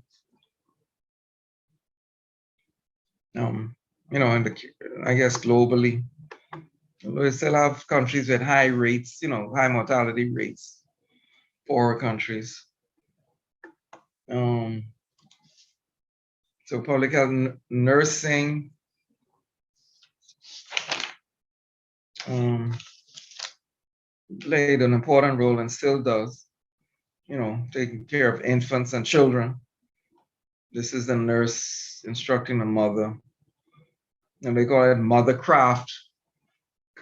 in I guess globally, we still have countries with high rates, high mortality rates, poorer countries. So public health nursing, played an important role and still does, taking care of infants and children. This is the nurse instructing the mother and they call it mothercraft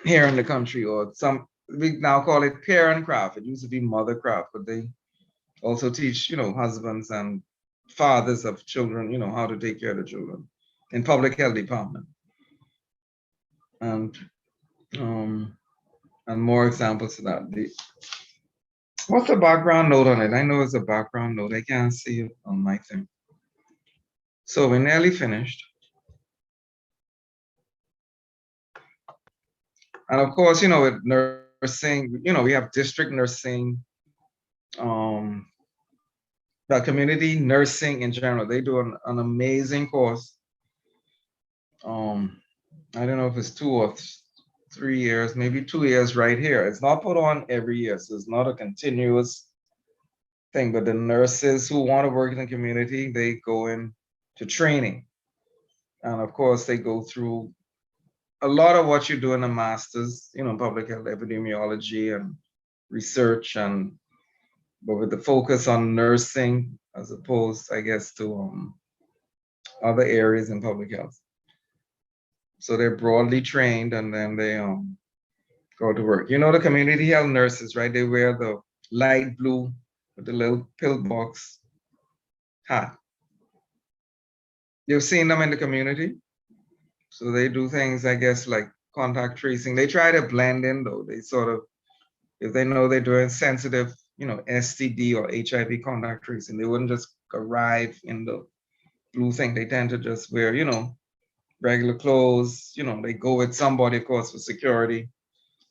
here in the country, or we now call it parent craft. It used to be mothercraft, but they also teach, husbands and fathers of children, how to take care of the children in public health department. And more examples of that. What's the background note on it? I know it's a background note. I can't see it on my thing. So we're nearly finished. And of course, with nursing, we have district nursing, the community nursing in general. They do an amazing course. I don't know if it's 2 or 3 years, maybe 2 years right here. It's not put on every year, so it's not a continuous thing, but the nurses who want to work in the community, they go into training. And of course, they go through a lot of what you do in a master's, public health epidemiology and research, but with the focus on nursing as opposed, I guess, to other areas in public health. So they're broadly trained, and then they go to work. The community health nurses, right? They wear the light blue with the little pillbox hat. You've seen them in the community. So they do things, I guess, like contact tracing. They try to blend in, though. They sort of, if they know they're doing sensitive, STD or HIV contact tracing, they wouldn't just arrive in the blue thing. They tend to just wear, regular clothes. They go with somebody, of course, for security,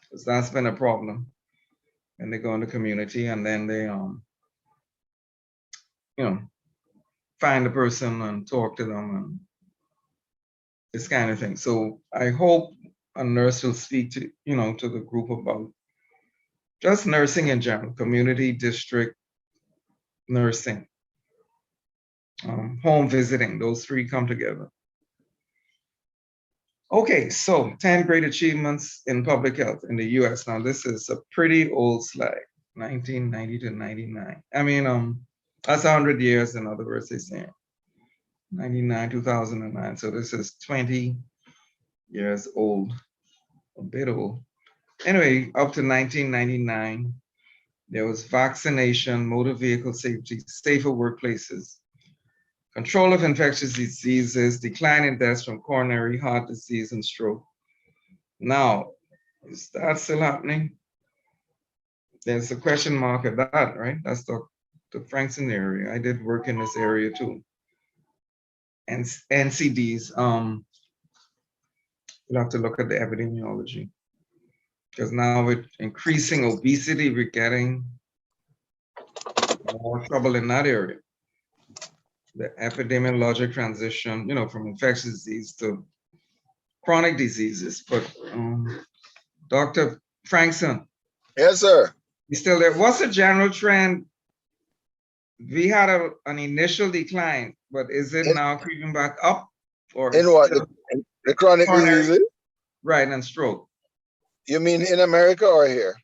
because that's been a problem. And they go in the community, and then they, find the person and talk to them and this kind of thing. So I hope a nurse will speak to, to the group about just nursing in general, community, district nursing, home visiting, those three come together. Okay, so 10 great achievements in public health in the US. Now this is a pretty old slide, 1990 to 99. I mean, that's 100 years, in other words, they say. 99, 2009. So this is 20 years old, a bit old. Anyway, up to 1999, there was vaccination, motor vehicle safety, safer workplaces, control of infectious diseases, decline in deaths from coronary heart disease and stroke. Now, is that still happening? There's a question mark at that, right? That's the Frankston area. I did work in this area too. And NCDs, you'll have to look at the epidemiology. Because now with increasing obesity, we're getting more trouble in that area. The epidemiologic transition, from infectious disease to chronic diseases. But Dr. Frankson. Yes, sir. You still there? What's the general trend? We had an initial decline, but is it now creeping back up? Or in what? The chronic diseases? Right, and stroke. You mean in America or here?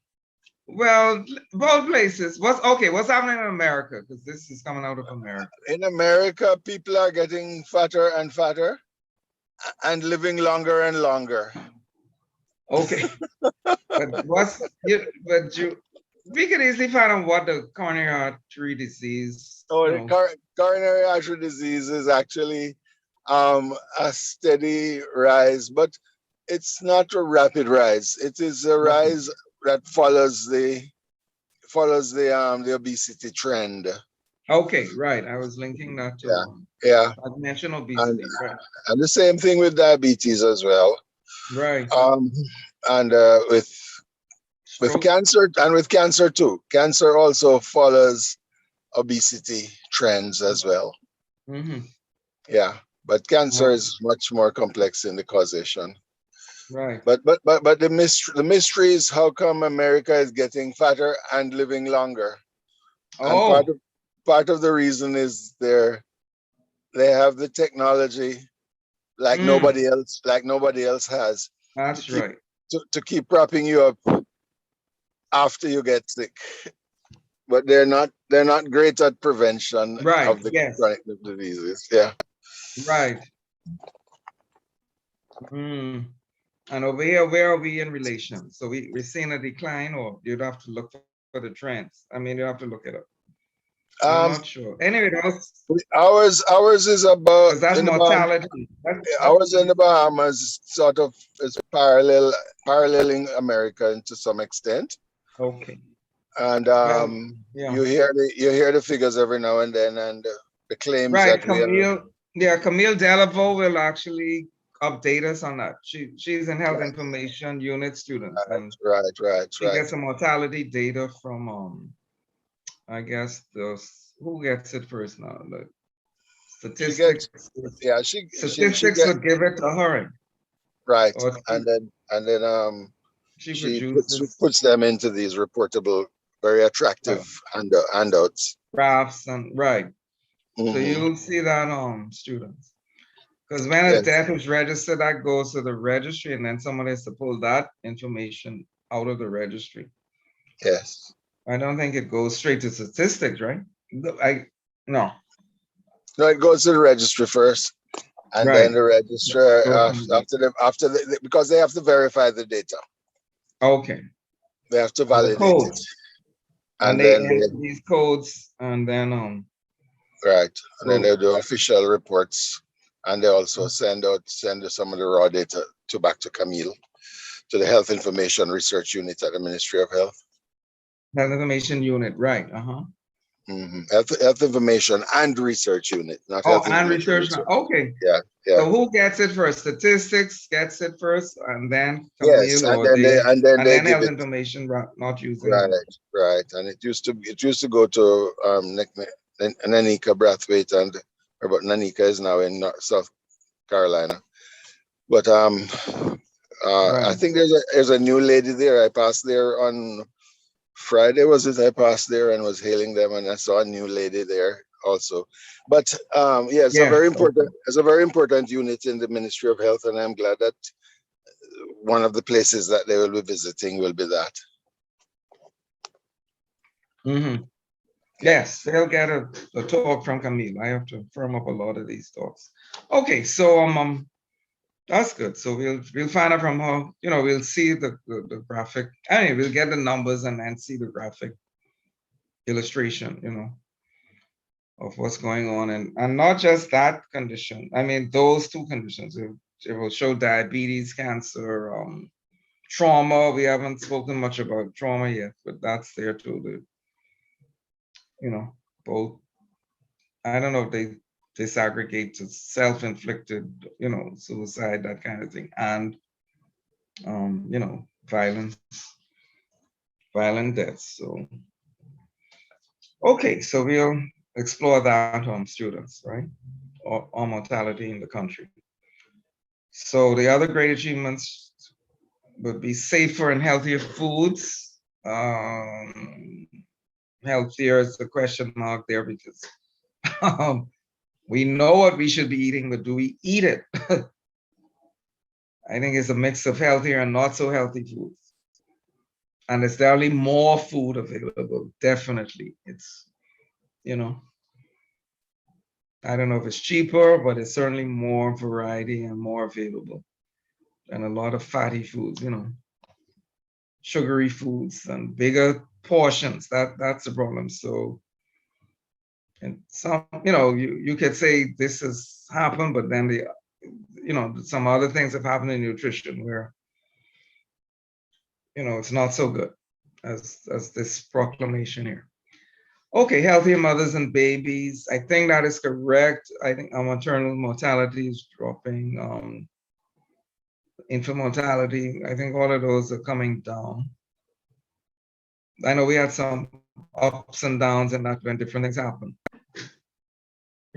Well, both places. What's happening in America? Because this is coming out of America. In America, people are getting fatter and fatter and living longer and longer. Okay. But we could easily find out what the coronary artery disease. Coronary artery disease is actually a steady rise, but it's not a rapid rise. It is a rise that follows the obesity trend. Okay, right. I was linking that to I mentioned obesity, right? And the same thing with diabetes as well. Right. And with cancer, and with cancer too. Cancer also follows obesity trends as well. Mm-hmm. Yeah, but cancer is much more complex in the causation. Right. But the mystery is how come America is getting fatter and living longer. Oh. And part of the reason is they have the technology like nobody else has. That's right. To keep propping you up after you get sick. But they're not great at prevention of the chronic diseases. Yeah. Right. Hmm. And over here, where are we in relation? So we're seeing a decline, or you'd have to look for the trends. I mean, you have to look it up. I'm Um, not sure. Anyway, ours is about because that's in the mortality. ours in the Bahamas sort of is paralleling America to some extent. Okay. And Well, yeah. you hear the figures every now and then, and the claims Right, that we are Camille Delavo will actually update us on that. She's in health information unit students, and right. she gets some mortality data from I guess those who gets it first now. The She gets statistics she statistics get would give it to her, right, or and then she she produces puts them into these reportable, very attractive handouts. graphs and right. So Mhm. you'll see that students. Because when a Yes, death is registered, that goes to the registry, and then someone has to pull that information out of the registry. yes. I don't think it goes straight to statistics, right? No, No, it goes to the registry first, and right. then the registrar Go from there. after because they have to verify the data. Okay, They have to the validate it, codes, and and they then enter these codes, and then right, and then so they do official reports, and they also send some of the raw data back to Camille, to the Health Information Research Unit at the Ministry of Health. health information unit, right? Health Information and Research Unit, not Oh, Health and Information research. Research. Okay. Yeah. So who gets it first? Statistics gets it first, and then Yes, Camille, and or then they, they and then give health it information, not using right, it. right, and it used to go to Nanika Brathwaite, and but Nanika is now in South Carolina. But I Right. think there's a new lady there. I passed there on Friday, was it? I passed there and was hailing them, and I saw a new lady there also. But yeah, Yes. Okay. it's a very important unit in the Ministry of Health, and I'm glad that one of the places that they will be visiting will be that. Yes, they'll get a talk from Camille. I have to firm up a lot of these talks. Okay, so that's good. So we'll find out from her. We'll see the graphic. I mean, we'll get the numbers and then see the graphic illustration. Of what's going on, and not just that condition. I mean, those two conditions. It will show diabetes, cancer, trauma. We haven't spoken much about trauma yet, but that's there too. Both. I don't know if they disaggregate to self-inflicted, suicide, that kind of thing, and violent deaths. So okay, so we'll explore that on students, right? Or mortality in the country. So the other great achievements would be safer and healthier foods. Healthier is a question mark there, because we know what we should be eating, but do we eat it? I think it's a mix of healthier and not so healthy foods. And there's definitely more food available. Definitely. It's, I don't know if it's cheaper, but it's certainly more variety and more available. And a lot of fatty foods, sugary foods and bigger portions. That's the problem. So, and some, you could say this has happened, but then some other things have happened in nutrition where, it's not so good as this proclamation here. Okay, healthier mothers and babies. I think that is correct. I think our maternal mortality is dropping. Infant mortality, I think all of those are coming down. I know we had some ups and downs and that when different things happen.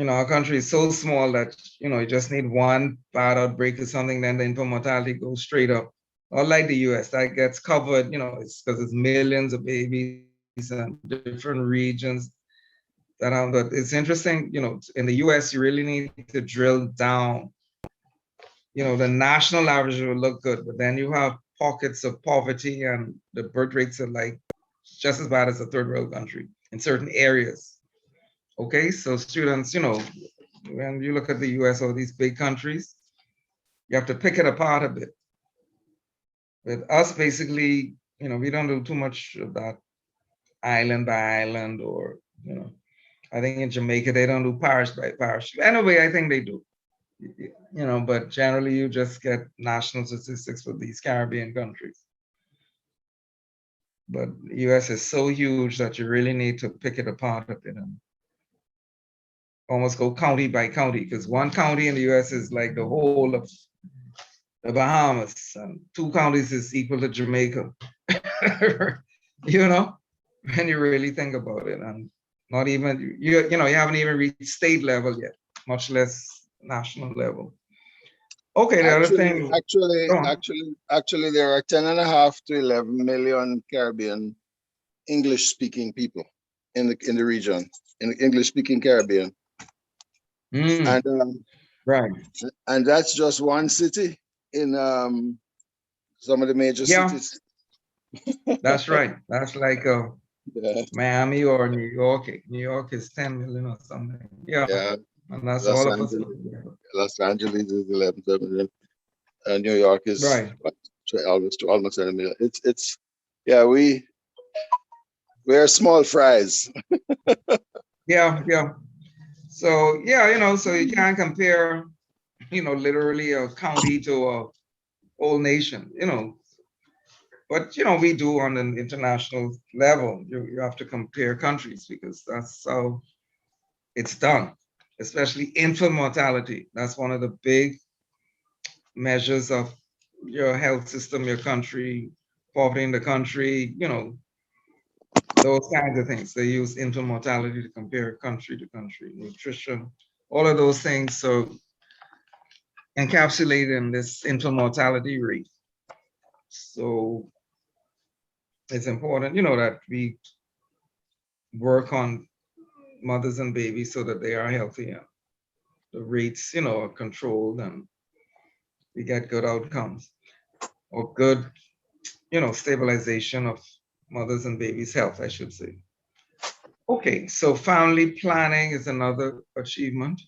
Our country is so small that, you just need one bad outbreak or something, then the infant mortality goes straight up. Unlike the US, that gets covered, it's because it's millions of babies and different regions that have, but it's interesting, in the US, you really need to drill down. The national average will look good, but then you have pockets of poverty and the birth rates are like just as bad as a third world country in certain areas. Okay, so students, when you look at the US or these big countries, you have to pick it apart a bit. With us, basically, we don't do too much of that island by island, or, I think in Jamaica, they don't do parish by parish. Anyway, I think they do, but generally you just get national statistics for these Caribbean countries. But US is so huge that you really need to pick it apart a bit and almost go county by county, because one county in the US is like the whole of the Bahamas, and 2 counties is equal to Jamaica. When you really think about it, and not even, you haven't even reached state level yet, much less national level. Okay, the other thing. Actually, there are 10.5 to 11 million Caribbean English-speaking people in the region, in the English-speaking Caribbean. And right. And that's just one city in some of the major cities. That's right. That's like Yeah. Miami or New York. New York is 10 million or something. Yeah. And that's Los all of us. Los Angeles is 11 million. New York is right. almost 10 million. We're small fries. Yeah. So so you can't compare, literally a county to a whole nation, but we do on an international level. You have to compare countries, because that's how it's done, especially infant mortality. That's one of the big measures of your health system, your country, poverty in the country, those kinds of things. They use infant mortality to compare country to country, nutrition, all of those things. So encapsulated in this infant mortality rate. So it's important, that we work on mothers and babies so that they are healthy, and the rates, are controlled, and we get good outcomes, or good, stabilization of mothers and babies' health, I should say. Okay, so family planning is another achievement,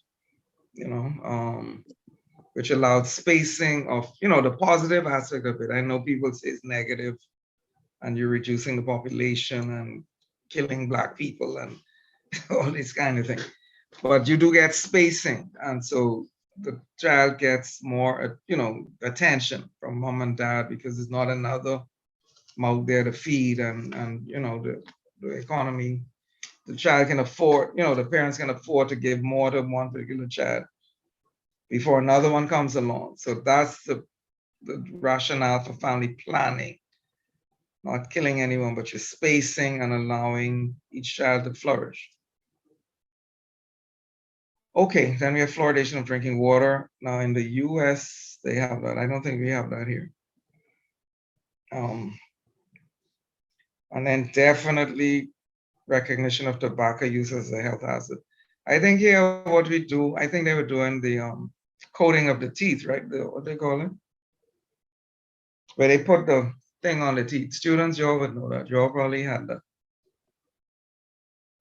which allowed spacing of, the positive aspect of it. I know people say it's negative, and you're reducing the population and killing Black people and all these kind of things. But you do get spacing, and so the child gets more, attention from mom and dad, because there's not another mouth there to feed, and the economy. The child can afford, the parents can afford to give more to one particular child before another one comes along. So that's the rationale for family planning. Not killing anyone, but you're spacing and allowing each child to flourish. Okay, then we have fluoridation of drinking water. Now in the US, they have that. I don't think we have that here. And then definitely recognition of tobacco use as a health hazard. I think here what we do, I think they were doing the coating of the teeth, right? What they call it? Where they put the thing on the teeth. Students, you all would know that. You all probably had that.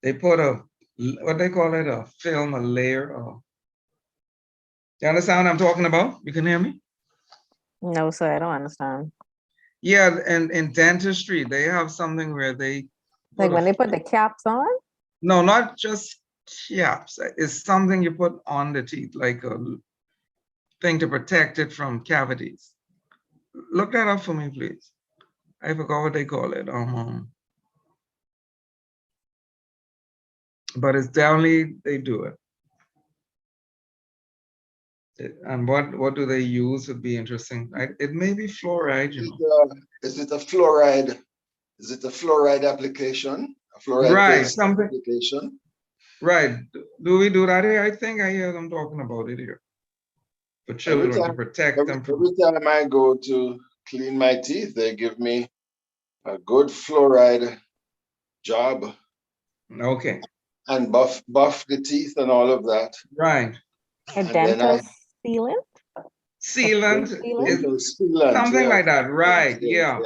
They put what they call it, a film, a layer. You understand what I'm talking about? You can hear me? No, sir, I don't understand. Yeah, and in dentistry, they have something where they Like when they put the caps on? No, not just caps. It's something you put on the teeth, like a thing to protect it from cavities. Look that up for me, please. I forgot what they call it. But it's definitely, they do it. And what do they use would be interesting. It may be fluoride, Is it a fluoride? Is it a fluoride application? A fluoride right, paste something application? Right. Do we do that here? I think I hear them talking about it here. For children, to protect them from. Every time I go to clean my teeth, they give me a good fluoride job. Okay. And buff the teeth and all of that. Right. A dental sealant? Sealant, sealant, something like that, right? Yeah.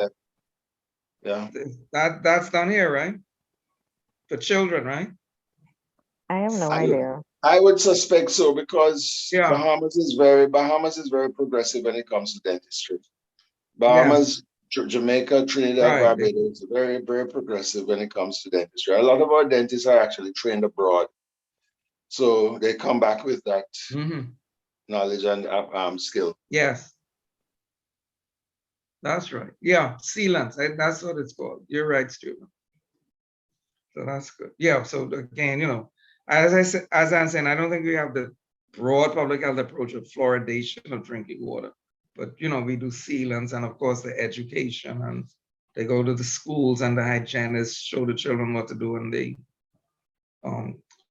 Yeah. That's done here, right? For children, right? I have no I- idea. I would suspect so because Yeah. Bahamas is very progressive when it comes to dentistry. Yes. Bahamas, Jamaica, Trinidad, Right. Barbados, very progressive when it comes to dentistry. A lot of our dentists are actually trained abroad, so they come back with that Mhm. knowledge and skill. Yes. That's right. Yeah, sealants. That's what it's called. You're right, Stephen. So that's good. Yeah. So again, as I said, as I'm saying, I don't think we have the broad public health approach of fluoridation of drinking water, but we do sealants and of course the education, and they go to the schools and the hygienists show the children what to do, and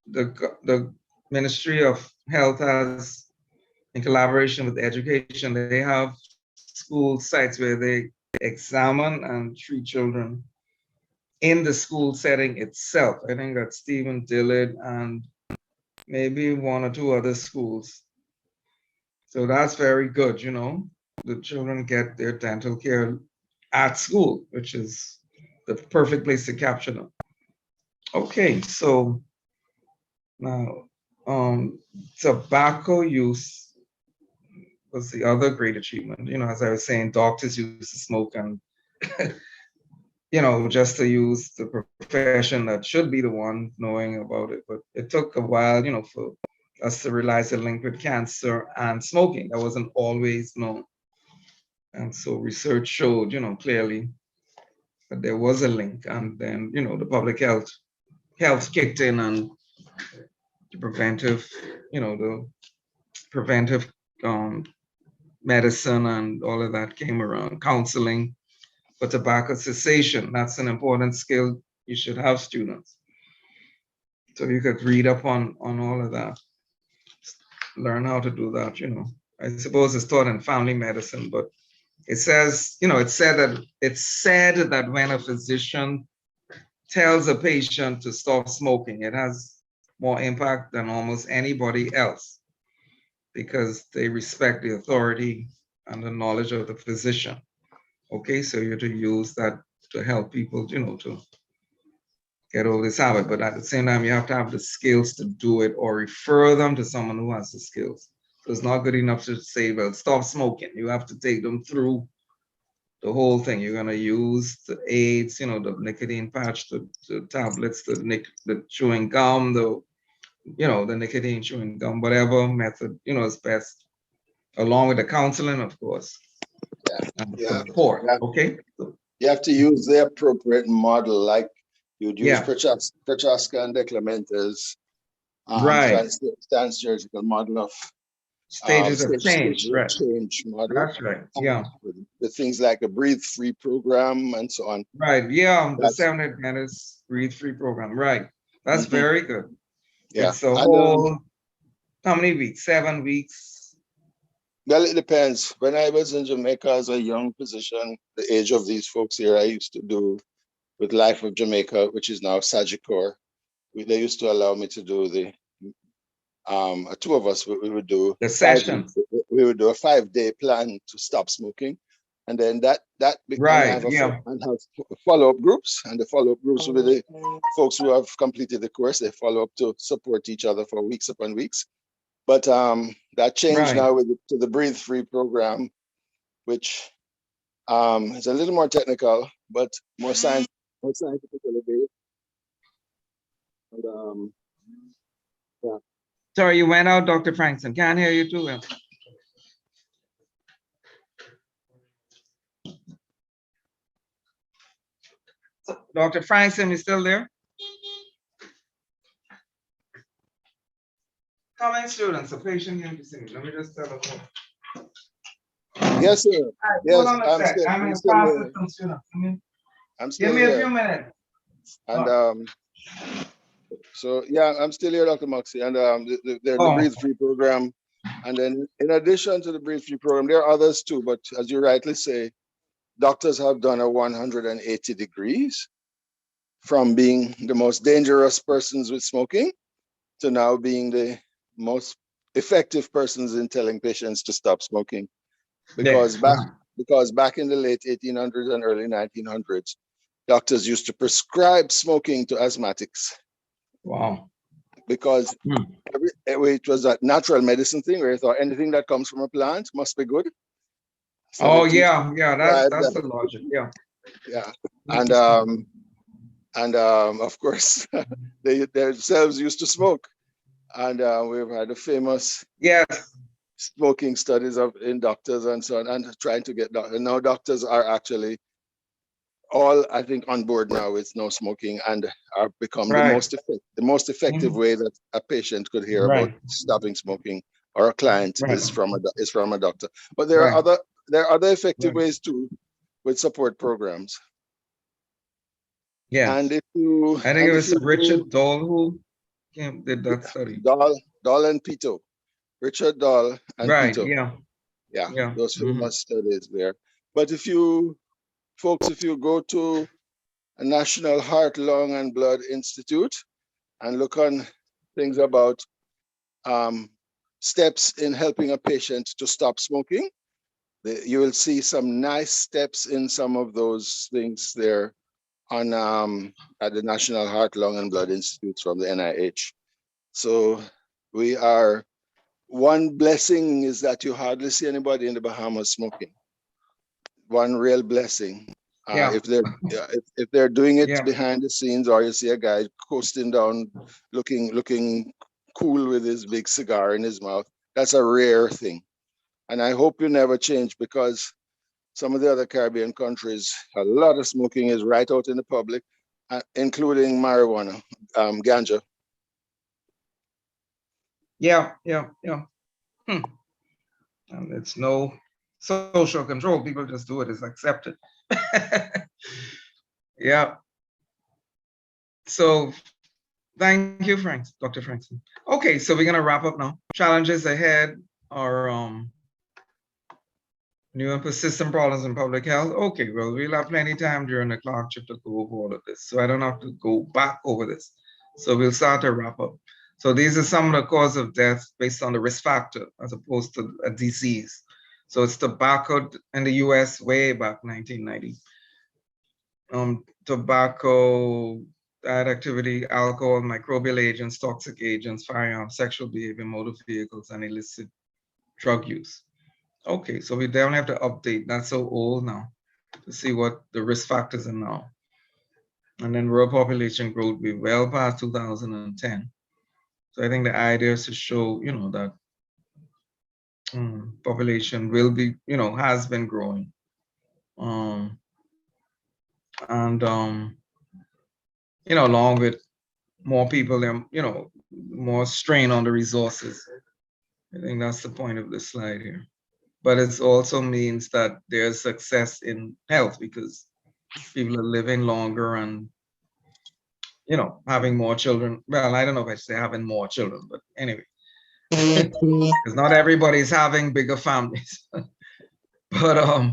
the Ministry of Health has, in collaboration with education, they have school sites where they examine and treat children in the school setting itself. I think that Stephen Dillard and maybe one or two other schools. So that's very good, The children get their dental care at school, which is the perfect place to capture them. Okay, so now tobacco use was the other great achievement. As I was saying, doctors used to smoke, and just to use the profession that should be the one knowing about it. But it took a while, for us to realize the link with cancer and smoking. That wasn't always known. And so research showed, clearly that there was a link. And then, the public health kicked in, and the preventive medicine and all of that came around, counseling for tobacco cessation. That's an important skill you should have, students. So you could read up on all of that, learn how to do that. I suppose it's taught in family medicine, but it says, it's said that when a physician tells a patient to stop smoking, it has more impact than almost anybody else, because they respect the authority and the knowledge of the physician. Okay, so you're to use that to help people, to get over this habit. But at the same time, you have to have the skills to do it, or refer them to someone who has the skills. So it's not good enough to say, well, stop smoking. You have to take them through the whole thing. You're going to use the aids, the nicotine patch, the tablets, the chewing gum, the nicotine chewing gum, whatever method, is best, along with the counseling, of course. And support. Yeah. Okay. You have to use the appropriate model, like you'd use Yeah. Prochaska and Declemente's Right. trans-surgical model of Stages of change. Right. change model. That's right. Yeah. The things like the Breathe Free program and so on. Right. Yeah. The That's- 7 Adventist Breathe Free program. Right. That's Mhm. very good. Yeah. It's a And, whole, how many weeks? 7 weeks. Well, it depends. When I was in Jamaica as a young physician, the age of these folks here, I used to do with Life of Jamaica, which is now Sagicor. They used to allow me to do the two of us, we would do The sessions. we would do a 5-day plan to stop smoking, and then that Right, yeah. and have follow-up groups, and the follow-up groups will be the folks who have completed the course. They follow up to support each other for weeks upon weeks. But that changed Right. now to the Breathe Free program, which is a little more technical, but more scientifically based. And yeah. Sorry, you went out, Dr. Frankson. Can't hear you too well. Dr. Frankson, you still there? Come in, students. A patient here to see. Let me just tell them. Yes, sir. Yes, Hold on a I'm sec. still- I'm in I'm still class here. with some students. Come in. I'm still Give me a here. few minutes. And so yeah, I'm still here, Dr. Moxie, and the Oh. Breathe Free program. And then in addition to the Breathe Free program, there are others too, but as you rightly say, doctors have done a 180 degrees from being the most dangerous persons with smoking to now being the most effective persons in telling patients to stop smoking. Because back in the late 1800s and early 1900s, doctors used to prescribe smoking to asthmatics. Wow. because Hmm. it was a natural medicine thing where I thought anything that comes from a plant must be good. So Oh, they teach yeah, right, that's the logic, yeah. yeah. And of course, they themselves used to smoke. And we've had the famous Yes, smoking studies in doctors and so on, and trying to get doctors. Now doctors are actually all, I think, on board now with no smoking and are become the right, most effective Mhm. way that a patient could hear about right, stopping smoking, or a client right, is from a doctor. But there right, are other effective right. ways too, with support programs. Yes. And if you I think it was Richard Dole who did that study. Dahl and Pito, Richard Dahl and Right, Pito. yeah, Yeah, yeah. those Mhm. famous studies there. But if you go to a National Heart, Lung, and Blood Institute and look on things about steps in helping a patient to stop smoking, you will see some nice steps in some of those things there on at the National Heart, Lung, and Blood Institute from the NIH. So we are, one blessing is that you hardly see anybody in the Bahamas smoking. One real blessing. Yeah. If they're doing it Yeah. behind the scenes, or you see a guy coasting down, looking cool with his big cigar in his mouth, that's a rare thing. And I hope you never change, because some of the other Caribbean countries, a lot of smoking is right out in the public, including marijuana, ganja. Yeah. Hmm. And it's no social control. People just do it. It's accepted. Yeah. So thank you, Dr. Frankson. Okay, so we're gonna wrap up now. Challenges ahead are new and persistent problems in public health. Okay, well, we'll have plenty of time during the clerkship to go over all of this. So I don't have to go back over this. So we'll start to wrap up. So these are some of the causes of death based on the risk factor as opposed to a disease. So it's tobacco in the US way back 1990. Tobacco, diet activity, alcohol, microbial agents, toxic agents, firearms, sexual behavior, motor vehicles, and illicit drug use. Okay, so we definitely have to update. That's so old now to see what the risk factors are now. And then world population growth be well past 2010. So I think the idea is to show, that population will be, has been growing. And along with more people and more strain on the resources. I think that's the point of this slide here. But it also means that there's success in health because people are living longer and having more children. Well, I don't know if I say having more children, but anyway, because not everybody's having bigger families. But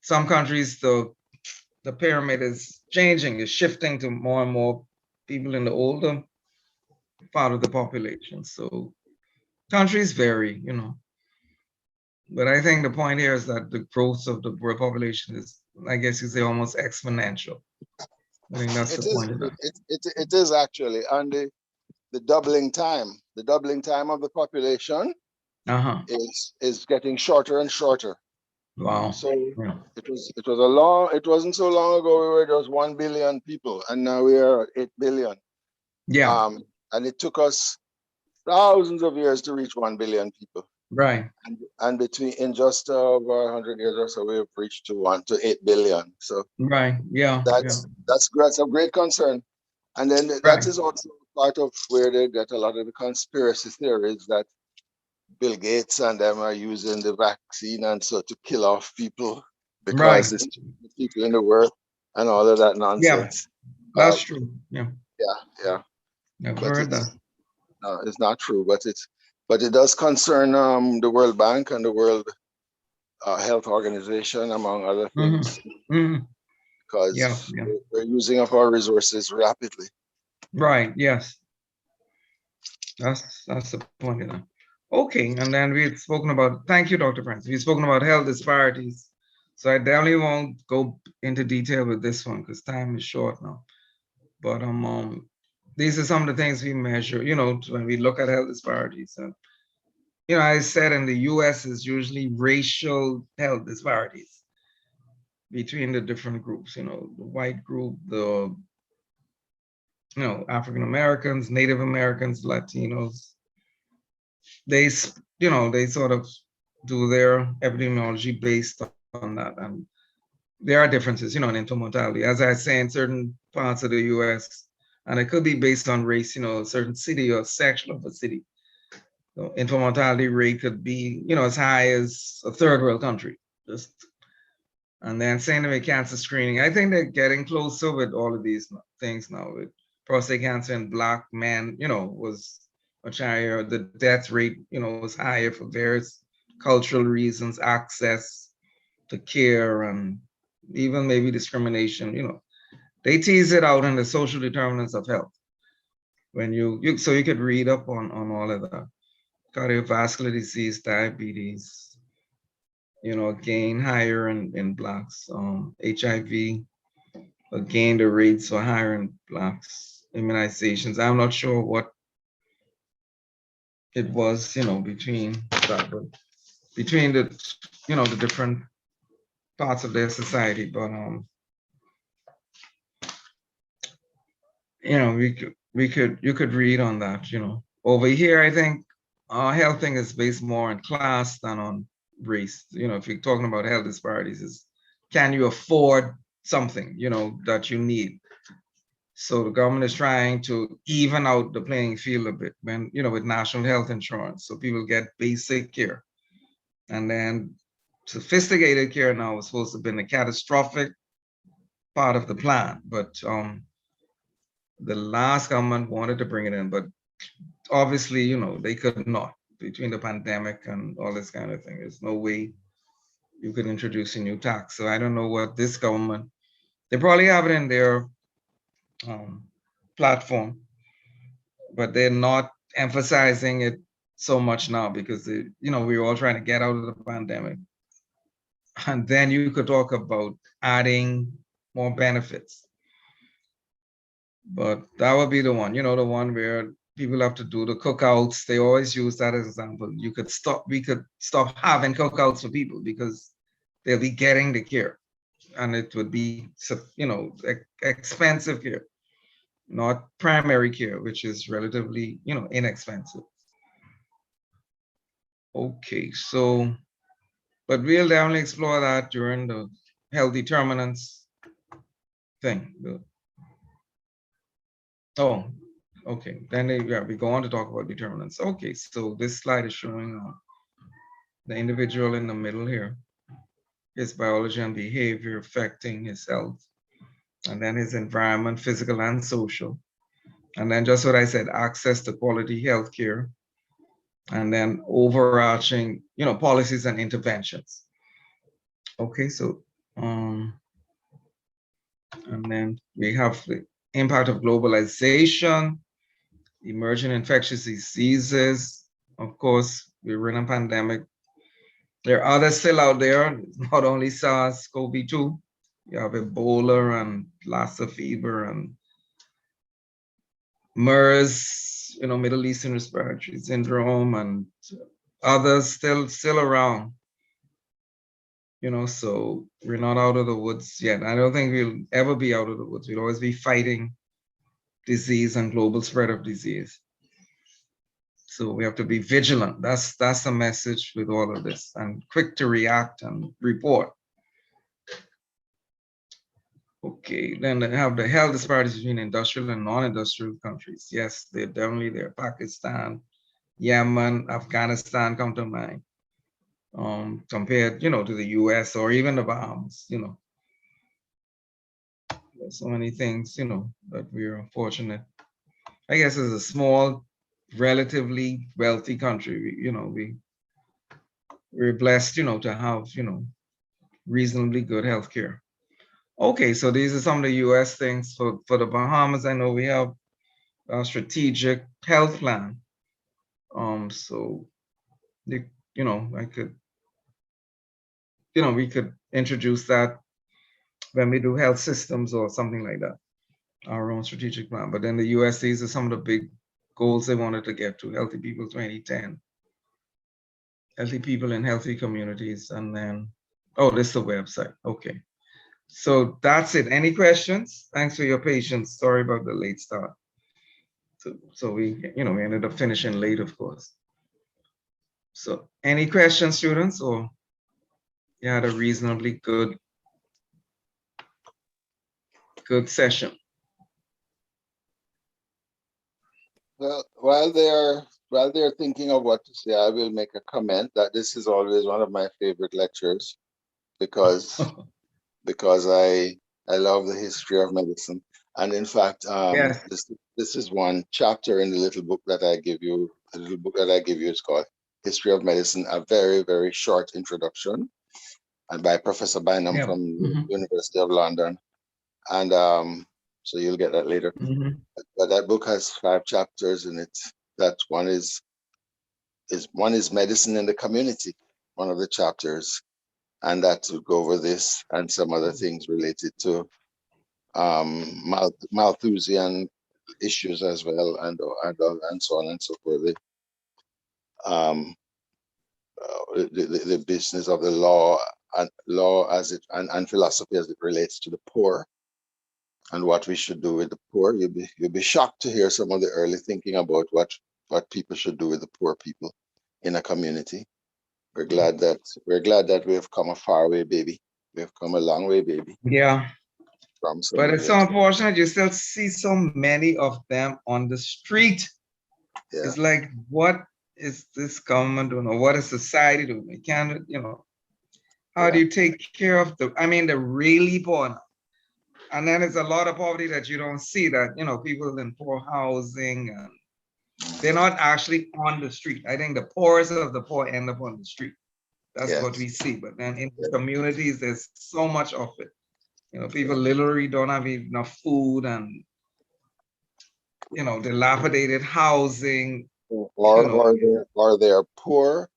some countries, the pyramid is changing, is shifting to more and more people in the older part of the population. So countries vary, But I think the point here is that the growth of the world population is, I guess you say, almost exponential. I think that's the point of that. It is actually, and the doubling time of the population is getting shorter and shorter. Wow. So Yeah. it wasn't so long ago we were just 1 billion people, and now we are at 8 billion. Yeah. And it took us thousands of years to reach 1 billion people. Right. And in just over 100 years or so, we've reached to 8 billion. So right. Yeah. That's a great concern. And then that is also part of where they get a lot of the conspiracy theories that Bill Gates and them are using the vaccine and so to kill off people because it's people in the world and all of that nonsense. Yeah, that's true. Yeah. Yeah. I've heard that. It's not true, but it does concern the World Bank and the World Health Organization, among other things, because we're using up our resources rapidly. Right. Yes. That's the point of that. Okay, and then we've spoken about. Thank you, Dr. Francis. We've spoken about health disparities. So I definitely won't go into detail with this one because time is short now. But these are some of the things we measure, when we look at health disparities. And, I said in the US is usually racial health disparities between the different groups, the white group, the, African Americans, Native Americans, Latinos. They sort of do their epidemiology based on that. And there are differences, in intermortality. As I say, in certain parts of the US, and it could be based on race, a certain city or section of a city. So intermortality rate could be, as high as a third world country. And then same with cancer screening. I think they're getting closer with all of these things now. With prostate cancer in Black men, was much higher. The death rate, was higher for various cultural reasons, access to care, and even maybe discrimination. They tease it out in the social determinants of health. When you could read up on all of that. Cardiovascular disease, diabetes, again, higher in Blacks. HIV, again, the rates are higher in Blacks. Immunizations, I'm not sure what it was, between that, but between the, the different parts of their society. But, you could read on that, Over here, I think health thing is based more on class than on race. If you're talking about health disparities, is can you afford something, that you need? So the government is trying to even out the playing field a bit when, with national health insurance. So people get basic care. And then sophisticated care now is supposed to have been a catastrophic part of the plan. But the last government wanted to bring it in, but obviously, they could not between the pandemic and all this kind of thing. There's no way you could introduce a new tax. So I don't know what this government, they probably have it in their platform, but they're not emphasizing it so much now because, we're all trying to get out of the pandemic. And then you could talk about adding more benefits. But that would be the one, the one where people have to do the cookouts. They always use that as an example. We could stop having cookouts for people because they'll be getting the care, and it would be, expensive care, not primary care, which is relatively, inexpensive. Okay, so, but we'll definitely explore that during the health determinants thing. Oh, okay, then we go on to talk about determinants. Okay, so this slide is showing the individual in the middle here, his biology and behavior affecting his health, and then his environment, physical and social. And then just what I said, access to quality healthcare, and then overarching, policies and interventions. Okay, so, and then we have the impact of globalization, emerging infectious diseases. Of course, we're in a pandemic. There are others still out there, not only SARS-CoV-2. You have Ebola and Lassa fever and MERS, Middle Eastern Respiratory Syndrome, and others still around. So we're not out of the woods yet. I don't think we'll ever be out of the woods. We'll always be fighting disease and global spread of disease. So we have to be vigilant. That's the message with all of this, and quick to react and report. Okay, then they have the health disparities between industrial and non-industrial countries. Yes, they're definitely there. Pakistan, Yemen, Afghanistan come to mind. Compared, to the US or even the Bahamas, There's so many things, that we're fortunate. I guess as a small, relatively wealthy country, we're blessed, to have, reasonably good healthcare. Okay, so these are some of the US things. For the Bahamas, I know we have a strategic health plan. So, I could, we could introduce that when we do health systems or something like that. our own strategic plan. But then the US, these are some of the big goals they wanted to get to: Healthy People 2010, healthy people in healthy communities. And then, oh, this is the website. Okay. So that's it. Any questions? Thanks for your patience. Sorry about the late start. So we ended up finishing late, of course. So any questions, students, or you had a reasonably good session? Well, while they're thinking of what to say, I will make a comment that this is always one of my favorite lectures because I love the history of medicine. And in fact, Yes. this is one chapter in the little book that I give you. The little book that I give you is called History of Medicine, a very, very short introduction, and by Professor Bynum Yeah. from Mhm. University of London. And so you'll get that later. Mhm. But that book has 5 chapters in it. That one is medicine in the community, one of the chapters, and that will go over this and some other things related to Malthusian issues as well, and so on and so forth. The business of the law as it and philosophy as it relates to the poor and what we should do with the poor. You'll be shocked to hear some of the early thinking about what people should do with the poor people in a community. We're glad that we have come a far way, baby. We have come a long way, baby. Yeah. From some But of it's so it. unfortunate you still see so many of them on the street. Yeah. It's like, what is this government doing, or what is society doing? You can't, how do you take care of the really poor now? And then there's a lot of poverty that you don't see, that, people in poor housing, and they're not actually on the street. I think the poorest of the poor end up on the street. That's what we see. But then in the communities, there's so much of it. People literally don't have enough food, and, dilapidated housing. Or they are poor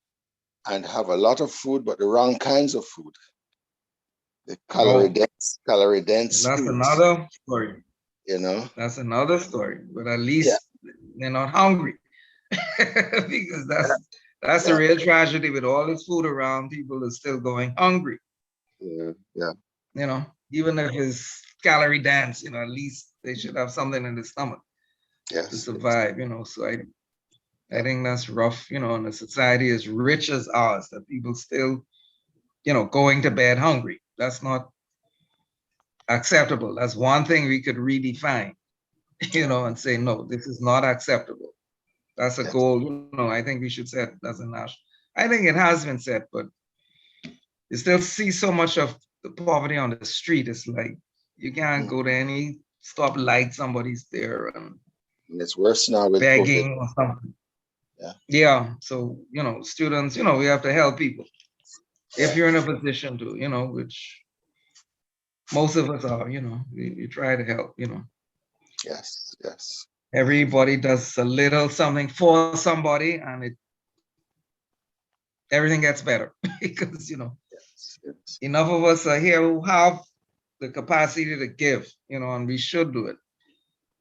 and have a lot of food, but the wrong kinds of food. The calorie dense That's foods. another story. That's another story. But at least they're not hungry. Because that's the real tragedy. With all this food around, people are still going hungry. Yeah. Even if it's calorie dense, at least they should have something in the stomach to survive. So I think that's rough. In a society as rich as ours, that people still, going to bed hungry. That's not acceptable. That's one thing we could redefine, and say, no, this is not acceptable. That's a goal, I think we should set as a national. I think it has been set, but you still see so much of the poverty on the street. It's like you can't go to any stoplight, somebody's there and it's worse now with begging COVID. or something. Yeah. So, students, we have to help people. If you're in a position to, which most of us are, we try to help, Yes. Everybody does a little something for somebody, and everything gets better because, enough of us are here who have the capacity to give, and we should do it.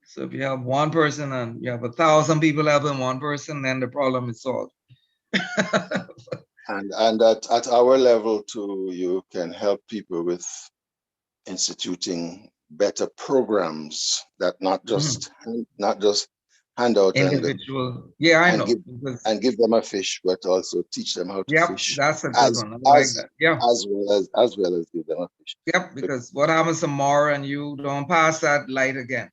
So if you have one person and you have 1,000 people helping one person, then the problem is solved. And at our level too, you can help people with instituting better programs that not just hand out individual. I know. And give them a fish, but also teach them how to fish. That's a good one. I like that. Yeah. As well as give them a fish. Yep, because what happens tomorrow and you don't pass that light again?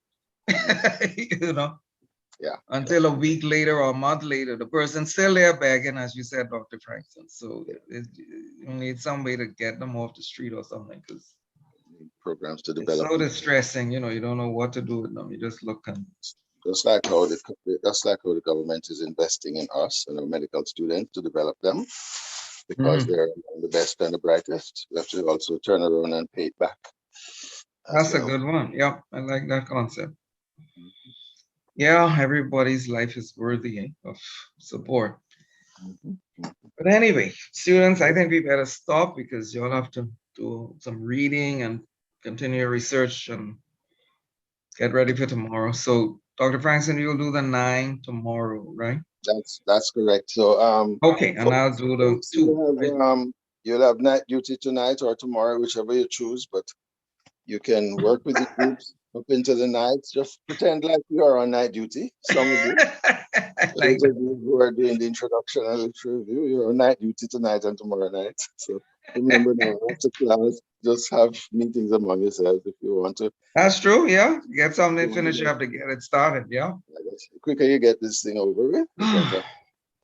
Until a week later or a month later, the person's still there begging, as you said, Dr. Franklin. So you need some way to get them off the street or something, because programs to develop. It's so distressing, you don't know what to do with them. You just look and just like how the government is investing in us and our medical students to develop them, because they're the best and the brightest. We have to also turn around and pay it back. That's a good one. Yeah, I like that concept. Yeah, everybody's life is worthy of support. But anyway, students, I think we better stop, because you'll have to do some reading and continue your research and get ready for tomorrow. So Dr. Franklin, you'll do the 9 tomorrow, right? That's correct. So Okay, and I'll do the folks, 2. right? you'll have night duty tonight or tomorrow, whichever you choose, but you can work with the groups up into the night. Just pretend like you are on night duty. Some of you, Like those of you who are doing the introduction and literature review, you're on night duty tonight and tomorrow night. So remember now, after class, just have meetings among yourselves if you want to. that's true, yeah. Get something Yeah, finished, you have to get it started, yeah. The quicker you get this thing over with, the better.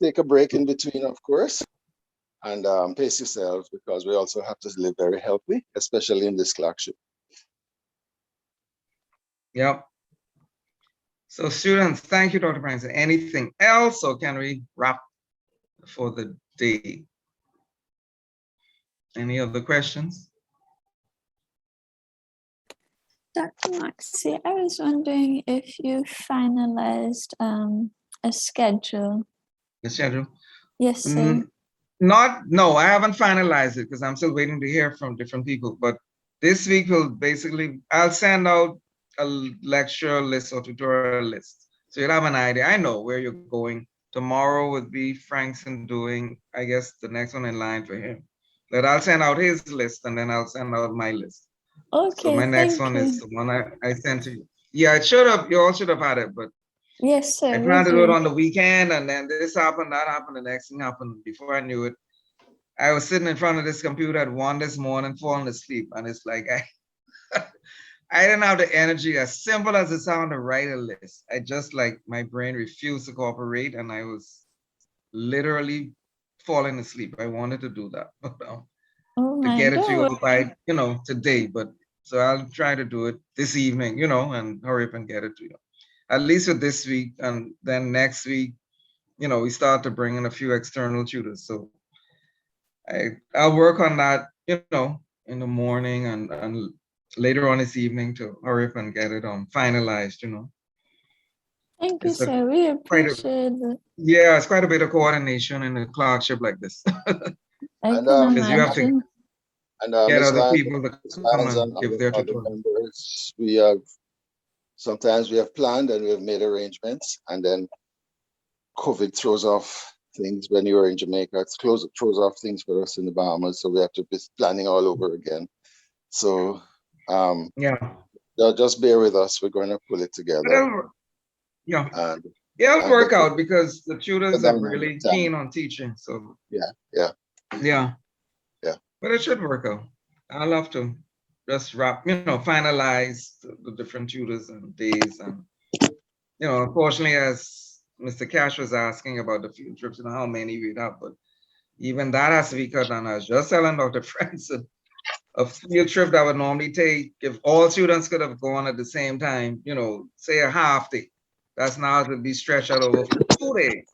Take a break in between, of course, and pace yourselves, because we also have to live very healthy, especially in this clockship. Yep. So students, thank you, Dr. Franklin. Anything else, or can we wrap for the day? Any other questions? Dr. Maxey, I was wondering if you finalized a schedule. The schedule? Yes, sir. No, I haven't finalized it because I'm still waiting to hear from different people. But this week will basically, I'll send out a lecture list or tutorial list. So you'll have an idea. I know where you're going. Tomorrow would be Frankson doing, I guess, the next one in line for him. But I'll send out his list and then I'll send out my list. Okay, So my next thank one you. is the one I sent to you. Yeah, it should have, you all should have had it, but Yes, sir. I we planned to do it do. on the weekend, and then this happened, that happened, the next thing happened. Before I knew it, I was sitting in front of this computer at 1 this morning, falling asleep. And it's like, I didn't have the energy, as simple as it sounded, to write a list. I just like, my brain refused to cooperate, and I was literally falling asleep. I wanted to do that, Oh to my get it to God. you by, today. But so I'll try to do it this evening, and hurry up and get it to you. At least for this week, and then next week, we start to bring in a few external tutors. So I'll work on that, in the morning and later on this evening to hurry up and get it finalized, Thank you, It's a sir. We quite a, appreciate it. yeah, it's quite a bit of coordination in a clerkship like this. I And can Because you have to imagine. get Miss other Lyons, people to Miss come Lyons and and give their other tutorial. members, sometimes we have planned and we have made arrangements, and then COVID throws off things when you are in Jamaica. It throws off things for us in the Bahamas, so we have to be planning all over again. So Yeah. just bear with us. We're going to pull it together. Yeah. And It'll and work get out because the tutors are dynamic really time. keen on teaching. So Yeah. But it should work out. I love to just finalize the different tutors and days. And, unfortunately, as Mr. Cash was asking about the field trips and how many we'd have, but even that has to be cut down. I was just telling Dr. Franson, a field trip that would normally take, if all students could have gone at the same time, say a half day, that's now to be stretched out over 2 days,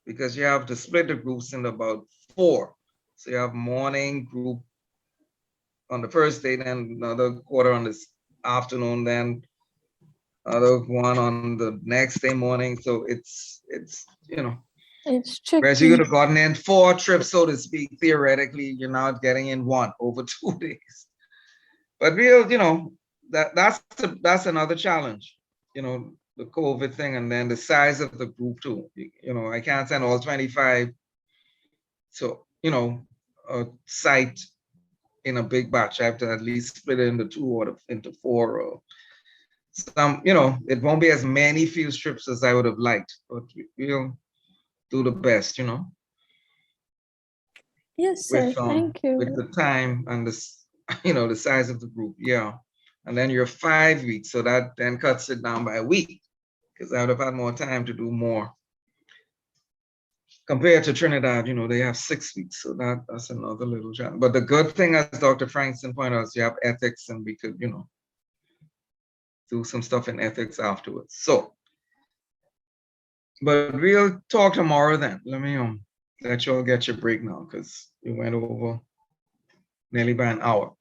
because you have to split the groups into about 4. So you have morning group on the first day, then another quarter on this afternoon, then another one on the next day morning. So it's It's whereas you could tricky. have gotten in 4 trips, so to speak, theoretically, you're now getting in 1 over 2 days. But that's another challenge, the COVID thing, and then the size of the group too. I can't send all 25 to, a site in a big batch. I have to at least split it into 2 or into 4, or some, it won't be as many field trips as I would have liked, but we'll do the best, Yes, sir. Thank with you. the time and the size of the group. Yeah. And then you're 5 weeks. So that then cuts it down by a week, because I would have had more time to do more. Compared to Trinidad, they have 6 weeks. So that's another little challenge. But the good thing, as Dr. Frankson pointed out, is you have ethics, and we could, do some stuff in ethics afterwards. So, but we'll talk tomorrow then. Let me let you all get your break now, because we went over nearly by an hour.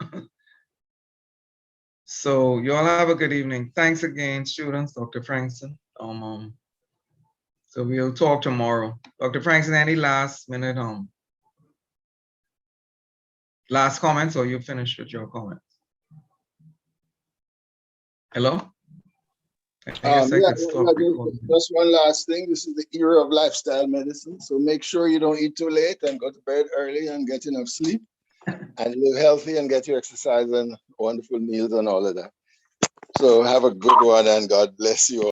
So you all have a good evening. Thanks again, students, Dr. Frankson. So we'll talk tomorrow. Dr. Frankson, any last minute last comments, or you finished with your comments? Hello? I guess I Yeah, could stop recording. just one last thing. This is the era of lifestyle medicine. So make sure you don't eat too late and go to bed early and get enough sleep and live healthy and get your exercise and wonderful meals and all of that. So have a good one and God bless you.